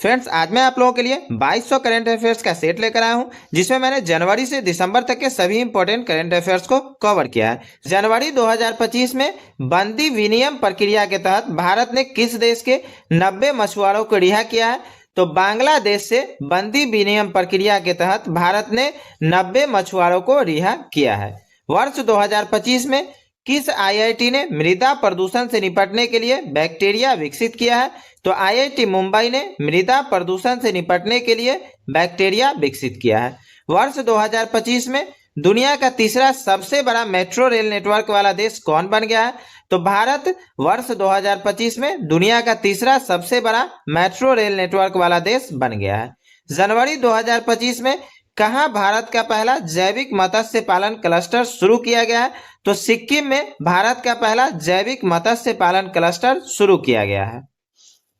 Friends, आज मैं आप लोगों के लिए 2200 करंट अफेयर्स का सेट लेकर आया हूं, जिसमें मैंने जनवरी से दिसंबर तक के सभी इंपॉर्टेंट करंट अफेयर्स को कवर किया है। जनवरी 2025 में बंदी विनिमय प्रक्रिया के तहत भारत ने किस देश के 90 मछुआरों को रिहा किया है? तो बांग्लादेश से बंदी विनिमय प्रक्रिया के तहत भारत ने 90 मछुआरों को रिहा किया है। वर्ष 2025 में किस आईआईटी ने मृदा प्रदूषण से निपटने के लिए बैक्टीरिया विकसित किया है? तो आईआईटी मुंबई ने मृदा प्रदूषण से निपटने के लिए बैक्टीरिया विकसित किया है। वर्ष 2025 में दुनिया का तीसरा सबसे बड़ा मेट्रो रेल नेटवर्क वाला देश कौन बन गया है? तो भारत वर्ष 2025 में दुनिया का तीसरा सबसे बड़ा मेट्रो रेल नेटवर्क वाला देश बन गया है। जनवरी 2025 में कहां भारत का पहला जैविक मत्स्य पालन क्लस्टर शुरू किया गया है? तो सिक्किम में भारत का पहला जैविक मत्स्य पालन क्लस्टर शुरू किया गया है।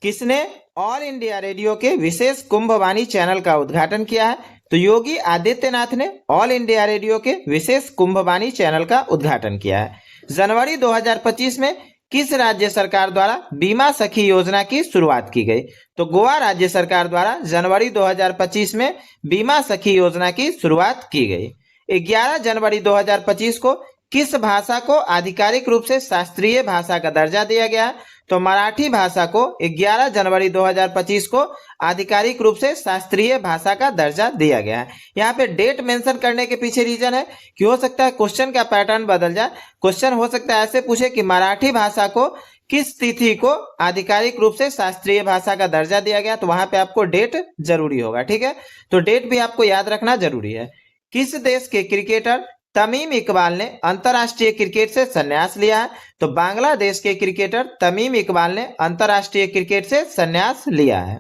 किसने ऑल इंडिया रेडियो के विशेष कुंभवाणी चैनल का उद्घाटन किया है? तो योगी आदित्यनाथ ने ऑल इंडिया रेडियो के विशेष कुंभवाणी चैनल का उद्घाटन किया है। जनवरी 2025 में किस राज्य सरकार द्वारा बीमा सखी योजना की शुरुआत की गई? तो गोवा राज्य सरकार द्वारा जनवरी 2025 में बीमा सखी योजना की शुरुआत की गई। 11 जनवरी 2025 को किस भाषा को आधिकारिक रूप से शास्त्रीय भाषा का दर्जा दिया गया? तो मराठी भाषा को 11 जनवरी 2025 को आधिकारिक रूप से शास्त्रीय भाषा का दर्जा दिया गया है। यहाँ पे डेट मेंशन करने के पीछे रीजन है कि हो सकता है क्वेश्चन का पैटर्न बदल जाए। क्वेश्चन हो सकता है ऐसे पूछे कि मराठी भाषा को किस तिथि को आधिकारिक रूप से शास्त्रीय भाषा का दर्जा दिया गया, तो वहां पे आपको डेट जरूरी होगा। ठीक है, तो डेट भी आपको याद रखना जरूरी है। किस देश के क्रिकेटर तमीम इकबाल ने अंतर्राष्ट्रीय क्रिकेट से संन्यास लिया है? तो बांग्लादेश के क्रिकेटर तमीम इकबाल ने अंतर्राष्ट्रीय क्रिकेट से संन्यास लिया है।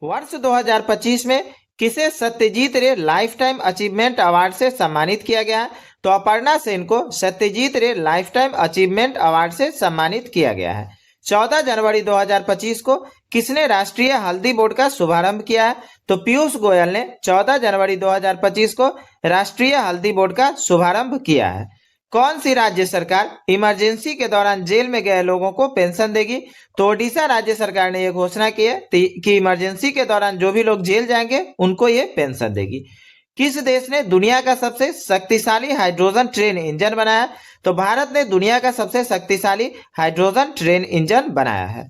वर्ष 2025 में किसे सत्यजीत रे लाइफ टाइम अचीवमेंट अवार्ड से सम्मानित किया गया है? तो अपर्णा सेन को सत्यजीत रे लाइफ टाइम अचीवमेंट अवार्ड से सम्मानित किया गया है। 14 जनवरी 2025 को किसने राष्ट्रीय हल्दी बोर्ड का शुभारंभ किया है? तो पीयूष गोयल ने 14 जनवरी 2025 को राष्ट्रीय हल्दी बोर्ड का शुभारंभ किया है। कौन सी राज्य सरकार इमरजेंसी के दौरान जेल में गए लोगों को पेंशन देगी? तो ओडिशा राज्य सरकार ने यह घोषणा की है कि इमरजेंसी के दौरान जो भी लोग जेल जाएंगे उनको ये पेंशन देगी। किस देश ने दुनिया का सबसे शक्तिशाली हाइड्रोजन ट्रेन इंजन बनाया? तो भारत ने दुनिया का सबसे शक्तिशाली हाइड्रोजन ट्रेन इंजन बनाया है।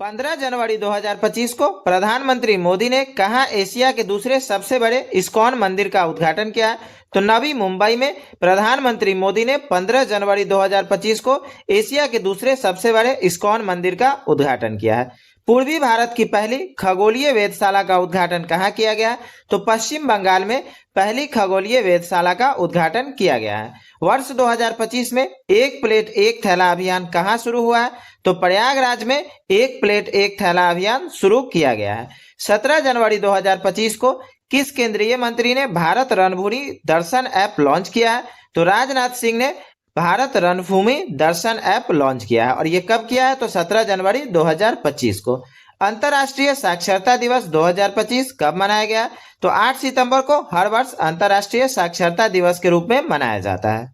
15 जनवरी 2025 को प्रधानमंत्री मोदी ने कहां एशिया के दूसरे सबसे बड़े इस्कॉन मंदिर का उद्घाटन किया है? तो नवी मुंबई में प्रधानमंत्री मोदी ने 15 जनवरी 2025 को एशिया के दूसरे सबसे बड़े इस्कॉन मंदिर का उद्घाटन किया है। पूर्वी भारत की पहली खगोलीय वेधशाला का उद्घाटन कहां किया गया? तो पश्चिम बंगाल में पहली खगोलीय वेधशाला का उद्घाटन किया गया है। वर्ष 2025 में एक प्लेट एक थैला अभियान कहां शुरू हुआ है? तो प्रयागराज में एक प्लेट एक थैला अभियान शुरू किया गया है। 17 जनवरी 2025 को किस केंद्रीय मंत्री ने भारत रणभूमि दर्शन ऐप लॉन्च किया है? तो राजनाथ सिंह ने भारत रणभूमि दर्शन ऐप लॉन्च किया है। और ये कब किया है? तो 17 जनवरी 2025 को। अंतर्राष्ट्रीय साक्षरता दिवस 2025 कब मनाया गया? तो 8 सितंबर को हर वर्ष अंतर्राष्ट्रीय साक्षरता दिवस के रूप में मनाया जाता है।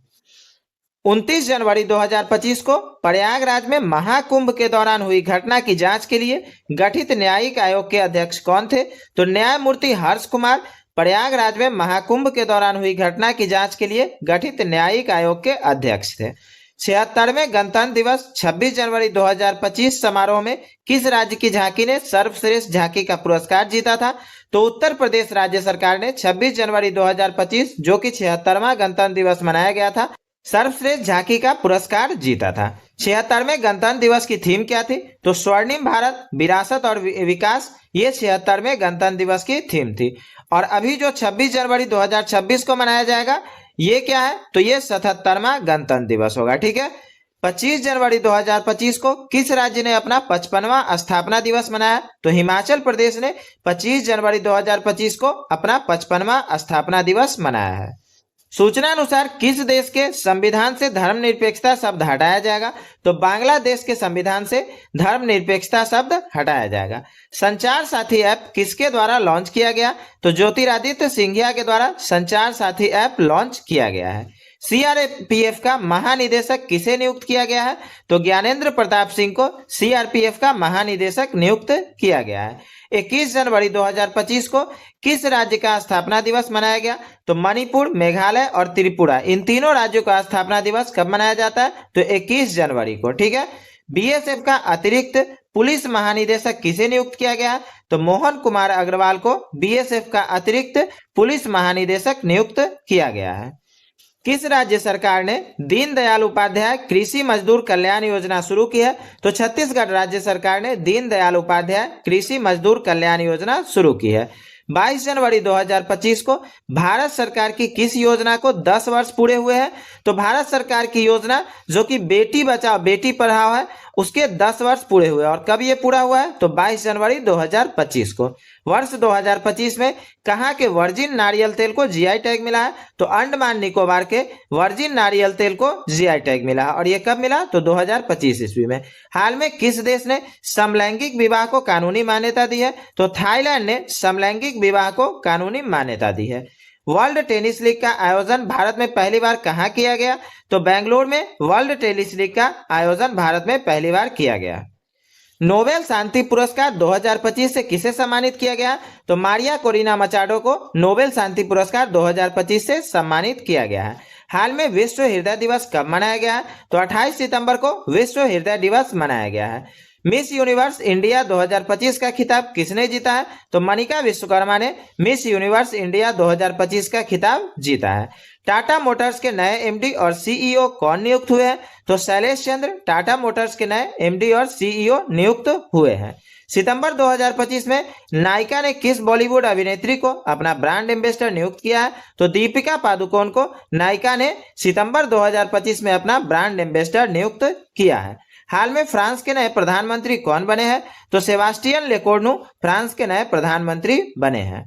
29 जनवरी 2025 को प्रयागराज में महाकुंभ के दौरान हुई घटना की जांच के लिए गठित न्यायिक आयोग के अध्यक्ष कौन थे? तो न्यायमूर्ति हर्ष कुमार प्रयागराज में महाकुंभ के दौरान हुई घटना की जांच के लिए गठित न्यायिक आयोग के अध्यक्ष थे। 76वें गणतंत्र दिवस 26 जनवरी 2025 समारोह में किस राज्य की झांकी ने सर्वश्रेष्ठ झांकी का पुरस्कार जीता था? तो उत्तर प्रदेश राज्य सरकार ने 26 जनवरी 2025 जो कि 76वां गणतंत्र दिवस मनाया गया था, सर्वश्रेष्ठ झांकी का पुरस्कार जीता था। 76वें गणतंत्र दिवस की थीम क्या थी? तो स्वर्णिम भारत, विरासत और विकास, ये 76वें गणतंत्र दिवस की थीम थी। और अभी जो 26 जनवरी 2026 को मनाया जाएगा ये क्या है? तो ये 77वां गणतंत्र दिवस होगा। ठीक है, 25 जनवरी 2025 को किस राज्य ने अपना 55वां स्थापना दिवस मनाया? तो हिमाचल प्रदेश ने 25 जनवरी 2025 को अपना 55वां स्थापना दिवस मनाया है। सूचना अनुसार किस देश के संविधान से धर्मनिरपेक्षता शब्द हटाया जाएगा? तो बांग्लादेश के संविधान से धर्मनिरपेक्षता शब्द हटाया जाएगा। संचार साथी ऐप किसके द्वारा लॉन्च किया गया? तो ज्योतिरादित्य सिंधिया के द्वारा संचार साथी ऐप लॉन्च किया गया है। सीआरपीएफ का महानिदेशक किसे नियुक्त किया गया है? तो ज्ञानेंद्र प्रताप सिंह को सीआरपीएफ का महानिदेशक नियुक्त किया गया है। 21 जनवरी 2025 को किस राज्य का स्थापना दिवस मनाया गया? तो मणिपुर, मेघालय और त्रिपुरा, इन तीनों राज्यों का स्थापना दिवस कब मनाया जाता है? तो 21 जनवरी को। ठीक है। बीएसएफ का अतिरिक्त पुलिस महानिदेशक किसे नियुक्त किया गया? तो मोहन कुमार अग्रवाल को बीएसएफ का अतिरिक्त पुलिस महानिदेशक नियुक्त किया गया है। किस राज्य सरकार ने दीनदयाल उपाध्याय कृषि मजदूर कल्याण योजना शुरू की है? तो छत्तीसगढ़ राज्य सरकार ने दीनदयाल उपाध्याय कृषि मजदूर कल्याण योजना शुरू की है। 22 जनवरी 2025 को भारत सरकार की किस योजना को 10 वर्ष पूरे हुए हैं? तो भारत सरकार की योजना जो कि बेटी बचाओ बेटी पढ़ाओ है, उसके 10 वर्ष पूरे हुए। और कब ये पूरा हुआ है? तो 22 जनवरी 2025 को। वर्ष 2025 में कहाँ के वर्जिन नारियल तेल को जीआई टैग मिला है? तो अंडमान निकोबार के वर्जिन नारियल तेल को जीआई टैग मिला है। और ये कब मिला? तो 2025 ईस्वी में। हाल में किस देश ने समलैंगिक विवाह को कानूनी मान्यता दी है? तो थाईलैंड ने समलैंगिक विवाह को कानूनी मान्यता दी है। वर्ल्ड टेनिस लीग का आयोजन भारत में पहली बार कहाँ किया गया? तो बेंगलुरु में वर्ल्ड टेनिस लीग का आयोजन भारत में पहली बार किया गया। नोबेल शांति पुरस्कार 2025 से किसे सम्मानित किया गया? तो मारिया कोरिना मचाडो को नोबेल शांति पुरस्कार 2025 से सम्मानित किया गया है। हाल में विश्व हृदय दिवस कब मनाया गया है? तो 28 सितंबर को विश्व हृदय दिवस मनाया गया है। मिस यूनिवर्स इंडिया 2025 का खिताब किसने जीता है? तो मनिका विश्वकर्मा ने मिस यूनिवर्स इंडिया 2025 का खिताब जीता है। टाटा मोटर्स के नए एमडी और सीईओ कौन नियुक्त हुए हैं? तो शैलेश चंद्र टाटा मोटर्स के नए एमडी और सीईओ नियुक्त हुए हैं। सितंबर 2025 में नायिका ने किस बॉलीवुड अभिनेत्री को अपना ब्रांड एम्बेसडर नियुक्त किया है? तो दीपिका पादुकोण को नायिका ने सितंबर 2025 में अपना ब्रांड एम्बेसडर नियुक्त किया है। हाल में फ्रांस के नए प्रधानमंत्री कौन बने हैं? तो सेबास्टियन लेकोर्नु फ्रांस के नए प्रधानमंत्री बने हैं।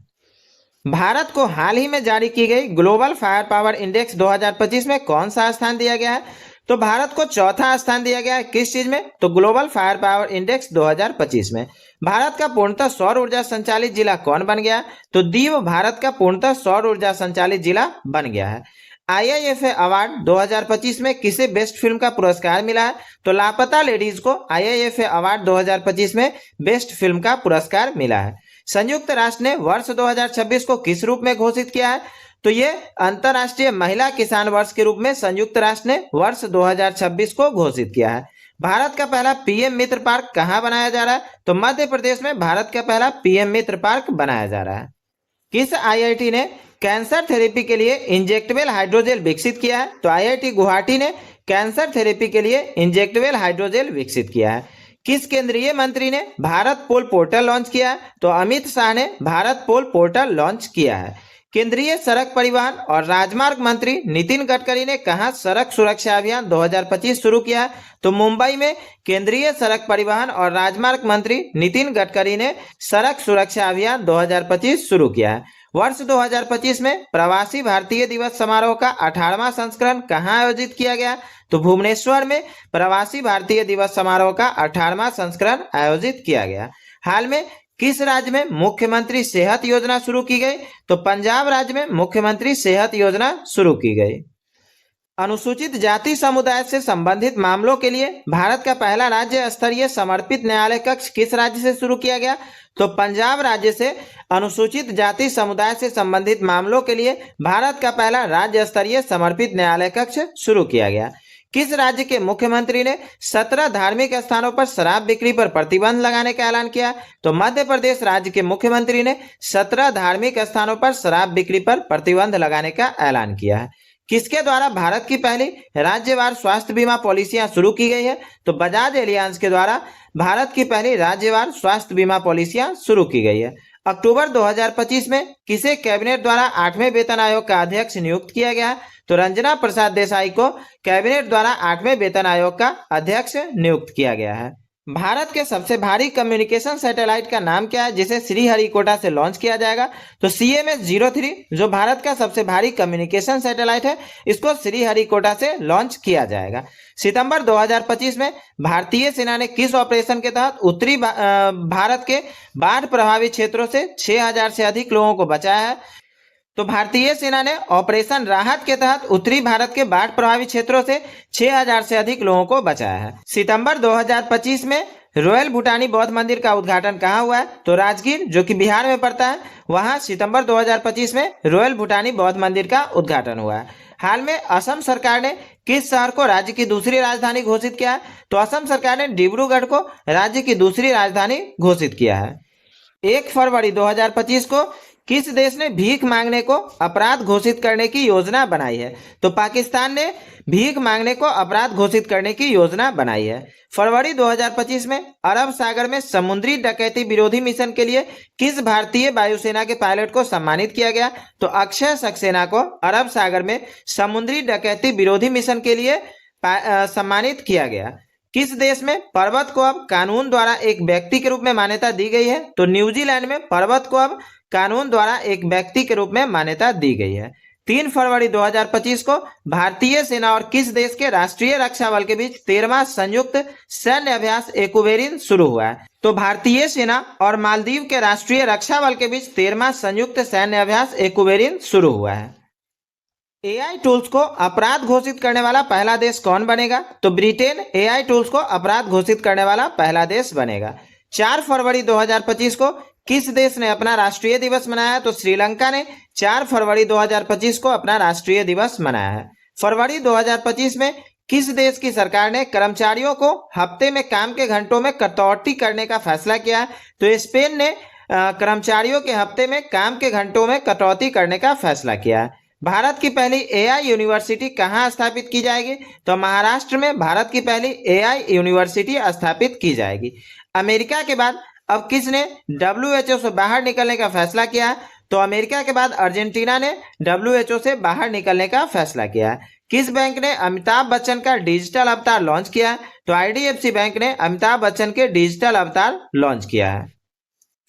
भारत को हाल ही में जारी की गई ग्लोबल फायर पावर इंडेक्स 2025 में कौन सा स्थान दिया गया है? तो भारत को चौथा स्थान दिया गया है। किस चीज में? तो ग्लोबल फायर पावर इंडेक्स 2025 में। भारत का पूर्णतः सौर ऊर्जा संचालित जिला कौन बन गया? तो दीव भारत का पूर्णतः सौर ऊर्जा संचालित जिला बन गया है। आईआईएफए अवार्ड 2025 में किसे बेस्ट फिल्म का पुरस्कार मिला है? तो लापता लेडीज को आईआईएफए अवार्ड 2025 में बेस्ट फिल्म का पुरस्कार मिला है। संयुक्त राष्ट्र ने वर्ष 2026 को किस रूप में घोषित किया है? तो ये अंतर्राष्ट्रीय महिला किसान वर्ष के रूप में संयुक्त राष्ट्र ने वर्ष 2026 को घोषित किया है। भारत का पहला पीएम मित्र पार्क कहाँ बनाया जा रहा है? तो मध्य प्रदेश में भारत का पहला पीएम मित्र पार्क बनाया जा रहा है। किस आईआईटी ने कैंसर थेरेपी के लिए इंजेक्टेबल हाइड्रोजेल विकसित किया है? तो आईआईटी गुवाहाटी ने कैंसर थेरेपी के लिए इंजेक्टेबल हाइड्रोजेल विकसित किया है। किस केंद्रीय मंत्री ने भारत पोल पोर्टल लॉन्च किया है? तो अमित शाह ने भारत पोल पोर्टल लॉन्च किया है। केंद्रीय सड़क परिवहन और राजमार्ग मंत्री नितिन गडकरी ने कहां सड़क सुरक्षा अभियान 2025 शुरू किया है? तो मुंबई में केंद्रीय सड़क परिवहन और राजमार्ग मंत्री नितिन गडकरी ने सड़क सुरक्षा अभियान 2025 शुरू किया है। वर्ष 2025 में प्रवासी भारतीय दिवस समारोह का 18वां संस्करण कहां आयोजित किया गया? तो भुवनेश्वर में प्रवासी भारतीय दिवस समारोह का 18वां संस्करण आयोजित किया गया। हाल में किस राज्य में मुख्यमंत्री सेहत योजना शुरू की गई? तो पंजाब राज्य में मुख्यमंत्री सेहत योजना शुरू की गई। अनुसूचित जाति समुदाय से संबंधित मामलों के लिए भारत का पहला राज्य स्तरीय समर्पित न्यायालय कक्ष किस राज्य से शुरू किया गया? तो पंजाब राज्य से अनुसूचित जाति समुदाय से संबंधित मामलों के लिए भारत का पहला राज्य स्तरीय समर्पित न्यायालय कक्ष शुरू किया गया। किस राज्य के मुख्यमंत्री ने 17 धार्मिक स्थानों पर शराब बिक्री पर प्रतिबंध लगाने का ऐलान किया? तो मध्य प्रदेश राज्य के मुख्यमंत्री ने 17 धार्मिक स्थानों पर शराब बिक्री पर प्रतिबंध लगाने का ऐलान किया है। किसके द्वारा भारत की पहली राज्यवार स्वास्थ्य बीमा पॉलिसियां शुरू की गई है? तो बजाज एलियांज के द्वारा भारत की पहली राज्यवार स्वास्थ्य बीमा पॉलिसियां शुरू की गई है। अक्टूबर 2025 में किसे कैबिनेट द्वारा 8वें वेतन आयोग का अध्यक्ष नियुक्त किया गया? तो रंजना प्रसाद देसाई को कैबिनेट द्वारा 8वें वेतन आयोग का अध्यक्ष नियुक्त किया गया है। भारत के सबसे भारी कम्युनिकेशन सैटेलाइट का नाम क्या है जिसे श्रीहरिकोटा से लॉन्च किया जाएगा? तो CMS-03 जो भारत का सबसे भारी कम्युनिकेशन सैटेलाइट है, इसको श्रीहरिकोटा से लॉन्च किया जाएगा। सितंबर 2025 में भारतीय सेना ने किस ऑपरेशन के तहत उत्तरी भारत के बाढ़ प्रभावित क्षेत्रों से 6000 से अधिक लोगों को बचाया है? तो भारतीय सेना ने ऑपरेशन राहत के तहत उत्तरी भारत के बाढ़ प्रभावित क्षेत्रों से 6000 से अधिक लोगों को बचाया है। सितंबर 2025 में रॉयल भूटानी बौद्ध मंदिर का उद्घाटन कहाँ हुआ है? तो राजगीर, जो कि बिहार में पड़ता है, वहां सितंबर 2025 में रॉयल भूटानी बौद्ध मंदिर का उद्घाटन हुआ है। हाल में असम सरकार ने किस शहर को राज्य की दूसरी राजधानी घोषित किया है? तो असम सरकार ने डिब्रूगढ़ को राज्य की दूसरी राजधानी घोषित किया है। 1 फरवरी 2025 को किस देश ने भीख मांगने को अपराध घोषित करने की योजना बनाई है? तो पाकिस्तान ने भीख मांगने को अपराध घोषित करने की योजना बनाई है। फरवरी 2025 में अरब सागर में समुद्री डकैती विरोधी मिशन के लिए किस भारतीय वायुसेना के पायलट को सम्मानित किया गया? तो अक्षय सक्सेना को अरब सागर में समुद्री डकैती विरोधी मिशन के लिए सम्मानित किया गया। किस देश में पर्वत को अब कानून द्वारा एक व्यक्ति के रूप में मान्यता दी गई है? तो न्यूजीलैंड में पर्वत को अब कानून द्वारा एक व्यक्ति के रूप में मान्यता दी गई है। 3 फरवरी 2025 को भारतीय सेना और किस देश के राष्ट्रीय रक्षा बल के बीच 13वां संयुक्त सैन्य अभ्यास एक्वेरिन शुरू हुआ है? तो भारतीय सेना और मालदीव के राष्ट्रीय रक्षा बल के बीच 13वां संयुक्त सैन्य अभ्यास एक्वेरिन शुरू हुआ है। एआई टूल्स को अपराध घोषित करने वाला पहला देश कौन बनेगा? तो ब्रिटेन एआई टूल्स को अपराध घोषित करने वाला पहला देश बनेगा। 4 फरवरी 2025 को किस देश ने अपना राष्ट्रीय दिवस मनाया? तो श्रीलंका ने 4 फरवरी 2025 को अपना राष्ट्रीय दिवस मनाया है। फरवरी 2025 में किस देश की सरकार ने कर्मचारियों को हफ्ते में काम के घंटों में कटौती करने का फैसला किया है? तो स्पेन ने कर्मचारियों के हफ्ते में काम के घंटों में कटौती करने का फैसला किया है। भारत की पहली एआई यूनिवर्सिटी कहाँ स्थापित की जाएगी? तो महाराष्ट्र में भारत की पहली एआई यूनिवर्सिटी स्थापित की जाएगी। अमेरिका के बाद अब किसने WHO से बाहर निकलने का फैसला किया है? तो अमेरिका के बाद अर्जेंटीना ने WHO से बाहर निकलने का फैसला किया है। किस बैंक ने अमिताभ बच्चन का डिजिटल अवतार लॉन्च किया है? तो IDFC बैंक ने अमिताभ बच्चन के डिजिटल अवतार लॉन्च किया है।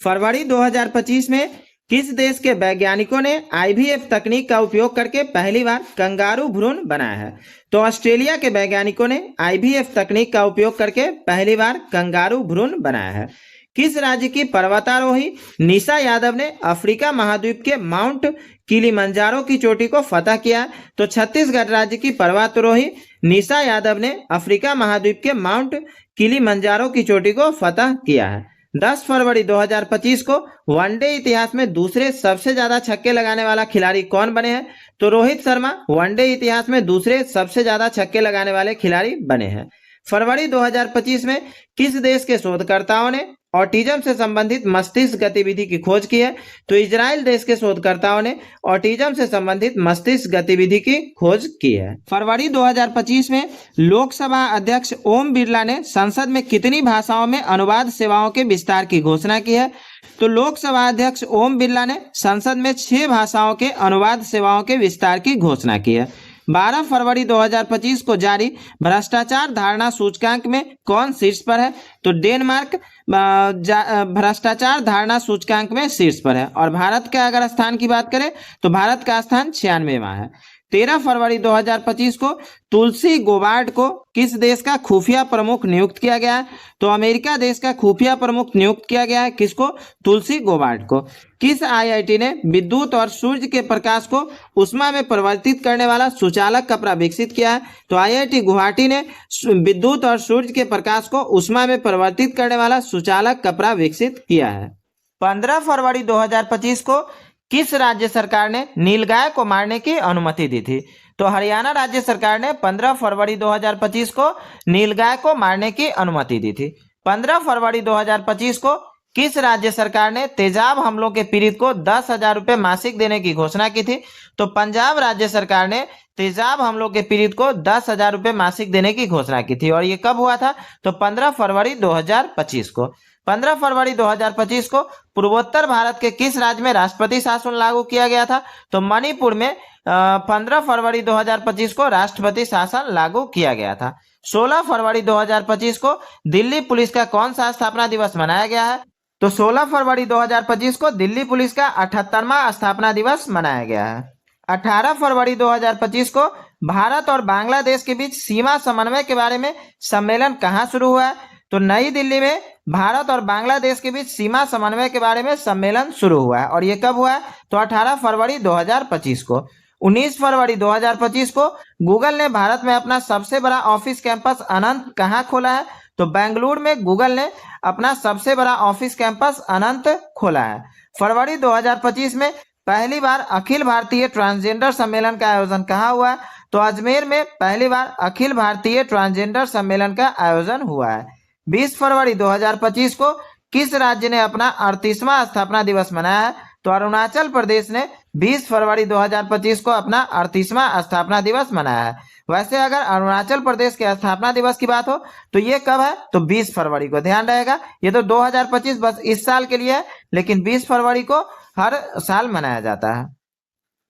फरवरी 2025 में किस देश के वैज्ञानिकों ने IVF तकनीक का उपयोग करके पहली बार कंगारू भ्रूण बनाया है? तो ऑस्ट्रेलिया के वैज्ञानिकों ने IVF तकनीक का उपयोग करके पहली बार कंगारू भ्रूण बनाया है। किस राज्य की पर्वतारोही निशा यादव ने अफ्रीका महाद्वीप के माउंट किलिमंजारो की चोटी को फतह किया? तो छत्तीसगढ़ राज्य की पर्वतारोही निशा यादव ने अफ्रीका महाद्वीप के माउंट किलिमंजारो की चोटी को फतह किया है। 10 फरवरी 2025 को वनडे इतिहास में दूसरे सबसे ज्यादा छक्के लगाने वाला खिलाड़ी कौन बने हैं? तो रोहित शर्मा वनडे इतिहास में दूसरे सबसे ज्यादा छक्के लगाने वाले खिलाड़ी बने हैं। फरवरी 2025 में किस देश के शोधकर्ताओं ने ऑटिज्म से संबंधित मस्तिष्क गतिविधि की खोज की है? तो इजराइल देश के शोधकर्ताओं ने ऑटिज्म से संबंधित मस्तिष्क गतिविधि की खोज की है। फरवरी 2025 में लोकसभा अध्यक्ष ओम बिरला ने संसद में कितनी भाषाओं में अनुवाद सेवाओं के विस्तार की घोषणा की है? तो लोकसभा अध्यक्ष ओम बिरला ने संसद में 6 भाषाओं के अनुवाद सेवाओं के विस्तार की घोषणा की है। 12 फरवरी 2025 को जारी भ्रष्टाचार धारणा सूचकांक में कौन शीर्ष पर है? तो डेनमार्क भ्रष्टाचार धारणा सूचकांक में शीर्ष पर है। और भारत के अगर स्थान की बात करें तो भारत का स्थान 96वां है। 13 फरवरी 2025 को तुलसी गोबार्ड को किस देश का खुफिया प्रमुख नियुक्त किया गया है? तो अमेरिका देश का खुफिया प्रमुख नियुक्त किया गया है। किसको? तुलसी गोबार्ड को। किस IIT ने विद्युत और सूर्य के प्रकाश को उष्मा में परिवर्तित करने वाला सुचालक कपड़ा विकसित किया है? तो IIT गुवाहाटी ने विद्युत और सूर्य के प्रकाश को उष्मा में परिवर्तित करने वाला सुचालक कपड़ा विकसित किया है। 15 फरवरी 2025 को किस राज्य सरकार ने नीलगाय को मारने की अनुमति दी थी? तो हरियाणा राज्य सरकार ने 15 फरवरी 2025 को नीलगाय को मारने की अनुमति दी थी। 15 फरवरी 2025 को किस राज्य सरकार ने तेजाब हमलों के पीड़ित को 10,000 रुपये मासिक देने की घोषणा की थी? तो पंजाब राज्य सरकार ने तेजाब हमलों के पीड़ित को 10,000 रुपये मासिक देने की घोषणा की थी। और ये कब हुआ था? तो 15 फरवरी 2025 को। 15 फरवरी 2025 को पूर्वोत्तर भारत के किस राज्य में राष्ट्रपति शासन लागू किया गया था? तो मणिपुर में 15 फरवरी 2025 को राष्ट्रपति शासन लागू किया गया था। 16 फरवरी 2025 को दिल्ली पुलिस का कौन सा स्थापना दिवस मनाया गया है? तो 16 फरवरी 2025 को दिल्ली पुलिस का 78वां स्थापना दिवस मनाया गया है। 18 फरवरी 2025 को भारत और बांग्लादेश के बीच सीमा समन्वय के बारे में सम्मेलन कहाँ शुरू हुआ है? तो नई दिल्ली में भारत और बांग्लादेश के बीच सीमा समन्वय के बारे में सम्मेलन शुरू हुआ है। और ये कब हुआ है? तो 18 फरवरी 2025 को। 19 फरवरी 2025 को गूगल ने भारत में अपना सबसे बड़ा ऑफिस कैंपस अनंत कहाँ खोला है? तो बेंगलुरु में गूगल ने अपना सबसे बड़ा ऑफिस कैंपस अनंत खोला है। फरवरी 2025 में पहली बार अखिल भारतीय ट्रांसजेंडर सम्मेलन का आयोजन कहाँ हुआ है? तो अजमेर में पहली बार अखिल भारतीय ट्रांसजेंडर सम्मेलन का आयोजन हुआ है। 20 फरवरी 2025 को किस राज्य ने अपना 38वां स्थापना दिवस मनाया है? तो अरुणाचल प्रदेश ने 20 फरवरी 2025 को अपना 38वां स्थापना दिवस मनाया है। वैसे अगर अरुणाचल प्रदेश के स्थापना दिवस की बात हो तो ये कब है? तो 20 फरवरी को। ध्यान रहेगा, ये तो 2025 बस इस साल के लिए है, लेकिन 20 फरवरी को हर साल मनाया जाता है।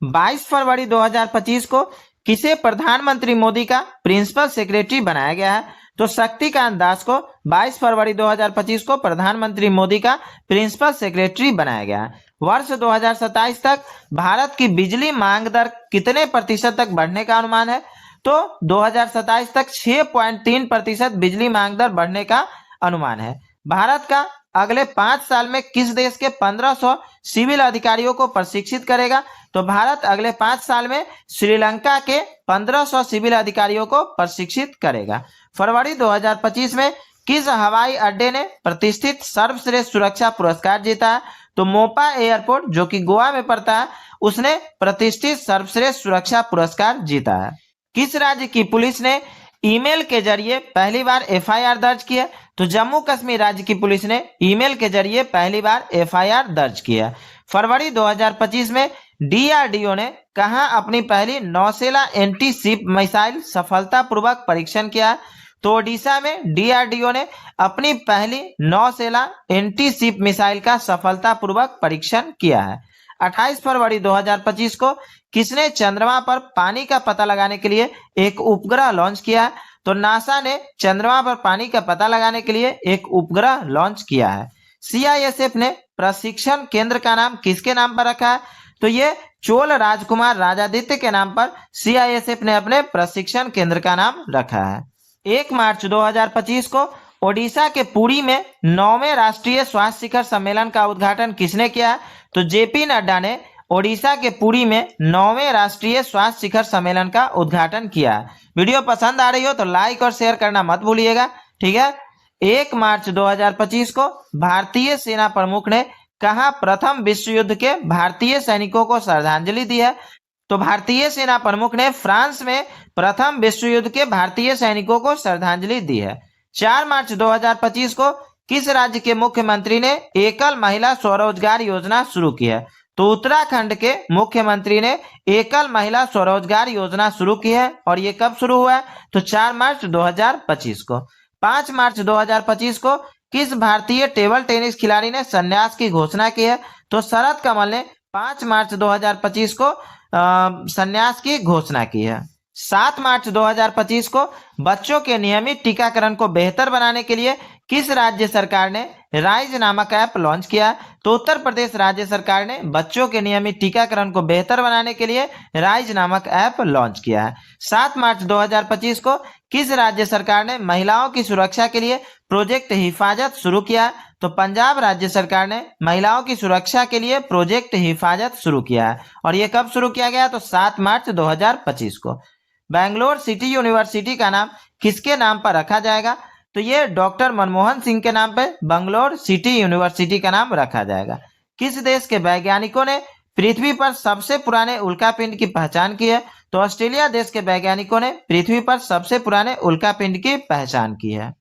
22 फरवरी 2025 को किसे प्रधानमंत्री मोदी का प्रिंसिपल सेक्रेटरी बनाया गया है? तो शक्तिकांत दास को 22 फरवरी 2025 को प्रधानमंत्री मोदी का प्रिंसिपल सेक्रेटरी बनाया गया है। वर्ष 2027 तक भारत की बिजली मांग दर कितने प्रतिशत तक बढ़ने का अनुमान है? तो 2027 तक 6.3% बिजली मांग दर बढ़ने का अनुमान है। भारत का अगले 5 साल में किस देश के 1500 सिविल अधिकारियों को प्रशिक्षित करेगा? तो भारत अगले 5 साल में श्रीलंका के 1500 सिविल अधिकारियों को प्रशिक्षित करेगा। फरवरी 2025 में किस हवाई अड्डे ने प्रतिष्ठित सर्वश्रेष्ठ सुरक्षा पुरस्कार जीता है? तो मोपा एयरपोर्ट जो कि गोवा में पड़ता है, उसने प्रतिष्ठित सर्वश्रेष्ठ सुरक्षा पुरस्कार जीता है। किस राज्य की पुलिस ने ईमेल के जरिए पहली बार एफआईआर दर्ज की है? तो जम्मू कश्मीर राज्य की पुलिस ने ईमेल के जरिए पहली बार एफआईआर दर्ज किया। फरवरी 2025 में डीआरडीओ ने कहां अपनी पहली नौसेना एंटी शिप मिसाइल सफलतापूर्वक परीक्षण किया? तो ओडिशा में डीआरडीओ ने अपनी पहली नौसेना एंटी शिप मिसाइल का सफलतापूर्वक परीक्षण किया है। 28 फरवरी 2025 को किसने चंद्रमा पर पानी का पता लगाने के लिए एक उपग्रह लॉन्च किया? तो नासा ने चंद्रमा पर पानी का पता लगाने के लिए एक उपग्रह लॉन्च किया है। सीआईएसएफ ने प्रशिक्षण केंद्र का नाम किसके नाम पर रखा है? तो ये चोल राजकुमार राजादित्य के नाम पर सीआईएसएफ ने अपने प्रशिक्षण केंद्र का नाम रखा है। 1 मार्च 2025 को ओडिशा के पुरी में 9वें राष्ट्रीय स्वास्थ्य शिखर सम्मेलन का उद्घाटन किसने किया? तो जेपी नड्डा ने ओडिशा के पुरी में 9वें राष्ट्रीय स्वास्थ्य शिखर सम्मेलन का उद्घाटन किया। वीडियो पसंद आ रही हो तो लाइक और शेयर करना मत भूलिएगा, ठीक है। 1 मार्च 2025 को भारतीय सेना प्रमुख ने कहां प्रथम विश्व युद्ध के भारतीय सैनिकों को श्रद्धांजलि दी है? तो भारतीय सेना प्रमुख ने फ्रांस में प्रथम विश्व युद्ध के भारतीय सैनिकों को श्रद्धांजलि दी है। 4 मार्च 2025 को किस राज्य के मुख्यमंत्री ने एकल महिला स्वरोजगार योजना शुरू की है? तो उत्तराखंड के मुख्यमंत्री ने एकल महिला स्वरोजगार योजना शुरू की है। और ये कब शुरू हुआ है? तो 4 मार्च 2025 को। 5 मार्च 2025 को किस भारतीय टेबल टेनिस खिलाड़ी ने संन्यास की घोषणा की है? तो शरद कमल ने 5 मार्च 2025 को संन्यास की घोषणा की है। 7 मार्च 2025 को बच्चों के नियमित टीकाकरण को बेहतर बनाने के लिए किस राज्य सरकार ने राइज नामक ऐप लॉन्च किया? तो उत्तर प्रदेश राज्य सरकार ने बच्चों के नियमित टीकाकरण को बेहतर बनाने के लिए राइज नामक ऐप लॉन्च किया है। 7 मार्च 2025 को किस राज्य सरकार ने महिलाओं की सुरक्षा के लिए प्रोजेक्ट हिफाजत शुरू किया? तो पंजाब राज्य सरकार ने महिलाओं की सुरक्षा के लिए प्रोजेक्ट हिफाजत शुरू किया है। और ये कब शुरू किया गया? तो 7 मार्च 2025 को। बेंगलोर सिटी यूनिवर्सिटी का नाम किसके नाम पर रखा जाएगा? तो ये डॉक्टर मनमोहन सिंह के नाम पे बेंगलोर सिटी यूनिवर्सिटी का नाम रखा जाएगा। किस देश के वैज्ञानिकों ने पृथ्वी पर सबसे पुराने उल्कापिंड की पहचान की है? तो ऑस्ट्रेलिया देश के वैज्ञानिकों ने पृथ्वी पर सबसे पुराने उल्कापिंड की पहचान की है।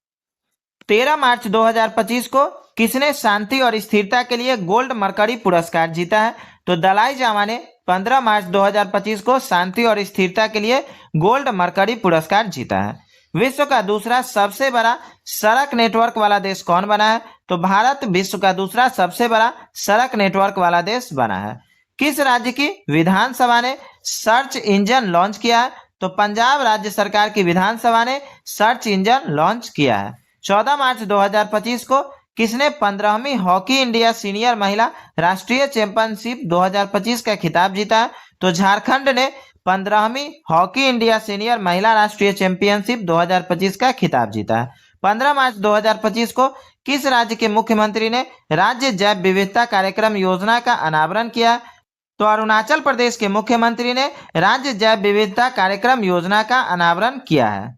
13 मार्च 2025 को किसने शांति और स्थिरता के लिए गोल्ड मरकरी पुरस्कार जीता है? तो दलाई जामा ने 15 मार्च 2025 को शांति और स्थिरता के लिए गोल्ड मरकरी पुरस्कार जीता है। विश्व का दूसरा सबसे बड़ा सड़क नेटवर्क वाला देश कौन बना है? तो भारत विश्व का दूसरा सबसे बड़ा सड़क नेटवर्क वाला देश बना है। किस राज्य की विधानसभा ने सर्च इंजन लॉन्च किया है? तो पंजाब राज्य सरकार की विधानसभा ने सर्च इंजन लॉन्च किया है। 14 मार्च 2025 को किसने 15वीं हॉकी इंडिया सीनियर महिला राष्ट्रीय चैंपियनशिप 2025 का खिताब जीता है? तो झारखंड ने 15वीं हॉकी इंडिया सीनियर महिला राष्ट्रीय चैंपियनशिप 2025 का खिताब जीता है। 15 मार्च 2025 को किस राज्य के मुख्यमंत्री ने राज्य जैव विविधता कार्यक्रम योजना का अनावरण किया? तो अरुणाचल प्रदेश के मुख्यमंत्री ने राज्य जैव विविधता कार्यक्रम योजना का अनावरण किया है।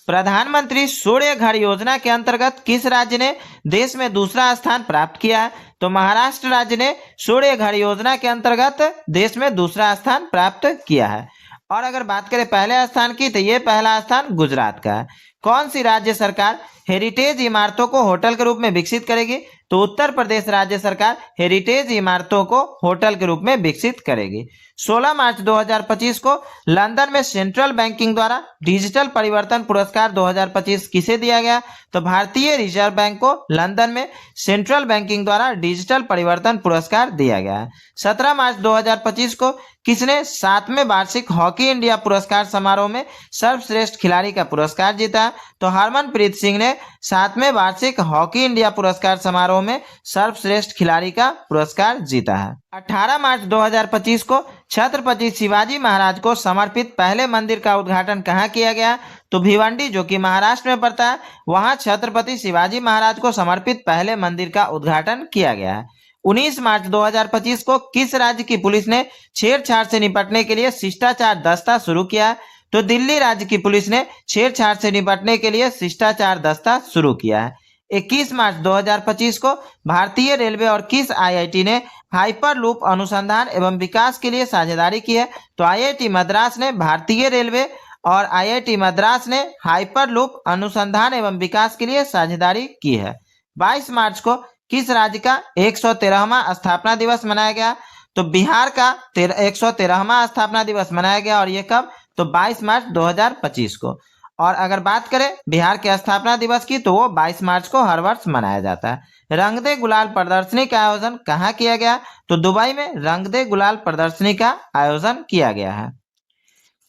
प्रधानमंत्री सूर्य घर योजना के अंतर्गत किस राज्य ने देश में दूसरा स्थान प्राप्त किया है? तो महाराष्ट्र राज्य ने सूर्य घर योजना के अंतर्गत देश में दूसरा स्थान प्राप्त किया है। और अगर बात करें पहले स्थान की, तो ये पहला स्थान गुजरात का है। कौन सी राज्य सरकार हेरिटेज इमारतों को होटल के रूप में विकसित करेगी? तो उत्तर प्रदेश राज्य सरकार हेरिटेज इमारतों को होटल के रूप में विकसित करेगी। 16 मार्च 2025 को लंदन में सेंट्रल बैंकिंग द्वारा डिजिटल परिवर्तन पुरस्कार 2025 किसे दिया गया? तो भारतीय रिजर्व बैंक को लंदन में सेंट्रल बैंकिंग द्वारा डिजिटल परिवर्तन पुरस्कार दिया गया है। 17 मार्च 2025 को किसने 7वें वार्षिक हॉकी इंडिया पुरस्कार समारोह में सर्वश्रेष्ठ खिलाड़ी का पुरस्कार जीता? तो हरमनप्रीत सिंह ने 7वें वार्षिक हॉकी इंडिया पुरस्कार समारोह में सर्वश्रेष्ठ खिलाड़ी का पुरस्कार जीता है। 18 मार्च 2025 को छत्रपति शिवाजी महाराज को समर्पित पहले मंदिर का उद्घाटन कहाँ किया गया? तो भिवंडी, जो कि महाराष्ट्र में पड़ता है, वहां छत्रपति शिवाजी महाराज को समर्पित पहले मंदिर का उद्घाटन किया गया है। 19 मार्च 2025 को किस राज्य की पुलिस ने छेड़छाड़ से निपटने के लिए शिष्टाचार दस्ता शुरू किया? तो दिल्ली राज्य की पुलिस ने छेड़छाड़ से निपटने के लिए शिष्टाचार दस्ता शुरू किया है। 21 मार्च 2025 को भारतीय रेलवे और किस आईआईटी ने हाइपरलूप अनुसंधान एवं विकास के लिए साझेदारी की है? तो आईआईटी मद्रास ने भारतीय रेलवे और आईआईटी मद्रास ने हाइपरलूप अनुसंधान एवं विकास के लिए साझेदारी की है। 22 मार्च को किस राज्य का 113वां स्थापना दिवस मनाया गया? तो बिहार का 113वां स्थापना दिवस मनाया गया, और ये कब? तो 22 मार्च 2025 को। और अगर बात करें बिहार के स्थापना दिवस की, तो वो 22 मार्च को हर वर्ष मनाया जाता है। रंग दे गुलाल प्रदर्शनी का आयोजन कहाँ किया गया? तो दुबई में रंग दे गुलाल प्रदर्शनी का आयोजन किया गया है।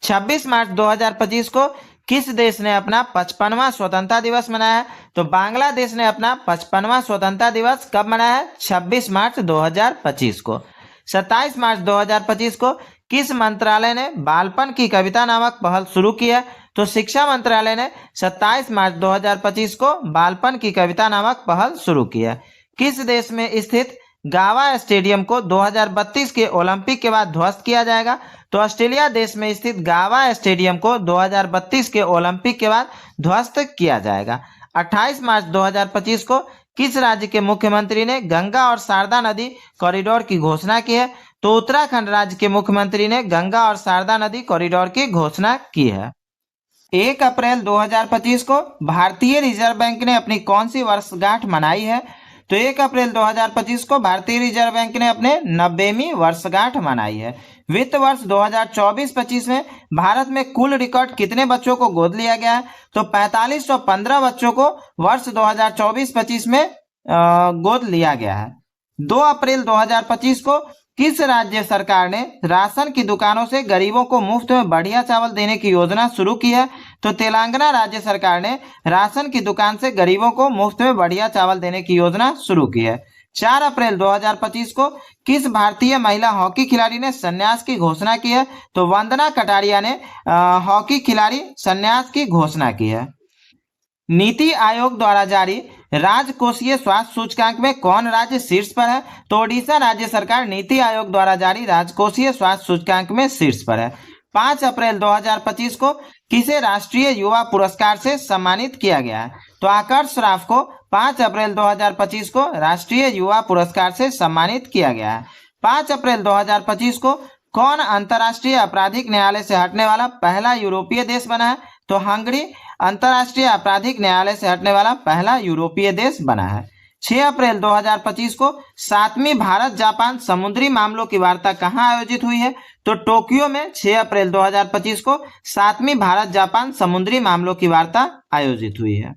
26 मार्च 2025 को किस देश ने अपना 55वां स्वतंत्रता दिवस मनाया है? तो बांग्लादेश ने अपना 55वां स्वतंत्रता दिवस कब मनाया है? 26 मार्च 2025 को। 27 मार्च 2025 को किस मंत्रालय ने बालपन की कविता नामक पहल शुरू की है? तो शिक्षा मंत्रालय ने 27 मार्च 2025 को बालपन की कविता नामक पहल शुरू की है। किस देश में स्थित गावा स्टेडियम को 2032 के ओलंपिक के बाद ध्वस्त किया जाएगा? तो ऑस्ट्रेलिया देश में स्थित गावा स्टेडियम को 2032 के ओलंपिक के बाद ध्वस्त किया जाएगा। 28 मार्च 2025 को किस राज्य के मुख्यमंत्री ने गंगा और शारदा नदी कॉरिडोर की घोषणा की है? तो उत्तराखंड राज्य के मुख्यमंत्री ने गंगा और शारदा नदी कॉरिडोर की घोषणा की है। 1 अप्रैल 2025 को भारतीय रिजर्व बैंक ने अपनी कौन सी वर्षगांठ मनाई है? तो 1 अप्रैल 2025 को भारतीय रिजर्व बैंक ने अपने 90वीं वर्षगांठ मनाई है। वित्त वर्ष 2024-25 में भारत में कुल रिकॉर्ड कितने बच्चों को गोद लिया गया है? तो 4515 बच्चों को वर्ष 2024-25 में गोद लिया गया है। 2 अप्रैल 2025 को किस राज्य सरकार ने राशन की दुकानों से गरीबों को मुफ्त में बढ़िया चावल देने की योजना शुरू की है? तो तेलंगाना राज्य सरकार ने राशन की दुकान से गरीबों को मुफ्त में बढ़िया चावल देने की योजना शुरू की है। 4 अप्रैल 2025 को किस भारतीय महिला हॉकी खिलाड़ी ने संन्यास की घोषणा की है? तो वंदना कटारिया ने हॉकी खिलाड़ी संन्यास की घोषणा की है। नीति आयोग द्वारा जारी राजकोषीय स्वास्थ्य सूचकांक में कौन राज्य शीर्ष पर है? तो ओडिशा राज्य सरकार नीति आयोग द्वारा जारी राजकोषीय स्वास्थ्य सूचकांक में शीर्ष पर है। 5 अप्रैल 2025 को किसे राष्ट्रीय युवा पुरस्कार से सम्मानित किया गया है? तो आकर्ष राव को 5 अप्रैल 2025 को राष्ट्रीय युवा पुरस्कार से सम्मानित किया गया है। 5 अप्रैल 2025 को कौन अंतर्राष्ट्रीय आपराधिक न्यायालय से हटने वाला पहला यूरोपीय देश बना है? तो हंगरी अंतर्राष्ट्रीय आपराधिक न्यायालय से हटने वाला पहला यूरोपीय देश बना है। 6 अप्रैल 2025 को 7वीं भारत जापान समुद्री मामलों की वार्ता कहां आयोजित हुई है? तो टोक्यो में 6 अप्रैल 2025 को 7वीं भारत जापान समुद्री मामलों की वार्ता आयोजित हुई है।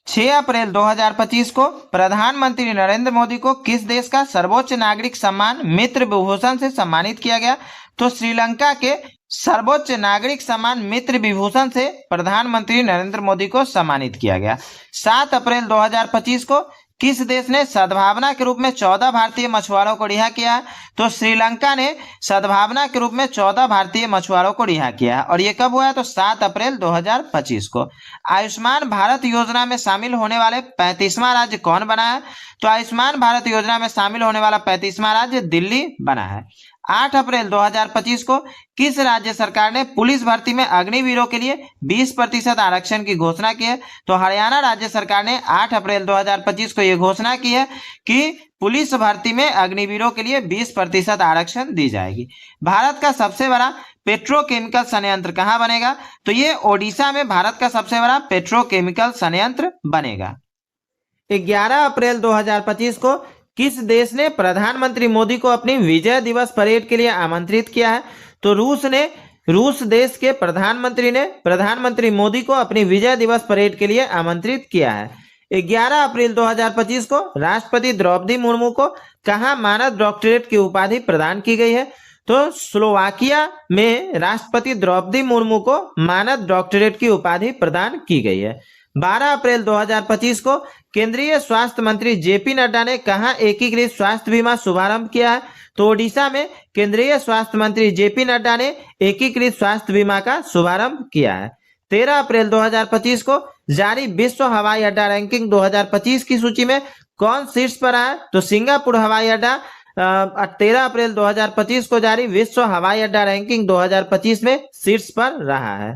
6 अप्रैल 2025 को प्रधानमंत्री नरेंद्र मोदी को किस देश का सर्वोच्च नागरिक सम्मान मित्र विभूषण से सम्मानित किया गया? तो श्रीलंका के सर्वोच्च नागरिक सम्मान मित्र विभूषण से प्रधानमंत्री नरेंद्र मोदी को सम्मानित किया गया। 7 अप्रैल 2025 को किस देश ने सद्भावना के रूप में 14 भारतीय मछुआरों को रिहा किया है? तो श्रीलंका ने सद्भावना के रूप में 14 भारतीय मछुआरों को रिहा किया है। और ये कब हुआ है? तो 7 अप्रैल 2025 को। आयुष्मान भारत योजना में शामिल होने वाले 35वां राज्य कौन बना है? तो आयुष्मान भारत योजना में शामिल होने वाला 35वां राज्य दिल्ली बना है। 8 अप्रैल 2025 को किस राज्य सरकार ने पुलिस भर्ती में अग्निवीरों के लिए 20% आरक्षण की घोषणा की है? तो हरियाणा राज्य सरकार ने 8 अप्रैल 2025 को यह घोषणा की है कि पुलिस भर्ती में अग्निवीरों के लिए 20% आरक्षण दी जाएगी। भारत का सबसे बड़ा पेट्रोकेमिकल संयंत्र कहाँ बनेगा? तो ये ओडिशा में भारत का सबसे बड़ा पेट्रोकेमिकल संयंत्र बनेगा। 11 अप्रैल 2025 को किस देश ने प्रधानमंत्री मोदी को अपनी विजय दिवस परेड के लिए आमंत्रित किया है? तो रूस देश के प्रधानमंत्री ने प्रधानमंत्री मोदी को अपनी विजय दिवस परेड के लिए आमंत्रित किया है। 11 अप्रैल 2025 को राष्ट्रपति द्रौपदी मुर्मू को कहाँ मानद डॉक्टरेट की उपाधि प्रदान की गई है? तो स्लोवाकिया में राष्ट्रपति द्रौपदी मुर्मू को मानद डॉक्टरेट की उपाधि प्रदान की गई है। 12 अप्रैल 2025 को केंद्रीय स्वास्थ्य मंत्री जेपी नड्डा ने कहाँ एकीकृत स्वास्थ्य बीमा शुभारंभ किया है? तो ओडिशा में केंद्रीय स्वास्थ्य मंत्री जेपी नड्डा ने एकीकृत स्वास्थ्य बीमा का शुभारंभ किया है। 13 अप्रैल 2025 को जारी विश्व हवाई अड्डा रैंकिंग 2025 की सूची में कौन शीर्ष पर आया? तो सिंगापुर हवाई अड्डा 13 अप्रैल 2025 को जारी विश्व हवाई अड्डा रैंकिंग 2025 में शीर्ष पर रहा है।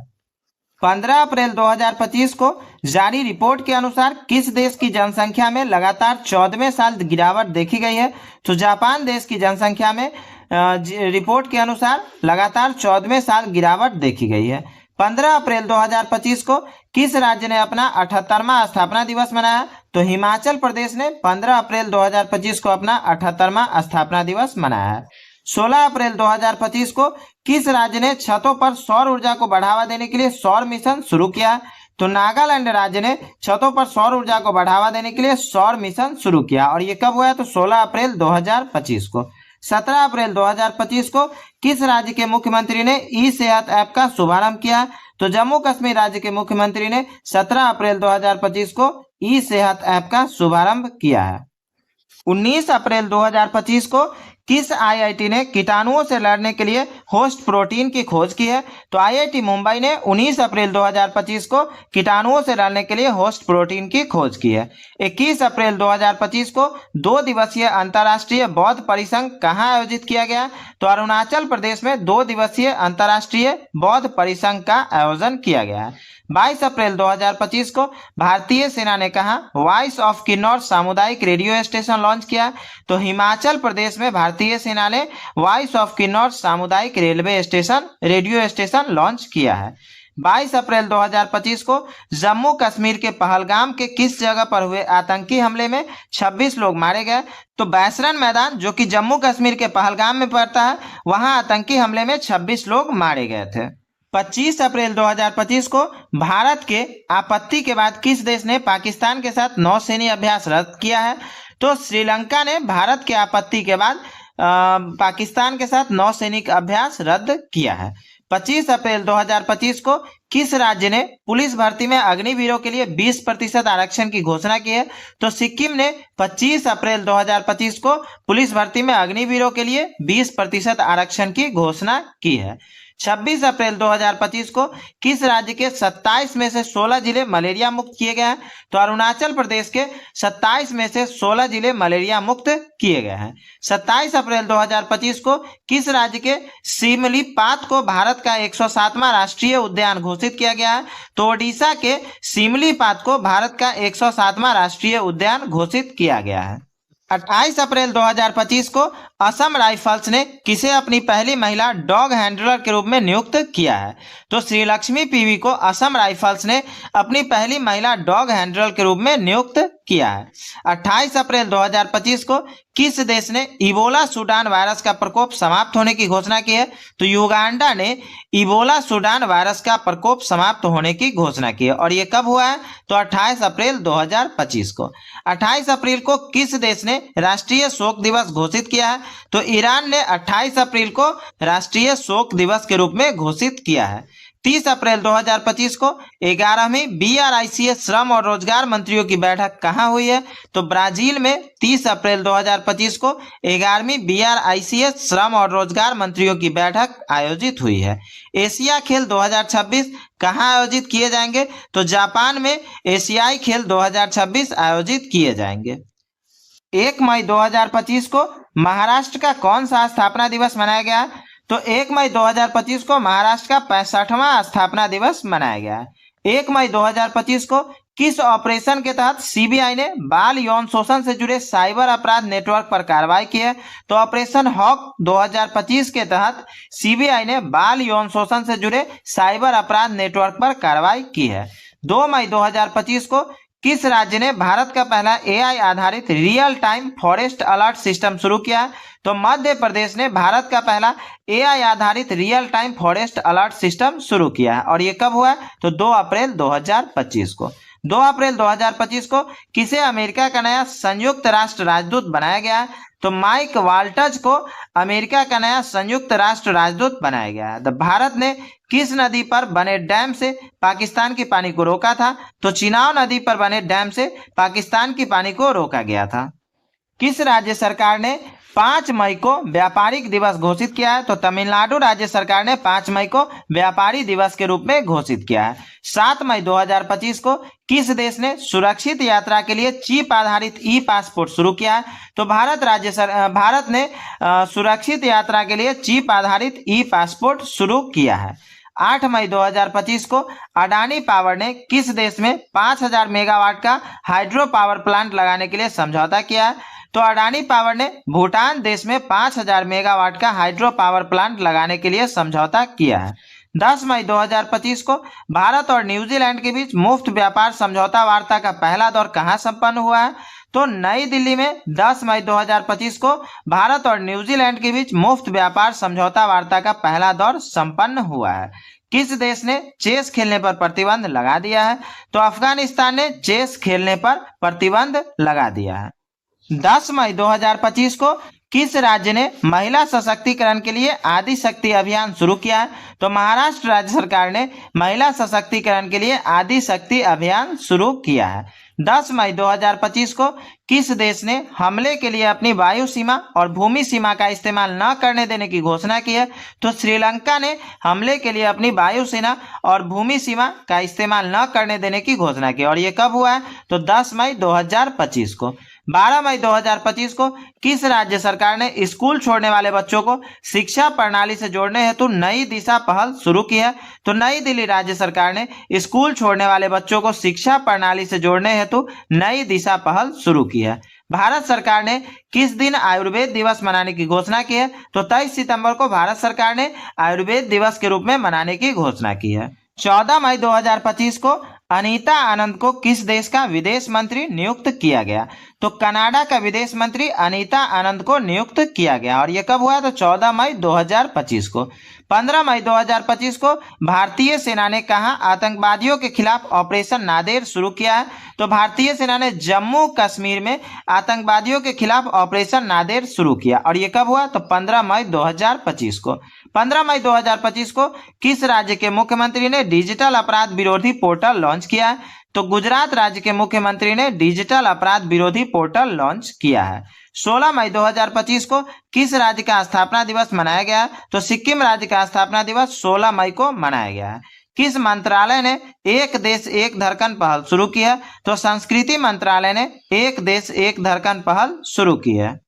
15 अप्रैल 2025 को जारी रिपोर्ट के अनुसार किस देश की जनसंख्या में लगातार 14वें साल गिरावट देखी गई है? तो जापान देश की जनसंख्या में रिपोर्ट के अनुसार लगातार 14वें साल गिरावट देखी गई है। 15 अप्रैल 2025 को किस राज्य ने अपना 78वां स्थापना दिवस मनाया? तो हिमाचल प्रदेश ने 15 अप्रैल 2025 को अपना 78वां स्थापना दिवस मनाया है। 16 अप्रैल 2025 को किस राज्य ने छतों पर सौर ऊर्जा को बढ़ावा देने के लिए सौर मिशन शुरू किया? तो नागालैंड राज्य ने छतों पर सौर ऊर्जा को बढ़ावा देने के लिए सौर मिशन शुरू किया। और ये कब हुआ? तो 16 अप्रैल 2025 को। 17 अप्रैल 2025 को किस राज्य के मुख्यमंत्री ने ई सेहत ऐप का शुभारंभ किया? तो जम्मू कश्मीर राज्य के मुख्यमंत्री ने 17 अप्रैल 2025 को ई सेहत ऐप का शुभारंभ किया है। 19 अप्रैल 2025 को किस आईआईटी ने कीटाणुओं से लड़ने के लिए होस्ट प्रोटीन की खोज की है? तो आईआईटी मुंबई ने 19 अप्रैल 2025 को कीटाणुओं से लड़ने के लिए होस्ट प्रोटीन की खोज की है। 21 अप्रैल 2025 को 2 दिवसीय अंतर्राष्ट्रीय बौद्ध परिसंघ कहाँ आयोजित किया गया? तो अरुणाचल प्रदेश में 2 दिवसीय अंतर्राष्ट्रीय बौद्ध परिसंघ का आयोजन किया गया है। 22 अप्रैल 2025 को भारतीय सेना ने कहा वॉइस ऑफ किन्नौर सामुदायिक रेडियो स्टेशन लॉन्च किया? तो हिमाचल प्रदेश में भारतीय सेना ने वॉइस ऑफ किन्नौर सामुदायिक रेडियो स्टेशन लॉन्च किया है। 22 अप्रैल 2025 को जम्मू कश्मीर के पहलगाम के किस जगह पर हुए आतंकी हमले में 26 लोग मारे गए? तो बैसरन मैदान जो कि जम्मू कश्मीर के पहलगाम में पड़ता है, वहां आतंकी हमले में 26 लोग मारे गए थे। 25 अप्रैल 2025 को भारत के आपत्ति के बाद किस देश ने पाकिस्तान के साथ नौसैन्य अभ्यास रद्द किया है? तो श्रीलंका ने भारत के आपत्ति के बाद पाकिस्तान के साथ नौसैनिक अभ्यास रद्द किया है। 25 अप्रैल 2025 को किस राज्य ने पुलिस भर्ती में अग्निवीरों के लिए 20% आरक्षण की घोषणा की है? तो सिक्किम ने 25 अप्रैल 2025 को पुलिस भर्ती में अग्निवीरों के लिए 20% आरक्षण की घोषणा की है। 26 अप्रैल 2025 को किस राज्य के 27 में से 16 जिले मलेरिया मुक्त किए गए हैं? तो अरुणाचल प्रदेश के 27 में से 16 जिले मलेरिया मुक्त किए गए हैं। 27 अप्रैल 2025 को किस राज्य के सिमलीपात को भारत का 107वां राष्ट्रीय उद्यान घोषित किया गया है? तो ओडिशा के सिमलीपात को भारत का 107वां राष्ट्रीय उद्यान घोषित किया गया है। 28 अप्रैल 2025 को असम राइफल्स ने किसे अपनी पहली महिला डॉग हैंडलर के रूप में नियुक्त किया है? तो श्रीलक्ष्मी पीवी को असम राइफल्स ने अपनी पहली महिला डॉग हैंडलर के रूप में नियुक्त किया है। 28 अप्रैल 2025 को किस देश ने इबोला सूडान वायरस का प्रकोप समाप्त होने की घोषणा की है? तो युगांडा ने इबोला सूडान वायरस का प्रकोप समाप्त होने की घोषणा की है। और ये कब हुआ है? तो 28 अप्रैल 2025 को। 28 अप्रैल को किस देश ने राष्ट्रीय शोक दिवस घोषित किया है? तो ईरान ने 28 अप्रैल को राष्ट्रीय शोक दिवस के रूप में घोषित किया है। 30 अप्रैल 2025 को 11वीं BRICS श्रम और रोजगार मंत्रियों की बैठक कहाँ हुई है? तो ब्राजील में 30 अप्रैल 2025 को 11वीं BRICS श्रम और रोजगार मंत्रियों की बैठक आयोजित हुई है। एशिया खेल 2026 कहाँ आयोजित किए जाएंगे? तो जापान में एशियाई खेल 2026 आयोजित किए जाएंगे। 1 मई 2025 को महाराष्ट्र का कौन सा स्थापना दिवस मनाया गया? तो 1 मई 2025 को महाराष्ट्र का 65वां स्थापना दिवस मनाया गया है। 1 मई 2025 को किस ऑपरेशन के तहत सीबीआई ने बाल यौन शोषण से जुड़े साइबर अपराध नेटवर्क पर कार्रवाई की है? तो ऑपरेशन हॉक 2025 के तहत सीबीआई ने बाल यौन शोषण से जुड़े साइबर अपराध नेटवर्क पर कार्रवाई की है। 2 मई 2025 को किस राज्य ने भारत का पहला एआई आधारित real time forest alert system शुरू किया? तो मध्य प्रदेश ने भारत का पहला एआई आधारित real time forest alert system शुरू किया है। और ये कब हुआ? तो 2 अप्रैल 2025 को। 2 अप्रैल 2025 को किसे अमेरिका का नया संयुक्त राष्ट्र राजदूत बनाया गया है? तो माइक वाल्टज को अमेरिका का नया संयुक्त राष्ट्र राजदूत बनाया गया है। भारत ने किस नदी पर बने डैम से पाकिस्तान की पानी को रोका था? तो चिनाब नदी पर बने डैम से पाकिस्तान की पानी को रोका गया था। किस राज्य सरकार ने 5 मई को व्यापारिक दिवस घोषित किया है? तो तमिलनाडु राज्य सरकार ने 5 मई को व्यापारी दिवस के रूप में घोषित किया है। 7 मई 2025 को किस देश ने सुरक्षित यात्रा के लिए चिप आधारित ई पासपोर्ट शुरू किया है? तो भारत ने सुरक्षित यात्रा के लिए चिप आधारित ई पासपोर्ट शुरू किया है। 8 मई 2025 को अडानी पावर ने किस देश में 5000 मेगावाट का हाइड्रो पावर प्लांट लगाने के लिए समझौता किया है? तो अडानी पावर ने भूटान देश में 5000 मेगावाट का हाइड्रो पावर प्लांट लगाने के लिए समझौता किया है। 10 मई 2025 को भारत और न्यूजीलैंड के बीच मुफ्त व्यापार समझौता वार्ता का पहला दौर कहां संपन्न हुआ है? तो नई दिल्ली में 10 मई 2025 को भारत और न्यूजीलैंड के बीच मुफ्त व्यापार समझौता वार्ता का पहला दौर संपन्न हुआ है। किस देश ने चेस खेलने पर प्रतिबंध लगा दिया है? तो अफगानिस्तान ने चेस खेलने पर प्रतिबंध लगा दिया है। 10 मई 2025 को किस राज्य ने महिला सशक्तिकरण के लिए आदि शक्ति अभियान शुरू किया है? तो महाराष्ट्र राज्य सरकार ने महिला सशक्तिकरण के लिए आदि शक्ति अभियान शुरू किया है। 10 मई 2025 को किस देश ने हमले के लिए अपनी वायु सीमा और भूमि सीमा का इस्तेमाल न करने देने की घोषणा की है? तो श्रीलंका ने हमले के लिए अपनी वायु सेना और भूमि सीमा का इस्तेमाल न करने देने की घोषणा की। और ये कब हुआ है? तो 10 मई 2025 को। 12 मई 2025 को किस राज्य सरकार ने स्कूल छोड़ने वाले बच्चों को शिक्षा प्रणाली से जोड़ने हेतु नई दिशा पहल शुरू की है? तो नई दिल्ली राज्य सरकार ने स्कूल छोड़ने वाले बच्चों को शिक्षा प्रणाली से जोड़ने हेतु नई दिशा पहल शुरू की है। भारत सरकार ने किस दिन आयुर्वेद दिवस मनाने की घोषणा की है? तो 23 सितंबर को भारत सरकार ने आयुर्वेद दिवस के रूप में मनाने की घोषणा की है। 14 मई 2025 को अनीता आनंद को किस देश का विदेश मंत्री नियुक्त किया गया? तो कनाडा का विदेश मंत्री अनीता आनंद को नियुक्त किया गया। और यह कब हुआ? तो 14 मई 2025 को। 15 मई 2025 को भारतीय सेना ने कहां आतंकवादियों के खिलाफ ऑपरेशन नादेर शुरू किया है? तो भारतीय सेना ने जम्मू कश्मीर में आतंकवादियों के खिलाफ ऑपरेशन नादेर शुरू किया। और यह कब हुआ? तो 15 मई 2025 को। 15 मई 2025 को किस राज्य के मुख्यमंत्री ने डिजिटल अपराध विरोधी पोर्टल लॉन्च किया है? तो गुजरात राज्य के मुख्यमंत्री ने डिजिटल अपराध विरोधी पोर्टल लॉन्च किया है। 16 मई 2025 को किस राज्य का स्थापना दिवस मनाया गया? तो सिक्किम राज्य का स्थापना दिवस 16 मई को मनाया गया है। किस मंत्रालय ने एक देश एक धड़कन पहल शुरू की है? तो संस्कृति मंत्रालय ने एक देश एक धड़कन पहल शुरू की है।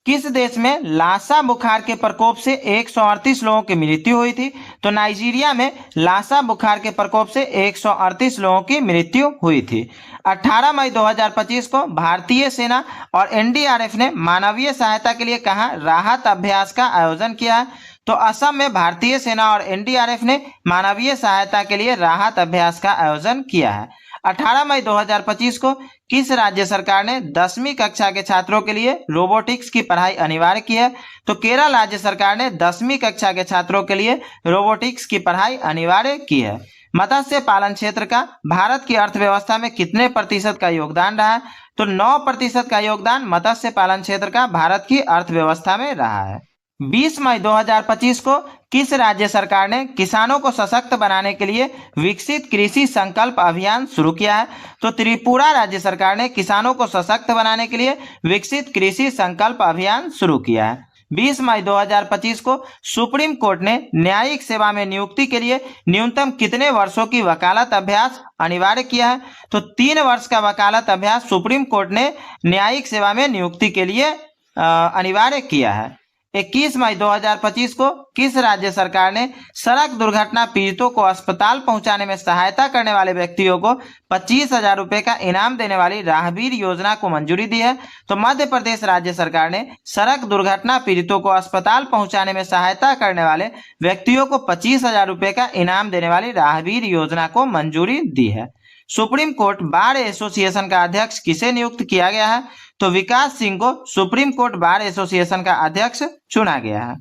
किस देश में लासा बुखार के प्रकोप से 138 लोगों की मृत्यु हुई थी? तो नाइजीरिया में लासा बुखार के प्रकोप से 138 लोगों की मृत्यु हुई थी। 18 मई 2025 को भारतीय सेना और एनडीआरएफ ने मानवीय सहायता के लिए कहां राहत अभ्यास का आयोजन किया है? तो असम में भारतीय सेना और एनडीआरएफ ने मानवीय सहायता के लिए राहत अभ्यास का आयोजन किया है। 18 मई 2025 को किस राज्य सरकार ने 10वीं कक्षा के छात्रों के लिए रोबोटिक्स की पढ़ाई अनिवार्य की है? तो केरल राज्य सरकार ने 10वीं कक्षा के छात्रों के लिए रोबोटिक्स की पढ़ाई अनिवार्य की है। मत्स्य पालन क्षेत्र का भारत की अर्थव्यवस्था में कितने प्रतिशत का योगदान रहा है? तो 9% का योगदान मत्स्य पालन क्षेत्र का भारत की अर्थव्यवस्था में रहा है। 20 मई 2025 को किस राज्य सरकार ने किसानों को सशक्त बनाने के लिए विकसित कृषि संकल्प अभियान शुरू किया है? तो त्रिपुरा राज्य सरकार ने किसानों को सशक्त बनाने के लिए विकसित कृषि संकल्प अभियान शुरू किया है। 20 मई 2025 को सुप्रीम कोर्ट ने न्यायिक सेवा में नियुक्ति के लिए न्यूनतम कितने वर्षों की वकालत अभ्यास अनिवार्य किया है? तो 3 वर्ष का वकालत अभ्यास सुप्रीम कोर्ट ने न्यायिक सेवा में नियुक्ति के लिए अनिवार्य किया है। 21 मई 2025 को किस राज्य सरकार ने सड़क दुर्घटना पीड़ितों को अस्पताल पहुंचाने में सहायता करने वाले व्यक्तियों को 25,000 रुपए का इनाम देने वाली राहगीर योजना को मंजूरी दी है? तो मध्य प्रदेश राज्य सरकार ने सड़क दुर्घटना पीड़ितों को अस्पताल पहुंचाने में सहायता करने वाले व्यक्तियों को 25,000 रुपए का इनाम देने वाली राहगीर योजना को मंजूरी दी है। सुप्रीम कोर्ट बार एसोसिएशन का अध्यक्ष किसे नियुक्त किया गया है? तो विकास सिंह को सुप्रीम कोर्ट बार एसोसिएशन का अध्यक्ष चुना गया है।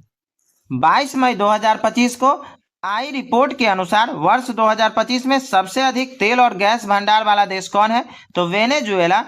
22 मई 2025 को आई रिपोर्ट के अनुसार वर्ष 2025 में सबसे अधिक तेल और गैस भंडार वाला देश कौन है? तो वेनेजुएला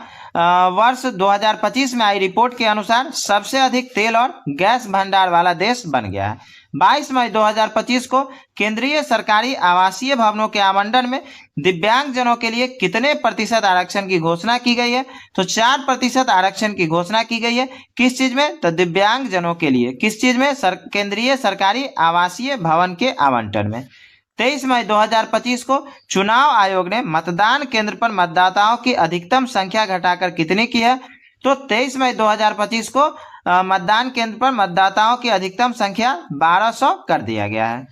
वर्ष 2025 में आई रिपोर्ट के अनुसार सबसे अधिक तेल और गैस भंडार वाला देश बन गया है। 22 मई 2025 को केंद्रीय सरकारी आवासीय भवनों के आवंटन में दिव्यांगजनों के लिए कितने प्रतिशत आरक्षण की घोषणा की गई है? तो 4% आरक्षण की घोषणा की गई है। किस चीज में? तो दिव्यांगजनों के लिए। किस चीज में? केंद्रीय सरकारी आवासीय भवन के आवंटन में। 23 मई 2025 को चुनाव आयोग ने मतदान केंद्र पर मतदाताओं की अधिकतम संख्या घटाकर कितनी की है? तो 23 मई 2025 को मतदान केंद्र पर मतदाताओं की अधिकतम संख्या 1200 कर दिया गया है।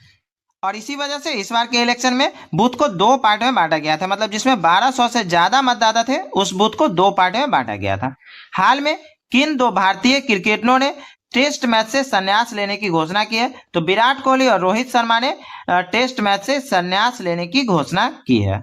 और इसी वजह से इस बार के इलेक्शन में बूथ को 2 पार्ट में बांटा गया था, मतलब जिसमें 1200 से ज्यादा मतदाता थे उस बूथ को 2 पार्ट में बांटा गया था। हाल में किन 2 भारतीय क्रिकेटरों ने टेस्ट मैच से संन्यास लेने की घोषणा की है? तो विराट कोहली और रोहित शर्मा ने टेस्ट मैच से संन्यास लेने की घोषणा की है।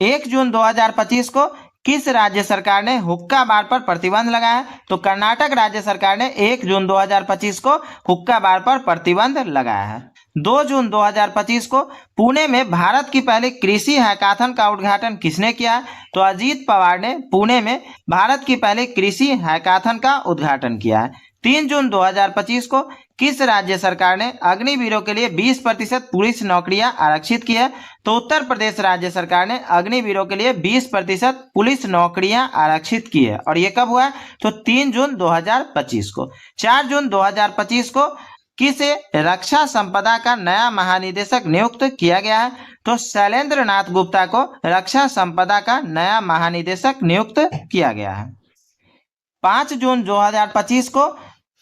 1 जून 2025 को किस राज्य सरकार ने हुक्का बार पर प्रतिबंध लगाया? तो कर्नाटक राज्य सरकार ने 1 जून 2025 को हुक्का बार पर प्रतिबंध लगाया है। 2 जून 2025 को पुणे में भारत की पहली कृषि हैकाथन का उद्घाटन किसने किया? तो अजीत पवार ने पुणे में भारत की पहली कृषि हैकाथन का उद्घाटन किया है। 3 जून 2025 को किस राज्य सरकार ने अग्निवीरों के लिए 20% पुलिस नौकरियां आरक्षित की है? तो उत्तर प्रदेश राज्य सरकार ने अग्निवीरों के लिए 20% पुलिस नौकरियां आरक्षित की है। और ये कब हुआ? तो 3 जून 2025 को। 4 जून 2025 को किसे रक्षा संपदा का नया महानिदेशक नियुक्त किया गया है? तो शैलेंद्र नाथ गुप्ता को रक्षा संपदा का नया महानिदेशक नियुक्त किया गया है। 5 जून 2025 को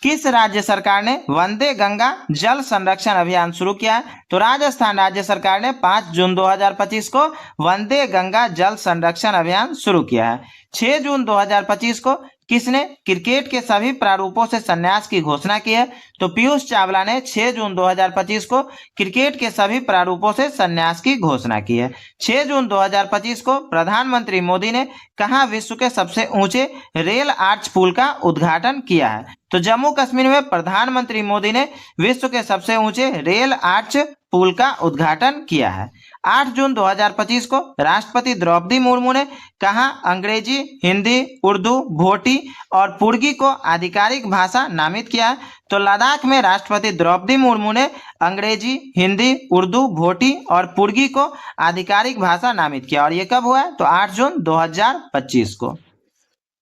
किस राज्य सरकार ने वंदे गंगा जल संरक्षण अभियान शुरू किया है? तो राजस्थान राज्य सरकार ने 5 जून 2025 को वंदे गंगा जल संरक्षण अभियान शुरू किया है। 6 जून 2025 को किसने क्रिकेट के सभी प्रारूपों से संन्यास की घोषणा की है? तो पीयूष चावला ने 6 जून 2025 को क्रिकेट के सभी प्रारूपों से संन्यास की घोषणा की है। 6 जून 2025 को प्रधानमंत्री मोदी ने कहां विश्व के सबसे ऊंचे रेल आर्च पुल का उद्घाटन किया है? तो जम्मू कश्मीर में प्रधानमंत्री मोदी ने विश्व के सबसे ऊंचे रेल आर्च पुल का उद्घाटन किया है। 8 जून 2025 को राष्ट्रपति द्रौपदी मुर्मू ने कहां अंग्रेजी, हिंदी, उर्दू, भोटी और पुर्गी को आधिकारिक भाषा नामित किया है? तो लद्दाख में राष्ट्रपति द्रौपदी मुर्मू ने अंग्रेजी, हिंदी, उर्दू, भोटी और पुर्गी को आधिकारिक भाषा नामित किया। और ये कब हुआ है? तो 8 जून 2025 को।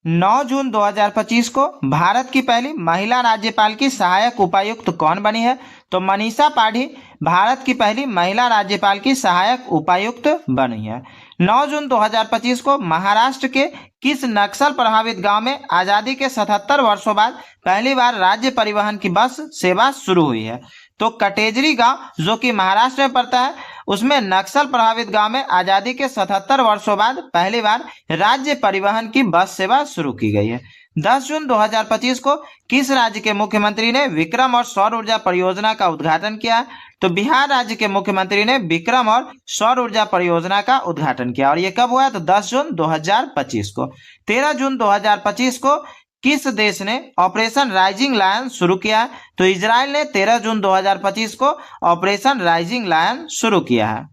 9 जून 2025 को भारत की पहली महिला राज्यपाल की सहायक उपायुक्त कौन बनी है? तो मनीषा पाढ़ी भारत की पहली महिला राज्यपाल की सहायक उपायुक्त बनी है। 9 जून 2025 को महाराष्ट्र के किस नक्सल प्रभावित गांव में आजादी के 77 वर्षों बाद पहली बार राज्य परिवहन की बस सेवा शुरू हुई है? तो कटेजरी गांव जो कि महाराष्ट्र में पड़ता है, उसमें नक्सल प्रभावित गांव में आजादी के 77 वर्षों बाद पहली बार राज्य परिवहन की बस सेवा शुरू की गई है। 10 जून 2025 को किस राज्य के मुख्यमंत्री ने विक्रम और सौर ऊर्जा परियोजना का उद्घाटन किया? तो बिहार राज्य के मुख्यमंत्री ने विक्रम और सौर ऊर्जा परियोजना का उद्घाटन किया। और ये कब हुआ? तो 10 जून 2025 को। 13 जून 2025 को किस देश ने ऑपरेशन राइजिंग लायन शुरू किया? तो इजराइल ने 13 जून 2025 को ऑपरेशन राइजिंग लायन शुरू किया है।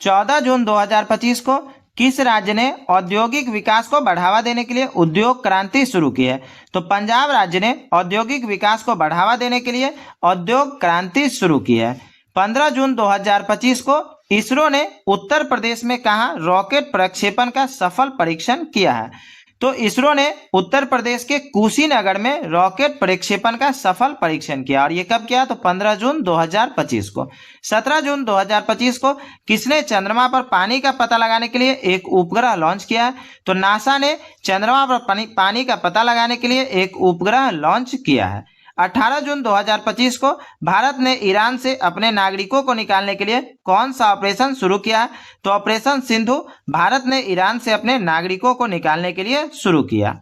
14 जून 2025 को किस राज्य ने औद्योगिक विकास को बढ़ावा देने के लिए उद्योग क्रांति शुरू की है? तो पंजाब राज्य ने औद्योगिक विकास को बढ़ावा देने के लिए उद्योग क्रांति शुरू की है। 15 जून 2025 को इसरो ने उत्तर प्रदेश में कहाँ रॉकेट प्रक्षेपण का सफल परीक्षण किया है? तो इसरो ने उत्तर प्रदेश के कुशीनगर में रॉकेट प्रक्षेपण का सफल परीक्षण किया, और ये कब किया? तो 15 जून 2025 को। 17 जून 2025 को किसने चंद्रमा पर पानी का पता लगाने के लिए एक उपग्रह लॉन्च किया है? तो नासा ने चंद्रमा पर पानी का पता लगाने के लिए एक उपग्रह लॉन्च किया है। 18 जून 2025 को भारत ने ईरान से अपने नागरिकों को निकालने के लिए कौन सा ऑपरेशन शुरू किया है? तो ऑपरेशन सिंधु भारत ने ईरान से अपने नागरिकों को निकालने के लिए शुरू किया।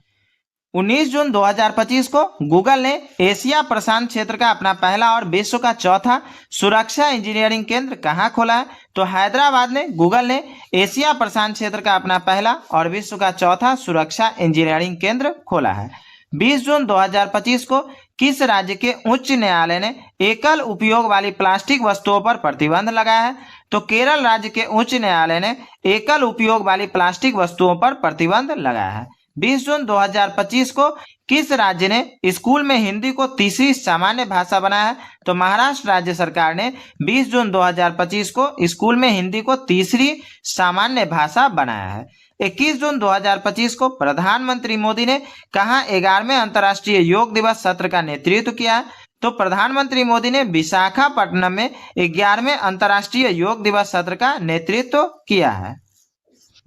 19 जून 2025 को गूगल ने एशिया प्रशांत क्षेत्र का अपना पहला और विश्व का चौथा सुरक्षा इंजीनियरिंग केंद्र कहाँ खोला है? तो हैदराबाद में गूगल ने एशिया प्रशांत क्षेत्र का अपना पहला और विश्व का चौथा सुरक्षा इंजीनियरिंग केंद्र खोला है। 20 जून 2025 को किस राज्य के उच्च न्यायालय ने एकल उपयोग वाली प्लास्टिक वस्तुओं पर प्रतिबंध लगाया है? तो केरल राज्य के उच्च न्यायालय ने एकल उपयोग वाली प्लास्टिक वस्तुओं पर प्रतिबंध लगाया है। 20 जून 2025 को किस राज्य ने स्कूल में हिंदी को तीसरी सामान्य भाषा बनाया है? तो महाराष्ट्र राज्य सरकार ने 20 जून 2025 को स्कूल में हिंदी को तीसरी सामान्य भाषा बनाया है। 21 जून 2025 को प्रधानमंत्री मोदी ने कहाँ 11वें अंतर्राष्ट्रीय योग दिवस सत्र का नेतृत्व किया है? तो प्रधानमंत्री मोदी ने विशाखापट्टनम में 11वें अंतर्राष्ट्रीय योग दिवस सत्र का नेतृत्व किया है।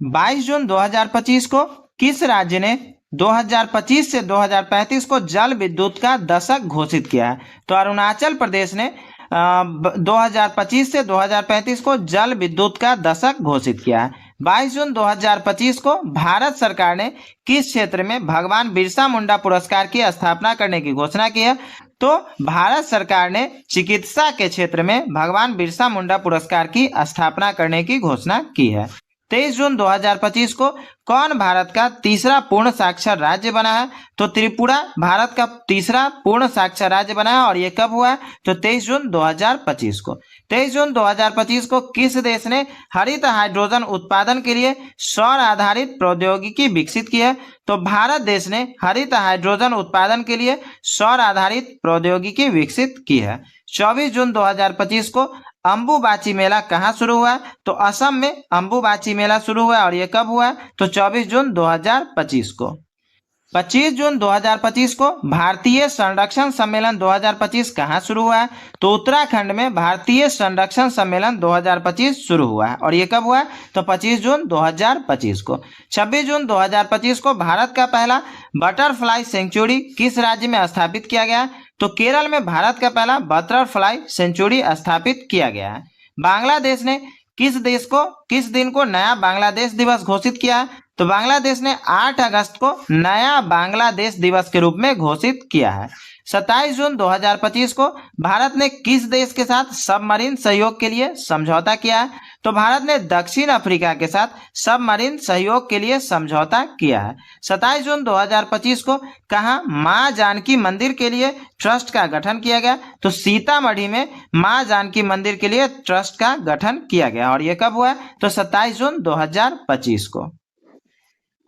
22 जून 2025 को किस राज्य ने 2025 से 2035 को जल विद्युत का दशक घोषित किया है? तो अरुणाचल प्रदेश ने 2025 से 2035 को जल विद्युत का दशक घोषित किया है। 22 जून 2025 को भारत सरकार ने किस क्षेत्र में भगवान बिरसा मुंडा पुरस्कार की स्थापना करने की घोषणा की है? तो भारत सरकार ने चिकित्सा के क्षेत्र में भगवान बिरसा मुंडा पुरस्कार की स्थापना करने की घोषणा की है। 23 जून 2025 को कौन भारत का तीसरा पूर्ण साक्षर राज्य बना है? तो त्रिपुरा भारत का तीसरा पूर्ण साक्षर राज्य बना है, और ये कब हुआ है? तो 23 जून 2025 को। 23 जून 2025 को किस देश ने हरित हाइड्रोजन उत्पादन के लिए सौर आधारित प्रौद्योगिकी विकसित की है? तो भारत देश ने हरित हाइड्रोजन उत्पादन के लिए सौर आधारित प्रौद्योगिकी विकसित की है। 24 जून 2025 को अंबुबाची मेला कहाँ शुरू हुआ है? तो असम में अंबुबाची मेला शुरू हुआ है, और ये कब हुआ है? तो 24 जून 2025 को। 25 जून 2025 को भारतीय संरक्षण सम्मेलन 2025 कहाँ शुरू हुआ है? तो उत्तराखंड में भारतीय संरक्षण सम्मेलन 2025 शुरू हुआ है, और ये कब हुआ है? तो 25 जून 2025 को। 26 जून 2025 को भारत का पहला बटरफ्लाई सेंचुरी किस राज्य में स्थापित किया गया है? तो केरल में भारत का पहला बटरफ्लाई सेंचुरी स्थापित किया गया है। बांग्लादेश ने किस दिन को नया बांग्लादेश दिवस घोषित किया है? तो बांग्लादेश ने 8 अगस्त को नया बांग्लादेश दिवस के रूप में घोषित किया है। 27 जून 2025 को भारत ने किस देश के साथ सबमरीन सहयोग के लिए समझौता किया है? तो भारत ने दक्षिण अफ्रीका के साथ सबमरीन सहयोग के लिए समझौता किया है। 27 जून 2025 को कहाँ मां जानकी मंदिर के लिए ट्रस्ट का गठन किया गया? तो सीतामढ़ी में मां जानकी मंदिर के लिए ट्रस्ट का गठन किया गया, और यह कब हुआ? तो 27 जून 2025 को।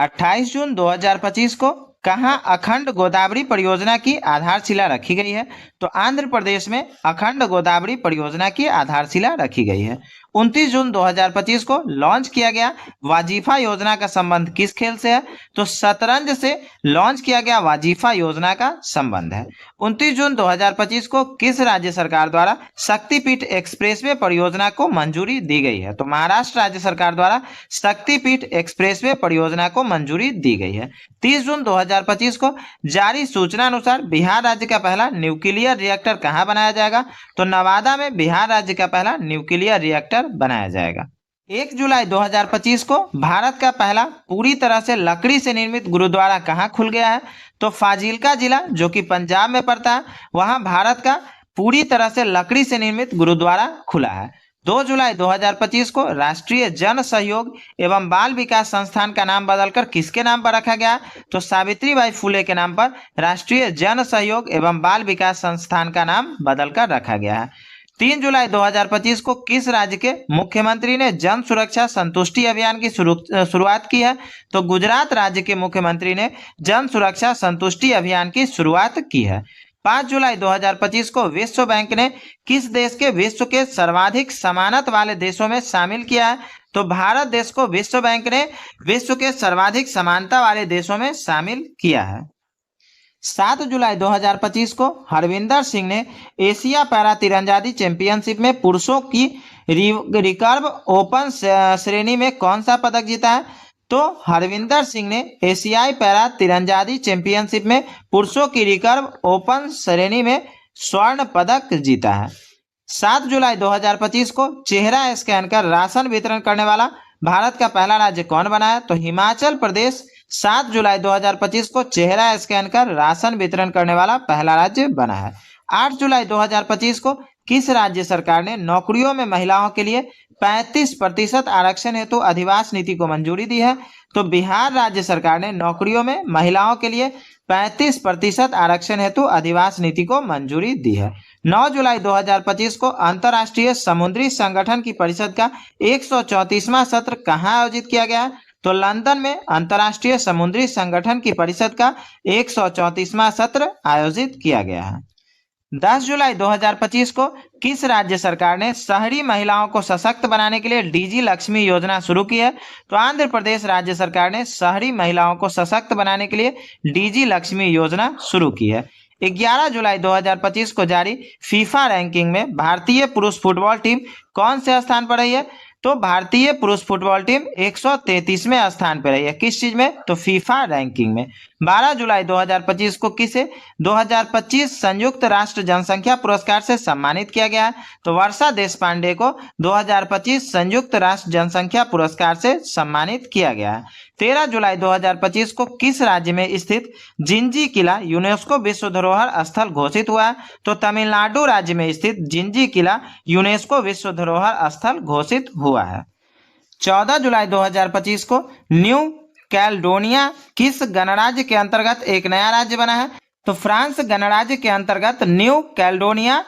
28 जून 2025 को कहाँ अखंड गोदावरी परियोजना की आधारशिला रखी गई है? तो आंध्र प्रदेश में अखंड गोदावरी परियोजना की आधारशिला रखी गई है। 29 जून 2025 को लॉन्च किया गया वाजीफा योजना का संबंध किस खेल से है? तो शतरंज से लॉन्च किया गया वाजीफा योजना का संबंध है। 29 जून 2025 को किस राज्य सरकार द्वारा शक्तिपीठ एक्सप्रेसवे परियोजना को मंजूरी दी गई है? तो महाराष्ट्र राज्य सरकार द्वारा शक्तिपीठ एक्सप्रेसवे परियोजना को मंजूरी दी गई है। 30 जून 2025 को जारी सूचना अनुसार बिहार राज्य का पहला न्यूक्लियर रिएक्टर कहाँ बनाया जाएगा? तो नवादा में बिहार राज्य का पहला न्यूक्लियर रिएक्टर बनाया जाएगा। 1 जुलाई 2025 को भारत का पहला पूरी तरह से लकड़ी से निर्मित गुरुद्वारा कहाँ खुल गया है? तो फाजिल्का जिला जो कि पंजाब में पड़ता है, वहां भारत का पूरी तरह से लकड़ी से निर्मित गुरुद्वारा खुला है। 2 जुलाई 2025 को राष्ट्रीय जन सहयोग एवं बाल विकास संस्थान का नाम बदलकर किसके नाम पर रखा गया? तो सावित्रीबाई फुले के नाम पर राष्ट्रीय जन सहयोग एवं बाल विकास संस्थान का नाम बदलकर रखा गया है। 3 जुलाई 2025 को किस राज्य के मुख्यमंत्री ने जन सुरक्षा संतुष्टि अभियान की शुरुआत की है? तो गुजरात राज्य के मुख्यमंत्री ने जन सुरक्षा संतुष्टि अभियान की शुरुआत की है। 5 जुलाई 2025 को विश्व बैंक ने किस देश के विश्व के सर्वाधिक समानता वाले देशों में शामिल किया है? तो भारत देश को विश्व बैंक ने विश्व के सर्वाधिक समानता वाले देशों में शामिल किया है। 7 जुलाई 2025 को हरविंदर सिंह ने एशिया पैरा तीरंदाजी चैंपियनशिप में पुरुषों की रिकर्व ओपन श्रेणी में कौन सा पदक जीता है? तो हरविंदर सिंह ने एशियाई पैरा तीरंदाजी चैंपियनशिप में पुरुषों की रिकर्व ओपन श्रेणी में स्वर्ण पदक जीता है। 7 जुलाई 2025 को चेहरा स्कैन कर राशन वितरण करने वाला भारत का पहला राज्य कौन बना है? तो हिमाचल प्रदेश 7 जुलाई 2025 को चेहरा स्कैन कर राशन वितरण करने वाला पहला राज्य बना है। 8 जुलाई 2025 को किस राज्य सरकार ने नौकरियों में महिलाओं के लिए 35% आरक्षण हेतु अधिवास नीति को मंजूरी दी है? तो बिहार राज्य सरकार ने नौकरियों में महिलाओं के लिए 35% आरक्षण हेतु अधिवास नीति को मंजूरी दी है। 9 जुलाई 2025 को अंतर्राष्ट्रीय समुद्री संगठन की परिषद का 134वां सत्र कहाँ आयोजित किया गया है? तो लंदन में अंतर्राष्ट्रीय समुद्री संगठन की परिषद का 134वां सत्र आयोजित किया गया है। 10 जुलाई 2025 को किस राज्य सरकार ने शहरी महिलाओं को सशक्त बनाने के लिए डीजी लक्ष्मी योजना शुरू की है? तो आंध्र प्रदेश राज्य सरकार ने शहरी महिलाओं को सशक्त बनाने के लिए डीजी लक्ष्मी योजना शुरू की है। 11 जुलाई 2025 को जारी फीफा रैंकिंग में भारतीय पुरुष फुटबॉल टीम कौन से स्थान पर रही है? तो भारतीय पुरुष फुटबॉल टीम 133वें स्थान पर रही है। किस चीज में? तो फीफा रैंकिंग में। 12 जुलाई 2025 को किसे 2025 संयुक्त राष्ट्र जनसंख्या पुरस्कार से सम्मानित किया गया है? तो वर्षा देशपांडे को 2025 संयुक्त राष्ट्र जनसंख्या पुरस्कार से सम्मानित किया गया है। 13 जुलाई 2025 को किस राज्य में स्थित जिंजी किला यूनेस्को विश्व धरोहर स्थल घोषित हुआ है? तो तमिलनाडु राज्य में स्थित जिंजी किला यूनेस्को विश्व धरोहर स्थल घोषित हुआ है। 14 जुलाई 2025 को न्यू कैलेडोनिया किस गणराज्य के अंतर्गत एक नया राज्य बना है? तो फ्रांस गणराज्य के अंतर्गत न्यू कैलेडोनिया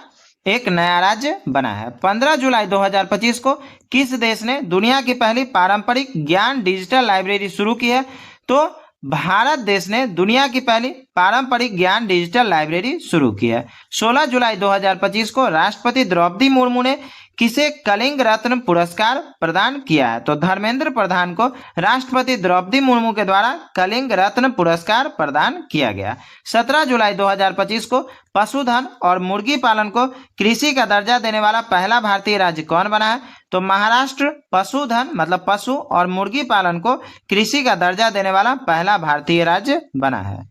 एक नया राज्य बना है। 15 जुलाई 2025 को किस देश ने दुनिया की पहली पारंपरिक ज्ञान डिजिटल लाइब्रेरी शुरू की है? तो भारत देश ने दुनिया की पहली पारंपरिक ज्ञान डिजिटल लाइब्रेरी शुरू की है। 16 जुलाई 2025 को राष्ट्रपति द्रौपदी मुर्मू ने किसे कलिंग रत्न पुरस्कार प्रदान किया है? तो धर्मेंद्र प्रधान को राष्ट्रपति द्रौपदी मुर्मू के द्वारा कलिंग रत्न पुरस्कार प्रदान किया गया। 17 जुलाई 2025 को पशुधन और मुर्गी पालन को कृषि का दर्जा देने वाला पहला भारतीय राज्य कौन बना है? तो महाराष्ट्र पशुधन मतलब पशु और मुर्गी पालन को कृषि का दर्जा देने वाला पहला भारतीय राज्य बना है।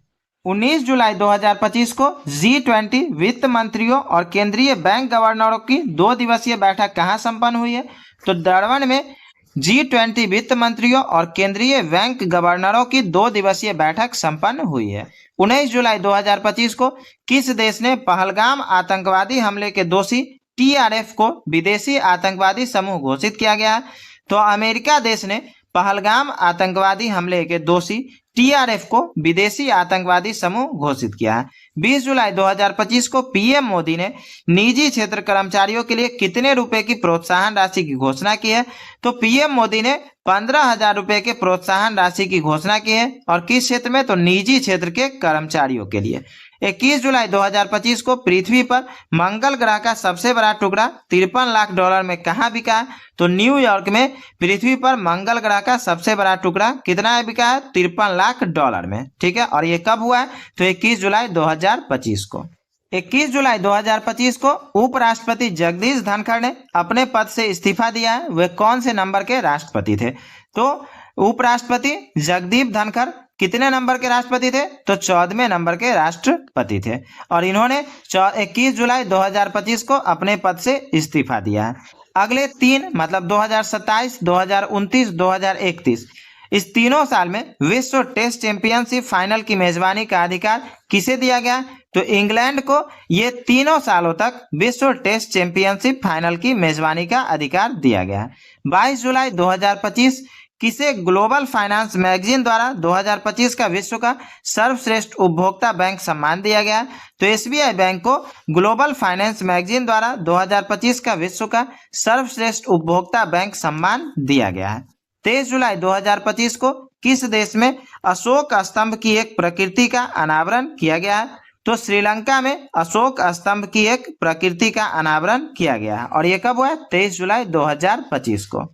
19 जुलाई 2025 को G20 वित्त मंत्रियों और केंद्रीय बैंक गवर्नरों की 2 दिवसीय बैठक कहाँ संपन्न हुई है? तो डरबन में G20 वित्त मंत्रियों और केंद्रीय बैंक गवर्नरों की 2 दिवसीय बैठक संपन्न हुई है। 19 जुलाई 2025 को किस देश ने पहलगाम आतंकवादी हमले के दोषी TRF को विदेशी आतंकवादी समूह घोषित किया गया है? तो अमेरिका देश ने पहलगाम आतंकवादी हमले के दोषी TRF को विदेशी आतंकवादी समूह घोषित किया है। 20 जुलाई 2025 को पीएम मोदी ने निजी क्षेत्र कर्मचारियों के लिए कितने रुपए की प्रोत्साहन राशि की घोषणा की है? तो पीएम मोदी ने 15,000 रुपए के प्रोत्साहन राशि की घोषणा की है। और किस क्षेत्र में? तो निजी क्षेत्र के कर्मचारियों के लिए। 21 जुलाई 2025 को पृथ्वी पर मंगल ग्रह का सबसे बड़ा टुकड़ा 53 लाख डॉलर में कहाँ बिका है? तो न्यूयॉर्क में पृथ्वी पर मंगल ग्रह का सबसे बड़ा टुकड़ा कितना बिका है? 53 लाख डॉलर में। ठीक है, और ये कब हुआ है? तो 21 जुलाई 2025 को। 21 जुलाई 2025 को उपराष्ट्रपति जगदीश धनखड़ ने अपने पद से इस्तीफा दिया है। वे कौन से नंबर के राष्ट्रपति थे? तो उपराष्ट्रपति जगदीप धनखड़ कितने नंबर के राष्ट्रपति थे? तो 14वें नंबर के राष्ट्रपति थे। और इन्होंने 21 जुलाई 2025 को अपने पद से इस्तीफा दिया है। अगले 3 मतलब 2027, 2029, 2031 इस तीनों साल में विश्व टेस्ट चैंपियनशिप फाइनल की मेजबानी का अधिकार किसे दिया गया? तो इंग्लैंड को ये तीनों सालों तक विश्व टेस्ट चैंपियनशिप फाइनल की मेजबानी का अधिकार दिया गया है। 22 जुलाई 2025 किसे ग्लोबल फाइनेंस मैगजीन द्वारा 2025 का विश्व का सर्वश्रेष्ठ उपभोक्ता बैंक सम्मान दिया गया? तो एसबीआई बैंक को ग्लोबल फाइनेंस मैगजीन द्वारा 2025 का विश्व का सर्वश्रेष्ठ उपभोक्ता बैंक सम्मान दिया गया है। 23 जुलाई 2025 को किस देश में अशोक स्तंभ की एक प्रकृति का अनावरण किया गया है? तो श्रीलंका में अशोक स्तंभ की एक प्रकृति का अनावरण किया गया है और यह कब हुआ है? 23 जुलाई 2025 को।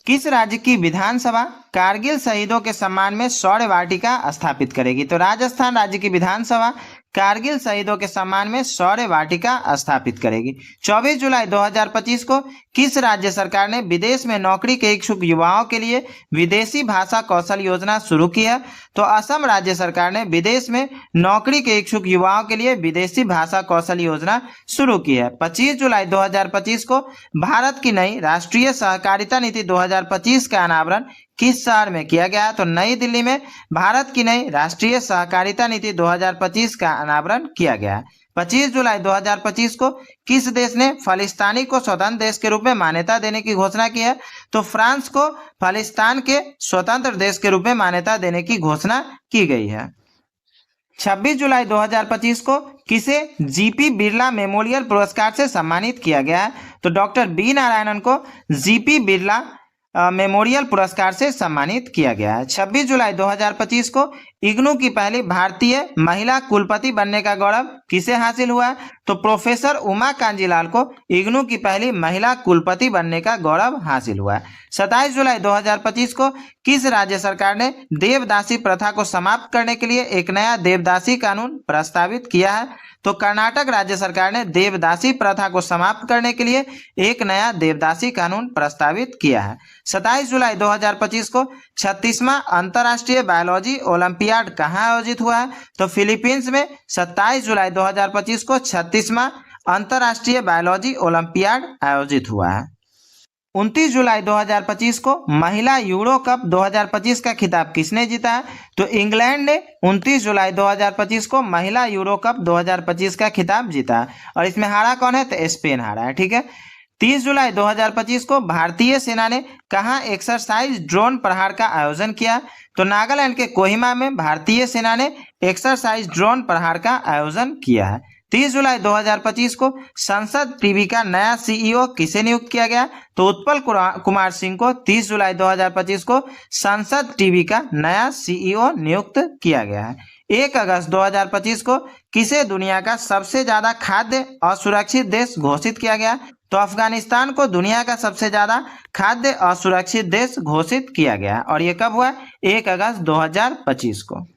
किस राज्य की विधानसभा कारगिल शहीदों के सम्मान में शौर्य वाटिका स्थापित करेगी? तो राजस्थान राज्य की विधानसभा कारगिल शहीदों के सम्मान में शौर्य वाटिका स्थापित करेगी। 24 जुलाई 2025 को किस राज्य सरकार ने विदेश में नौकरी के इच्छुक युवाओं के लिए विदेशी भाषा कौशल योजना शुरू की है? तो असम राज्य सरकार ने विदेश में नौकरी के इच्छुक युवाओं के लिए विदेशी भाषा कौशल योजना शुरू की है। 25 जुलाई 2025 को भारत की नई राष्ट्रीय सहकारिता नीति 2025 का अनावरण किस शहर में किया गया? तो नई दिल्ली में भारत की नई राष्ट्रीय सहकारिता नीति 2025 का अनावरण किया गया। 25 जुलाई 2025 को किस देश ने खालिस्तानी को स्वतंत्र देश के रूप में मान्यता देने की घोषणा की है? तो फ्रांस को खालिस्तान के स्वतंत्र देश के रूप में मान्यता देने की घोषणा की गई है। 26 जुलाई 2025 को किसे जीपी बिरला मेमोरियल पुरस्कार से सम्मानित किया गया है? तो डॉक्टर बी नारायणन को जीपी बिरला मेमोरियल पुरस्कार से सम्मानित किया गया है। 26 जुलाई 2025 को इग्नू की पहली भारतीय महिला कुलपति बनने का गौरव किसे हासिल हुआ है? तो प्रोफेसर उमा कांजीलाल को इग्नू की पहली महिला कुलपति बनने का गौरव हासिल हुआ है। 27 जुलाई 2025 को किस राज्य सरकार ने देवदासी प्रथा को समाप्त करने के लिए एक नया देवदासी कानून प्रस्तावित किया है? तो कर्नाटक राज्य सरकार ने देवदासी प्रथा को समाप्त करने के लिए एक नया देवदासी कानून प्रस्तावित किया है। 27 जुलाई 2025 को 36वां अंतर्राष्ट्रीय बायोलॉजी ओलंपियाड कहाँ आयोजित हुआ है? तो फिलीपींस में 27 जुलाई 2025 को 36वां अंतर्राष्ट्रीय बायोलॉजी ओलंपियाड आयोजित हुआ है। 29 जुलाई 2025 को महिला यूरो कप 2025 का खिताब किसने जीता है? तो इंग्लैंड ने 29 जुलाई 2025 को महिला यूरो कप 2025 का खिताब जीता है और इसमें हारा कौन है? तो स्पेन हारा है। ठीक है। 30 जुलाई 2025 को भारतीय सेना ने कहाँ एक्सरसाइज ड्रोन प्रहार का आयोजन किया? तो नागालैंड के कोहिमा में भारतीय सेना ने एक्सरसाइज ड्रोन प्रहार का आयोजन किया है। 30 जुलाई 2025 को संसद टीवी का नया सीईओ किसे नियुक्त किया गया? तो उत्पल कुमार सिंह को 30 जुलाई 2025 को संसद टीवी का नया सीईओ नियुक्त किया गया है। 1 अगस्त 2025 को किसे दुनिया का सबसे ज्यादा खाद्य असुरक्षित देश घोषित किया गया? तो अफगानिस्तान को दुनिया का सबसे ज्यादा खाद्य असुरक्षित देश घोषित किया गया और यह कब हुआ? 1 अगस्त 2025 को।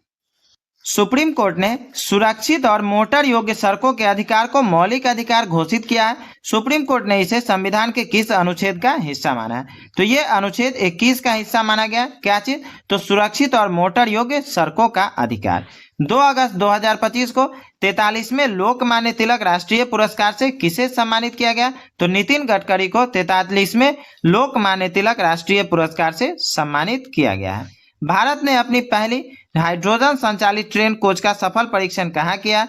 सुप्रीम कोर्ट ने सुरक्षित और मोटर योग्य सड़कों के अधिकार को मौलिक अधिकार घोषित किया है। सुप्रीम कोर्ट ने इसे संविधान के किस अनुच्छेद का हिस्सा माना है? तो ये अनुच्छेद 21 का हिस्सा माना गया। क्या चीज? तो सुरक्षित और मोटर योग्य सड़कों का अधिकार। 2 अगस्त 2025 को 43वें लोकमान्य तिलक राष्ट्रीय पुरस्कार से किसे सम्मानित किया गया? तो नितिन गडकरी को 43वें लोकमान्य तिलक राष्ट्रीय पुरस्कार से सम्मानित किया गया है। भारत ने अपनी पहली हाइड्रोजन संचालित ट्रेन कोच का सफल परीक्षण कहाँ किया?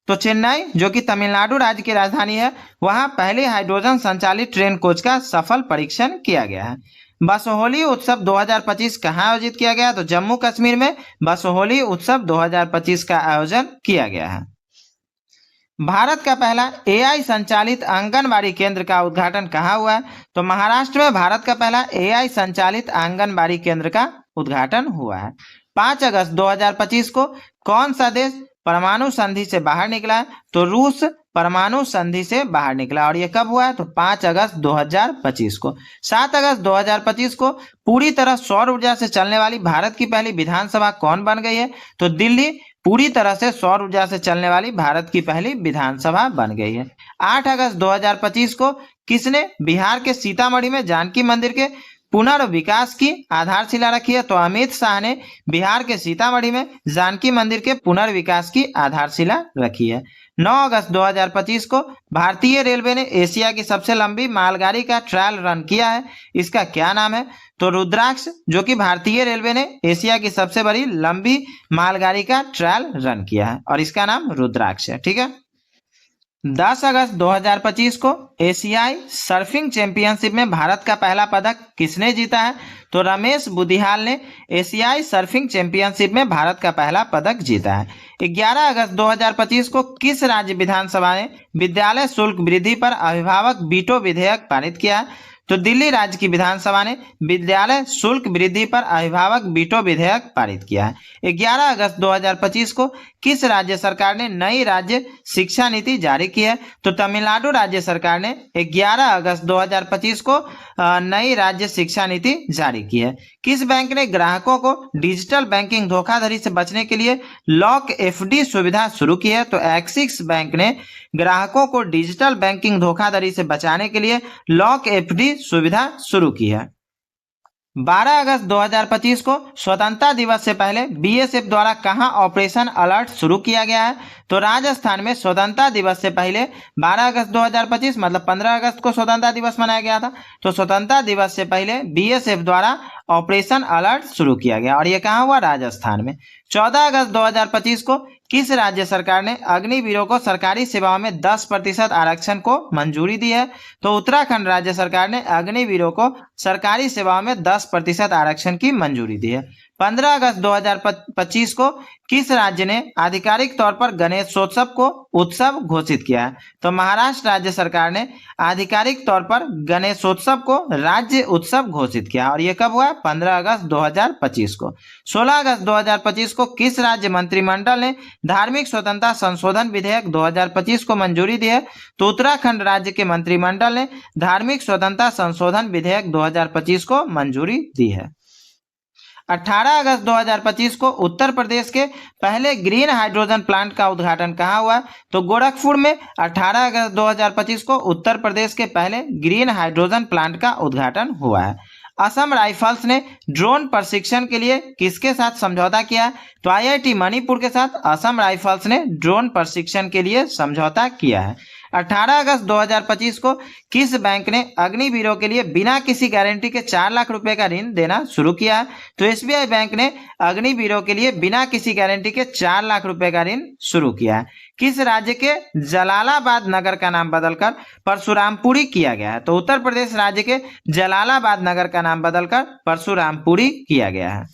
तो चेन्नई, जो कि तमिलनाडु राज्य की राजधानी है, वहां पहली हाइड्रोजन संचालित ट्रेन कोच का सफल परीक्षण किया गया है। बसोहली उत्सव 2025 कहाँ आयोजित किया गया? तो जम्मू कश्मीर में बसोहली उत्सव 2025 का आयोजन किया गया है। भारत का पहला एआई संचालित आंगनबाड़ी केंद्र का उद्घाटन कहाँ हुआ है? तो महाराष्ट्र में भारत का पहला एआई संचालित आंगनबाड़ी केंद्र का उद्घाटन हुआ है। 5 अगस्त 2025 को कौन सा देश परमाणु संधि से बाहर निकला है? तो रूस परमाणु संधि से बाहर निकला और यह कब हुआ है? तो 5 अगस्त 2025 को। 7 अगस्त 2025 को पूरी तरह सौर ऊर्जा से चलने वाली भारत की पहली विधानसभा कौन बन गई है? तो दिल्ली पूरी तरह से सौर ऊर्जा से चलने वाली भारत की पहली विधानसभा बन गई है। 8 अगस्त 2025 को किसने बिहार के सीतामढ़ी में जानकी मंदिर के पुनर्विकास की आधारशिला रखी है? तो अमित शाह ने बिहार के सीतामढ़ी में जानकी मंदिर के पुनर्विकास की आधारशिला रखी है। 9 अगस्त 2025 को भारतीय रेलवे ने एशिया की सबसे लंबी मालगाड़ी का ट्रायल रन किया है। इसका क्या नाम है? तो रुद्राक्ष, जो कि भारतीय रेलवे ने एशिया की सबसे बड़ी लंबी मालगाड़ी का ट्रायल रन किया है और इसका नाम रुद्राक्ष है। ठीक है। 10 अगस्त 2025 को एशियाई सर्फिंग चैंपियनशिप में भारत का पहला पदक किसने जीता है? तो रमेश बुदिहाल ने एशियाई सर्फिंग चैंपियनशिप में भारत का पहला पदक जीता है। 11 अगस्त 2025 को किस राज्य विधानसभा ने विद्यालय शुल्क वृद्धि पर अभिभावक वीटो विधेयक पारित किया है? तो दिल्ली राज्य की विधानसभा ने विद्यालय शुल्क वृद्धि पर अभिभावक वीटो विधेयक पारित किया है। 11 अगस्त 2025 को किस राज्य सरकार ने नई राज्य शिक्षा नीति जारी की है? तो तमिलनाडु राज्य सरकार ने 11 अगस्त 2025 को नई राज्य शिक्षा नीति जारी की है। किस बैंक ने ग्राहकों को डिजिटल बैंकिंग धोखाधड़ी से बचने के लिए लॉक एफडी सुविधा शुरू की है? तो एक्सिस बैंक ने ग्राहकों को डिजिटल बैंकिंग धोखाधड़ी से बचाने के लिए लॉक एफडी सुविधा शुरू की है। 12 अगस्त 2025 को स्वतंत्रता दिवस से पहले बीएसएफ द्वारा कहां ऑपरेशन अलर्ट शुरू किया गया है? तो राजस्थान में स्वतंत्रता दिवस से पहले 12 अगस्त 2025 मतलब 15 अगस्त को स्वतंत्रता दिवस मनाया गया था। तो स्वतंत्रता दिवस से पहले बीएसएफ द्वारा ऑपरेशन अलर्ट शुरू किया गया और यह कहां हुआ? राजस्थान में। 14 अगस्त 2025 को किस राज्य सरकार ने अग्निवीरों को सरकारी सेवाओं में 10% आरक्षण को मंजूरी दी है? तो उत्तराखंड राज्य सरकार ने अग्निवीरों को सरकारी सेवाओं में 10% आरक्षण की मंजूरी दी है। 15 अगस्त 2025 को किस राज्य ने आधिकारिक तौर पर गणेशोत्सव को उत्सव घोषित किया है? तो महाराष्ट्र राज्य सरकार ने आधिकारिक तौर पर गणेशोत्सव को राज्य उत्सव घोषित किया और यह कब हुआ? 15 अगस्त 2025 को। 16 अगस्त 2025 को किस राज्य मंत्रिमंडल ने धार्मिक स्वतंत्रता संशोधन विधेयक 2025 को मंजूरी दी है? तो उत्तराखंड राज्य के मंत्रिमंडल ने धार्मिक स्वतंत्रता संशोधन विधेयक 2025 को मंजूरी दी है। 18 अगस्त 2025 को उत्तर प्रदेश के पहले ग्रीन हाइड्रोजन प्लांट का उद्घाटन कहाँ हुआ? तो गोरखपुर में 18 अगस्त 2025 को उत्तर प्रदेश के पहले ग्रीन हाइड्रोजन प्लांट का उद्घाटन हुआ है। असम राइफल्स ने ड्रोन प्रशिक्षण के लिए किसके साथ समझौता किया है? तो आईआईटी मणिपुर के साथ असम राइफल्स ने ड्रोन प्रशिक्षण के लिए समझौता किया है। 18 अगस्त 2025 को किस बैंक ने अग्निवीरों के लिए बिना किसी गारंटी के 4 लाख रुपए का ऋण देना शुरू किया है? तो एसबीआई बैंक ने अग्निवीरों के लिए बिना किसी गारंटी के 4 लाख रुपए का ऋण शुरू किया है। किस राज्य के जलालाबाद नगर का नाम बदलकर परशुरामपुरी किया गया है? तो उत्तर प्रदेश राज्य के जलालाबाद नगर का नाम बदलकर परशुरामपुरी किया गया है।